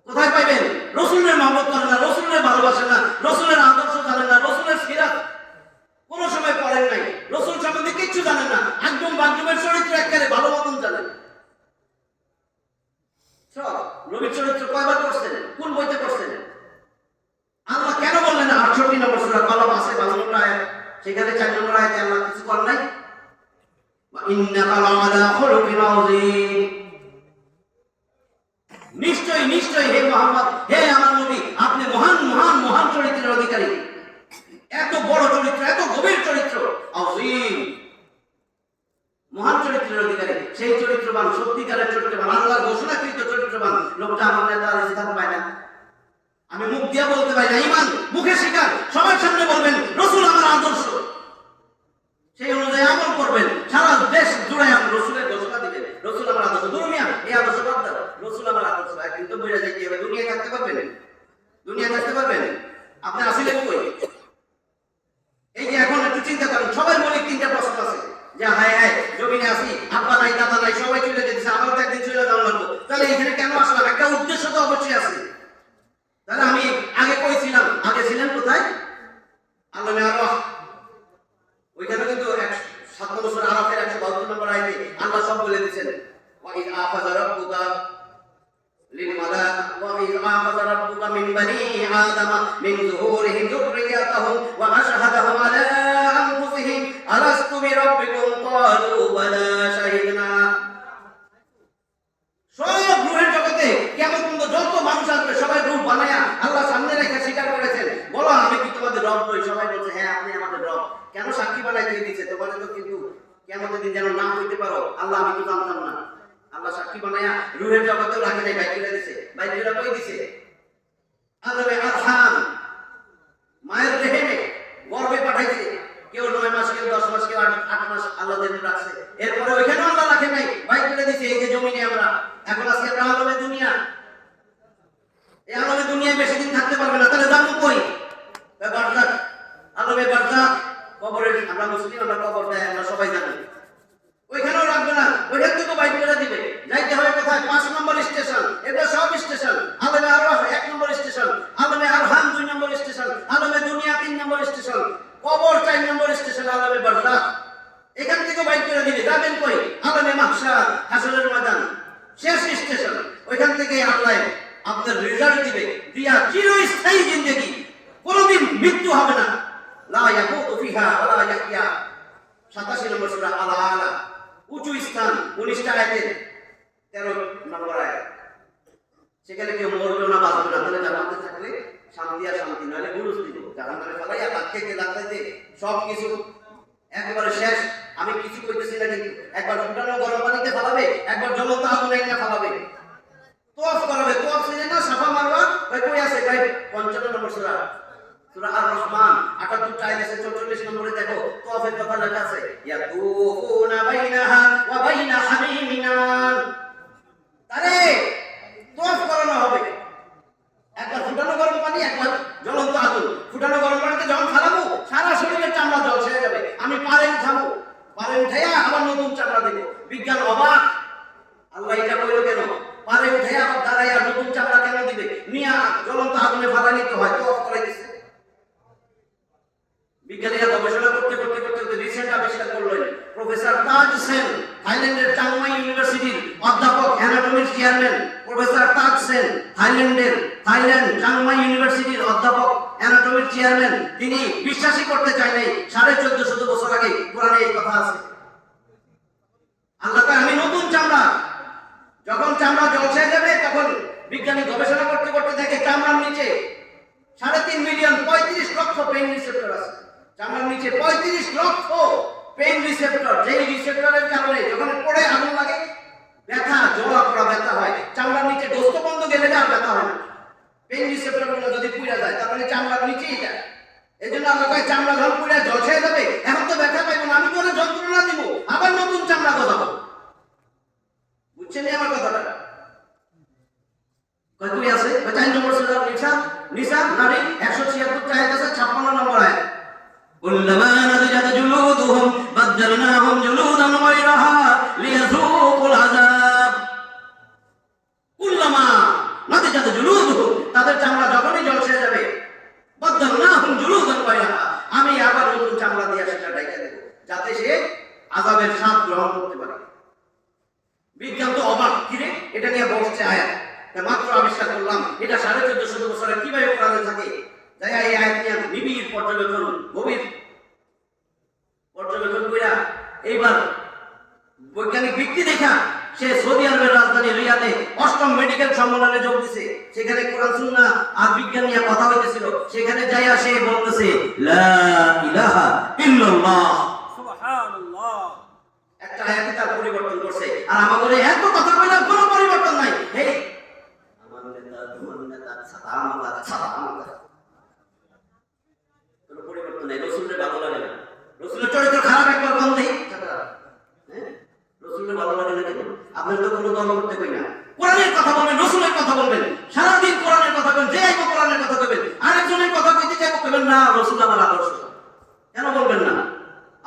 কোথায় পাইবেন? রসুলের মহব্বত করেন না, রসুলের ভালোবাসেন না, রসুলের আদর্শ জানেন না, রসুলের সিরাত কোন সময় পড়েন নাই, রসুল সম্বন্ধে কিচ্ছু সেখানে 4 নম্বর আয়াতে আল্লাহ কিছু বলেন নাই, ওয়া ইন্নাকা লাআলা খুলুকিন আযীম। নিশ্চয় নিশ্চয় হে মুহাম্মদ, হে আমার নবী, আপনি মহান মহান মহান চরিত্রের অধিকারী। এত বড় চরিত্র, এত গভীর চরিত্র, আযীম, মহান চরিত্রের অধিকারী। সেই চরিত্রবান, সত্যিকারের চরিত্রবান, আল্লাহর ঘোষণাকৃত চরিত্রবান লোকটা আমার নেতা আর স্থান পায় না। আমি মুখ দিয়ে বলতে পারি না, ঈমান মুখে স্বীকার, সবার সামনে বলবেন রাসূল আমার আদর্শ, সেই অনুযায়ী আমল করবেন, সারা দেশ জুড়ে আমি রাসূলের ঘোষণা দিবেন রাসূল আমার আদর্শ। দুনিয়া এই আদর্শ বাদ দাও, রাসূল আমার আদর্শ। কিন্তু বুঝা যায় কি হবে, দুনিয়ায় থাকতে পারবেন? দুনিয়ায় থাকতে পারবেন? আপনি আসিলেন কই? এই যে এখন একটু চিন্তা করেন, সবার মনে 3টা প্রশ্ন আছে যে হায় হায় জমিনে আসি, আব্বা নাই দাদা নাই, সবাই চলে যেতেছে, আমারও তো একদিন চলে যাওয়া লাগবে, তাহলে এখানে কেন আসলাম? একটা উদ্দেশ্য তো অবশ্যই আছে। তাহলে আমি আগে কইছিলাম, আগে ছিলেন কোথায়? আল্লামে আরফ, ওইখানে কিন্তু 7 নম্বর সূরা আরাফের 172 নম্বর আয়াতে আল্লাহ সব বলে দিয়েছেন, ওয়া ইয আখাযা রাব্বুকা লিল মালাক ওয়া ইয আখাযা রাব্বুকা মিন বানি আদামা মিন যুহুরিহিম যুররিয়াতাহুম ওয়া আশহাদাহুম আলা আনফুসিহিম আলাস্তু বিরাব্বিকুম ক্বালু বালা শাহিদনা। সব রূহের জগতে কিয়ামত পর্যন্ত যত মানুষ আসবে সবাই রূহ বানায়া আল্লাহ সামনে রেখে স্বীকার করেছেন, বলো আমি কি তোমাদের রব নই? সবাই বলছে হ্যাঁ আপনি আমাদের রব। কেন সাক্ষী বানাই দিয়ে দিয়েছে? তোমাদের তো কিন্তু কিয়ামতের দিন যেন নাম হইতে পারো, আল্লাহ আমি তো জানতাম না। আল্লাহ সাক্ষী বানায়া রূহের জগতেও রাখে নাই, বাইরে দিয়েছে। বাইরে কই দিছে? আল্লাহর আরহাম, মায়ের রেহেমে গর্ভে পাঠাইছে। কেউ 9 মাস, কেউ 10 মাস, কেউ 8 মাস আল্লাহ যেন রাখছে। এরপরে ওইখানে আল্লাহ রাখে নাই, বাইরে দিয়েছে। এই যে জমিনে আমরা এখন আজকে আমরা আলমে দুনিয়া, এই আলমে দুনিয়ায় বেশি দিন থাকতে পারবে না, তাহলে জানবো কই? বারজাক, আলমে বারজাক, কবরে। আমরা মুসলিম, আমরা কবর দেয়, আমরা সবাই জানি। ওইখানেও রাখবে না, ওইখান থেকে বাইক করে দিবে। যাইতে হবে কোথায়? 5 নম্বর স্টেশন। এটা সব স্টেশন। আলমে আরফ 1 নম্বর স্টেশন, আলমে আরহাম 2 নম্বর স্টেশন, আলমে দুনিয়া 3 নম্বর স্টেশন, কবর 4 নম্বর স্টেশন, আলমে বারজাক। এখান থেকে বাইক করে দিবে। যাবেন কই? আলমে মাহশার, হাসরের ময়দান, শেষ স্টেশন। ওইখান থেকে আল্লাহ আপনার রেজাল্ট দিবে, দিয়া চিরস্থায়ী জিন্দেগি, কোনদিন মৃত্যু হবে না। লা ইয়াকুতু ফিহা ওয়া লা ইয়াহইয়া। 87 নম্বর সূরা আল আলা, উঁচু স্থান, 19টা আয়াতের 13 নম্বর আয়াত। সেখানে কেউ মরবে না, বাঁচবে না। তাহলে জান্নাতে থাকলে শান্তি আর শান্তি, নইলে বুরুজ দিব। জাহান্নামে ফেলাইয়া লাগাইতে লাগাইতে সব কিছু একবারে শেষ। আমি কিছু কইতেছি না, কিন্তু একবার ফুটানো গরম পানিতে ফেলাবে, একবার জ্বলন্ত আগুনে এনে ফেলাবে, তোয়াফ করাবে। তোয়াফ ছিলেন না, সাফা মারওয়া, কই আছে? 55 নম্বর সূরা, সূরা আর রহমান 78 আয়াতে 44 নম্বরে দেখো তোয়াফের কথা লেখা আছে, ইয়াতুফুনা বাইনাহা ওয়া বাইনা হামিমিনান। আরে তোয়াফ করানো হবে, একবার ফুটানো গরম পানি, একবার জ্বলন্ত আগুন। ফুটানো গরম পানিতে যখন ফেলাবো সারা শরীরের চামড়া জল ছেড়ে যাবে। আমি পারে উঠাবো, পারে উঠাইয়া আবার নতুন চামড়া দেবো। বিজ্ঞান অবাক, আল্লাহ এটা কইলো কেন? পারে উঠাইয়া আবার দাঁড়াইয়া নতুন চামড়া কেন দিবে? নিয়া জ্বলন্ত আগুনে ফালা নিতে হয়, তোয়াফ করাই দিছে। বিজ্ঞানীরা গবেষণা করতে করতে করতে করতে রিসেন্ট আবিষ্কার করলেন প্রফেসর তাজ সেন, থাইল্যান্ডের চাংমাই ইউনিভার্সিটির অধ্যাপক, অ্যানাটমির চেয়ারম্যান প্রফেসর তাজ সেন, থাইল্যান্ড চাংমাই ইউনিভার্সিটির অধ্যাপক, অ্যানাটমির চেয়ারম্যান। তিনি বিশ্বাসই করতে চায় নাই 1450 বছর আগে কোরআনে এই কথা আছে। আল্লাহ কয় আমি নতুন চামড়া। যখন চামড়া জলসে যাবে তখন বিজ্ঞানী গবেষণা করতে করতে দেখে চামড়ার নিচে 3.5 মিলিয়ন 35 লক্ষ পেইন রিসেপ্টর আছে। চামড়ার নিচে 35 লক্ষ পেইন রিসেপ্টর, যেই রিসেপ্টরের কারণে যখন পড়ে আগুন লাগে ব্যথা, জ্বলা পোড়া ব্যথা হয়। চামড়ার নিচে গোস্ত বন্ধ গেলে আর ব্যথা হয় না। পেইন রিসেপ্টর গুলো যদি পুড়ে যায় তার মানে চামড়ার নিচেই যায়। এই জন্য আমরা কই চামড়া যখন পুড়ে ঝলসে যাবে, এখন তো ব্যথা পাইবো না, আমি তো যন্ত্রণা দিব, আবার নতুন চামড়া গজাবো। বুঝছেন আমার কথাটা? কতই আছে? 4 নম্বর সূরা নিসা নারী 176 আয়াত আছে, 56 নম্বর আয়াত। কুল্লামা নাদিজাত জুলুদুহুম বাদদালনাহুম জুলুদান গায়রাহা লিয়াযুকুল আযাব। কুল্লামা নাদিজাত জুলুদুহুম, তাদের চামড়া যখনই ঝলসে যাবে, বাদদালনাহুম জুলুদান গায়রাহা, আমি আবার নতুন চামড়া দিয়ে সেটা ঢাকা দেব, যাতে সে আযাবের স্বাদ গ্রহণ করতে পারে। বিজ্ঞান তো অবাক, কিরে এটা নিয়ে বলছে আয়াত মাত্র আবিষ্কার করলাম, এটা 1450 বছরে কিভাবে কোরআনে থাকে। যাই এই আয়াত নিয়ে নিবিড় পর্যবেক্ষণ, গভীর সেখানে যাই আসে বলতেছে লা ইলাহা ইল্লাল্লাহ, সুবহানাল্লাহ। একটা আয়াতে তার পরিবর্তন করছে। আর আমাদের এত কথা কইলাম কোনো পরিবর্তন নাই। এই আমার নেতা তোমার নেতা সালাম কোনো পরিবর্তন নাই। রসুলের ভালো লাগে না, রসুলের চরিত্র খারাপ একবার বন্ধই, হ্যাঁ রসুলের ভালো লাগে না কেন? আপনার তো কোনো দল করতে কই না, কোরআনের কথা বলবেন, রসুলের কথা বলবেন, সারাদিন কোরআনের কথা বলবেন, যে আইবো কোরআনের কথা কইবেন, আরেকজনের কথা কইতে চাইবো কইবেন না রসুল আমার আদর্শ, কেন বলবেন না?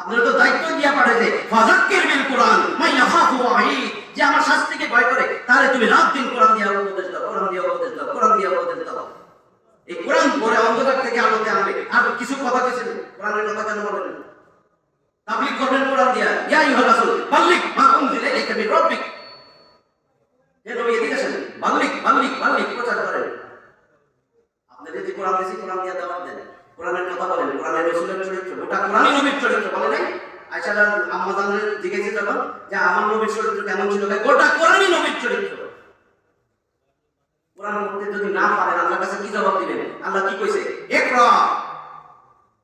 আপনার তো দায়িত্ব দিয়া পাঠাইছে ফাযাক্কির বিল কোরআন মান ইয়াখাফু ওয়াঈদ, যে আমার শাস্তিকে ভয় করে তাহলে তুমি রাত দিন কোরআন দিয়া উপদেশ দাও, কোরআন দিয়া উপদেশ দাও, কোরআন দিয়া উপদেশ দাও। এই কোরআন পড়ে অন্ধকার থেকে আলোতে আনবে। আর কিছু কথা কইছেন, কোরআনের কথা কেন বলেন? তাবলীগ করবেন কোরআন দিয়া, ইয়া আইয়ুহার রাসূল বাল্লিগ মা উনজিলা ইলাইকা মির রাব্বিক, হে নবী এদিকে আসেন, বাল্লিগ বাল্লিগ বাল্লিগ প্রচার করেন। আপনি যদি কোরআন দিয়েছি কোরআন দিয়া দাওয়াত দেন, কোরআনের কথা বলেন, কোরআনের রসুলের চরিত্র, গোটা কোরআনই নবীর চরিত্র বলে নাই? আয়েশা আম্মা জানের জিজ্ঞেস যখন যে আমার নবীর চরিত্র কেমন ছিল, গোটা কোরআনই নবীর চরিত্র। কোরআন পড়তে যদি না পারেন আল্লাহর কাছে কি জবাব দিবেন? আল্লাহ কি কইছে? ইকরা,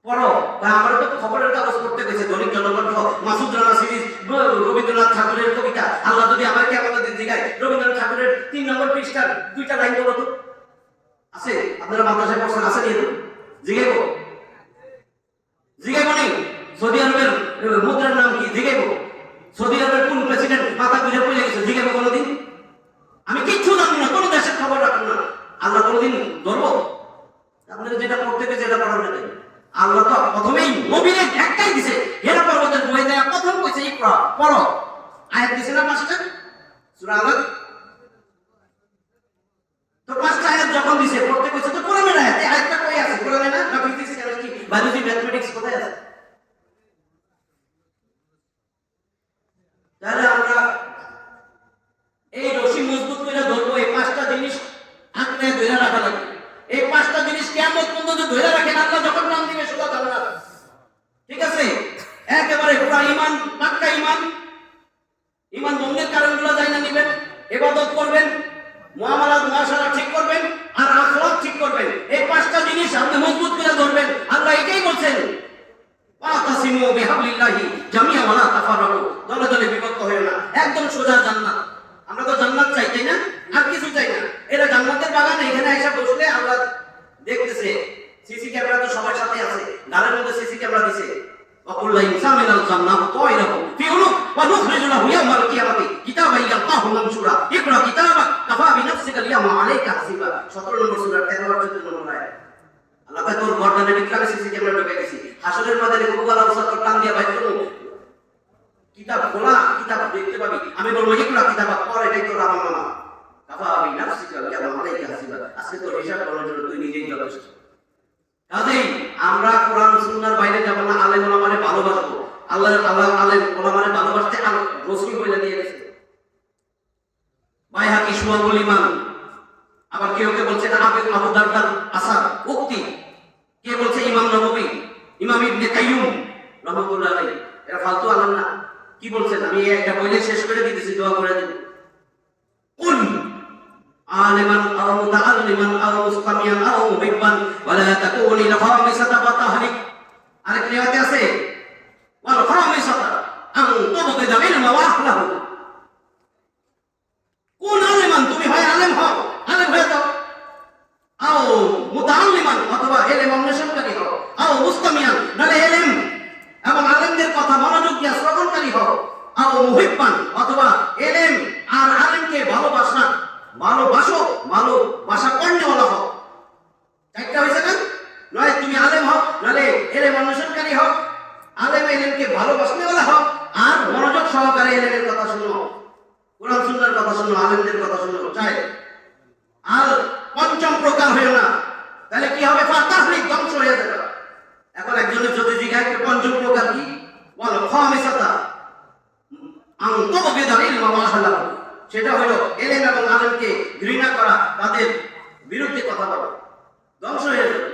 পড়ো। বা আমরা তো খবরের কাগজ পড়তে কইছে, দৈনিক জনকণ্ঠ, মাসুদ রানা সিরিজ, রবীন্দ্রনাথ ঠাকুরের কবিতা। আল্লাহ যদি আমাকে আমাদের জিজ্ঞাসা রবীন্দ্রনাথ ঠাকুরের 3 নম্বর পৃষ্ঠার 2টা লাইন বলো তো, আছে? আপনারা মাদ্রাসায় পড়ছেন, আছে নিয়ে জিজ্ঞাসা জিজ্ঞাসা নেই। সৌদি আরবের মুদ্রার নাম কি জিজ্ঞাসা? সৌদি আরবের কোন প্রেসিডেন্ট মাথা ঘুরে পড়ে গেছে জিজ্ঞাসা কোনোদিন? আমি কিচ্ছু জানি না, কোনো দেশের খবর রাখুন না, আল্লাহ কোনোদিন ধরবো? আপনারা যেটা পড়তে গেছে যেটা পড়ার না, আল্লাহ তো প্রথমেই নবীর একটাই দিছে, হেরা পর্বতের বই দেয়া প্রথম কইছে ইকরা, পড়ো। আয়াত দিছে না 5টা সূরা আলাদ, তো 5টা আয়াত যখন দিছে পড়তে কইছে তো কোরআনের আয়াত, এই আয়াতটা কই আছে? কোরআনে না? না ফিজিক্স কেমিস্ট্রি বায়োলজি ম্যাথমেটিক্স কোথায় আছে? তাহলে আমরা এই রশি মজবুত করে ধরবো, এই 5টা জিনিস আঁকড়ে ধরে রাখা লাগবে। এই 5টা জিনিস কিয়ামত পর্যন্ত ধরে রাখেন, আল্লাহ যখন নাম দিবে সোজা জান্নাত। ঠিক আছে? একেবারে পুরো ঈমান, পাক্কা ঈমান। ঈমান ভঙ্গের কারণগুলো যাই না নিবেন, ইবাদত করবেন, মুআমালাত মুআশারা ঠিক করবেন, আর আখলাক ঠিক করবেন। এই 5টা জিনিস আপনি মজবুত করে ধরবেন। আল্লাহ এটাই বলছেন, ওয়াতাসিমু বিহাবলিল্লাহি জামিআ ওয়া লা তাফাররাকু, দলে দলে বিভক্ত হয়ো না, একদম সোজা জান্নাত। আমরা তো জান্নাত চাই, তাই না? আর কিছু চাই না। এটা জান্নাতের বাগান, এখানে এসে বসলে আল্লাহ দেখতেছে। সিসি ক্যামেরা তো সবার সাথে আছে, গালের মধ্যে সিসি ক্যামেরা দিছে। ওয়াকুল্লা ইনসানিল জান্নাতু তায়রাহু ফি উনুক ওয়া নুখরিজু লাহু ইয়াওমাল কিয়ামাতি কিতাবান ইয়ালকাহু মানশুরা ইকরা কিতাবাক কাফা বিনাফসিকা আল-ইয়াওমা আলাইকা হাসিবা। 17 নম্বর সূরা 13 আর 14 নম্বর আয়াত। আল্লাহ পাক তোর গর্দানে বিক্রামে সিসি ক্যামেরা ঢুকাই দিয়েছি, হাসরের ময়দানে কুকুরগলা উসাতর টান দিয়ে বাইর করব, কিতাব খোলা, কিতাব দেখতে পাবি। আমি বলবো ইকরা কিতাবাক, পড়, এটাই তোর আমার মানা। কাফা বিনাফসিকা আল-ইয়াওমা আলাইকা হাসিবা, আজকে তোর হিসাব করার জন্য তুই নিজেই যথেষ্ট। কাজেই আমরা কোরআন সুন্নাহর বাইরে যাব না, আলেম ওলামারে ভালোবাসবো। আল্লাহ আলেম ওলামারে ভালোবাসতে আর রাসূল বলে দিয়ে গেছে। বাইহাকি শুআবুল ঈমান, আবার কেউ কেউ বলছে আবু দারদার আসার উক্তি, কে বলছে ইমাম নববী, ইমাম ইবনে কাইয়ুম রাহমাতুল্লাহ আলাইহি। এরা ফালতু আলেম না। কি বলছেন? আমি একটা বইলে শেষ করে দিতেছি, দোয়া করে দিন। কুল আলিমান আও মুতাআল্লিমান আও মুস্তামিয়ান আও মুহিব্বান ওয়া লা তাকুনি লাখামিসাতা ওয়া তাহলিক। আরেক রিওয়ায়াতে আছে ওয়াল খামিসাতা আন তুবগিদা ইলমা ওয়া আহলাহু। কোন আলিমান, তুমি হয় আলেম হও, আলেম হয়ে যাও, আও মুতাআল্লিমান অথবা ইলম অন্বেষণকারী হও, আও মুস্তামিয়ান নালে ইলম এবং আলেমদের কথা মনোযোগ দিয়ে শ্রবণকারী হও, আও মুহিব্বান অথবা ইলম আর আলেমকে ভালোবাসো, ভালোবাসা কর্ণওয়ালা হও। চারটা হয়েছে না? নয় তুমি আলেম হও, নালে এলেম অন্বেষণকারী হও, আলেম এলেমকে ভালোবাসনেওয়ালা হও, আর মনোযোগ সহকারে এলেমের কথা শুনো, কোরআন সুন্নাহর কথা শুনো, আলেমদের কথা শুনো। চাই আর পঞ্চম প্রকার হইও না, তাহলে কি হবে? ফাতাহলিক, ধ্বংস হয়ে যাবে। এখন একজনের যদি জিজ্ঞাসা পঞ্চম প্রকার কি, বলো খামিসাতা আন তুবগিদা ইলমা ওয়া আহলাহু, সেটা হলো এলেম এবং আলেমকে ঘৃণা করা, তাদের বিরুদ্ধে কথা বলা, ধ্বংস হয়ে যাবে।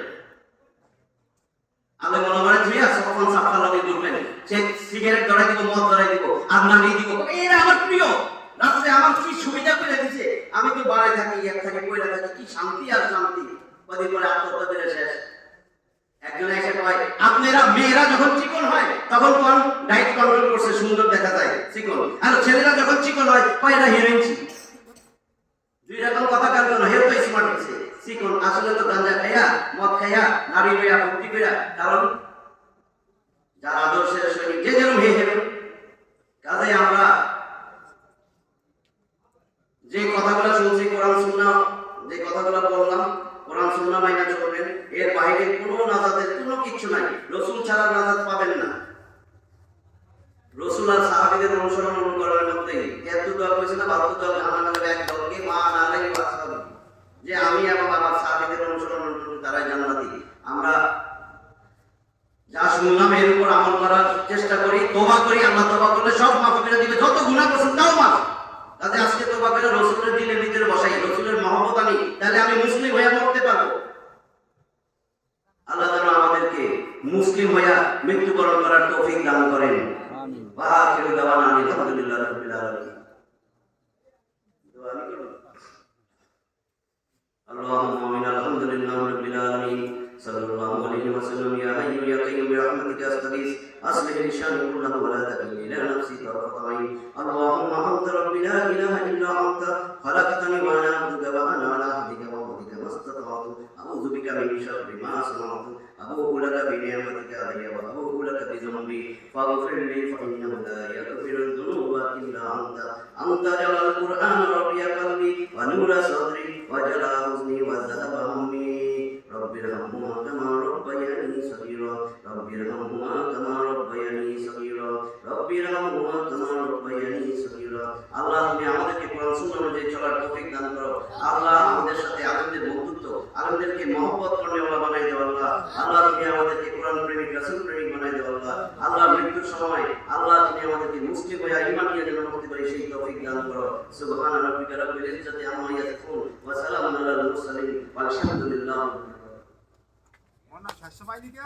আলেম ওলামারে ধুইয়া সফন সাফা লাগিয়ে ঘুরবেন, সে সিগারেট ধরাই দিব, মদ ধরাই দিব, আর নানি দিব, এরা আমার প্রিয়, রাত্রে আমার কি সুবিধা করে দিছে, আমি তো বাড়ায় থাকি, এক থাকি, পয়লা থাকি, কি শান্তি আর শান্তি। কদিন পরে আত্মহত্যা করে শেষ। মেয়েরা যখন চিকন হয় তখন কোন ডায়েট কন্ট্রোল করছে, সুন্দর দেখা যায় চিকন। আর ছেলেরা যখন চিকন হয় কয়টা হিরোইন দুই রকম কথা কান না, হেও তো স্মার্ট হচ্ছে চিকন, আসলে তো গাঁজা খাইয়া মদ খাইয়া নারী হইয়া ভক্তি কইরা। কারণ যার আদর্শের সৈনিক যে যেরকম হে হেরো। কাজে আমরা যে কথাগুলো শুনছি কোরআন সুন্নাহ, যে কথাগুলো বললাম কোরআন সুন্নাহ মাইনা চলবেন। এর বাইরে কোনো নাজাতের কোনো কিছু নাই। রাসূল ছাড়া নাজাত পাবেন না। রাসূল আর সাহাবীদের অনুসরণ অনুকরণের মধ্যেই এত দল কইছে না, 72 দল জাহান্নামে, এক দলকে মা নালাই ওয়াসাবি, যে আমি এবং আমার সাহাবীদের অনুসরণ অনুকরণ তারাই জান্নাতি। আমরা যা শুনলাম এর উপর আমল করার চেষ্টা করি, তওবা করি। আল্লাহ তওবা করলে সব মাফ করে দিবে, যত গুনাহ করছেন তাও মাফ। কাজে আজকে তওবা করে রাসূলের দিলের ভিতরে বসাই, রাসূলের মহব্বত আনি, তাহলে আমি মুসলিম হয়ে মরতে পারবো। আল্লাহ যেন আমাদেরকে মুসলিম হয়ে মৃত্যুবরণ করার তৌফিক দান করেন। আমিন। ওয়া আখিরু দাওয়ানা আলহামদুলিল্লাহি রাব্বিল আলামিন। দোয়া আমি করব। اللهم آمين الحمد لله رب العالمين صلى الله عليه وسلم يا حي يا قيوم برحمتك استغيث اصلح لي شأني كله ولا تكلني الى نفسي طرفة عين. اللهم انت ربي لا اله الا انت خلقتني وانا عبدك وانا على عهدك ووعدك ما استطعت اعوذ بك من شر ما صنعت ابوء لك بنعمتك علي وابوء لك بذنبي فاغفر لي فانه لا يغفر الذنوب الا انت جعل القران ربي قلبي ونور صدري وجلاء حزني وذهب همي. رب ارحمهما كما ربياني صغيرا رب ارحمهما كما ربياني صغيرا رب ارحمهما كما ربياني صغيرا. আল্লাহ তুমি আমাদেরকে কোরআন সুন্নাহ অনুযায়ী চলার তৌফিক দান করো। আল্লাহ আমাদের সাথে আলেমদের বন্ধুত্ব, আলেমদেরকে মহব্বত করনেওয়ালা বানাই দাও। আল্লাহ আল্লাহ তুমি আমাদেরকে কোরআন প্রেমিক, রাসূল প্রেমিক বানাই দাও। আল্লাহ আল্লাহ মৃত্যুর সময় আল্লাহ তুমি আমাদেরকে মুসলিম হয়ে ঈমান নিয়ে যেন মরতে পারি সেই তৌফিক দান করো। সুবহান রাব্বিকা রাব্বিল ইজ্জাতি আম্মা ইয়াসিফুন ওয়া সালামুন আলাল মুরসালিন ওয়ালহামদুলিল্লাহ। স্বাস্থ্য পাই দিকে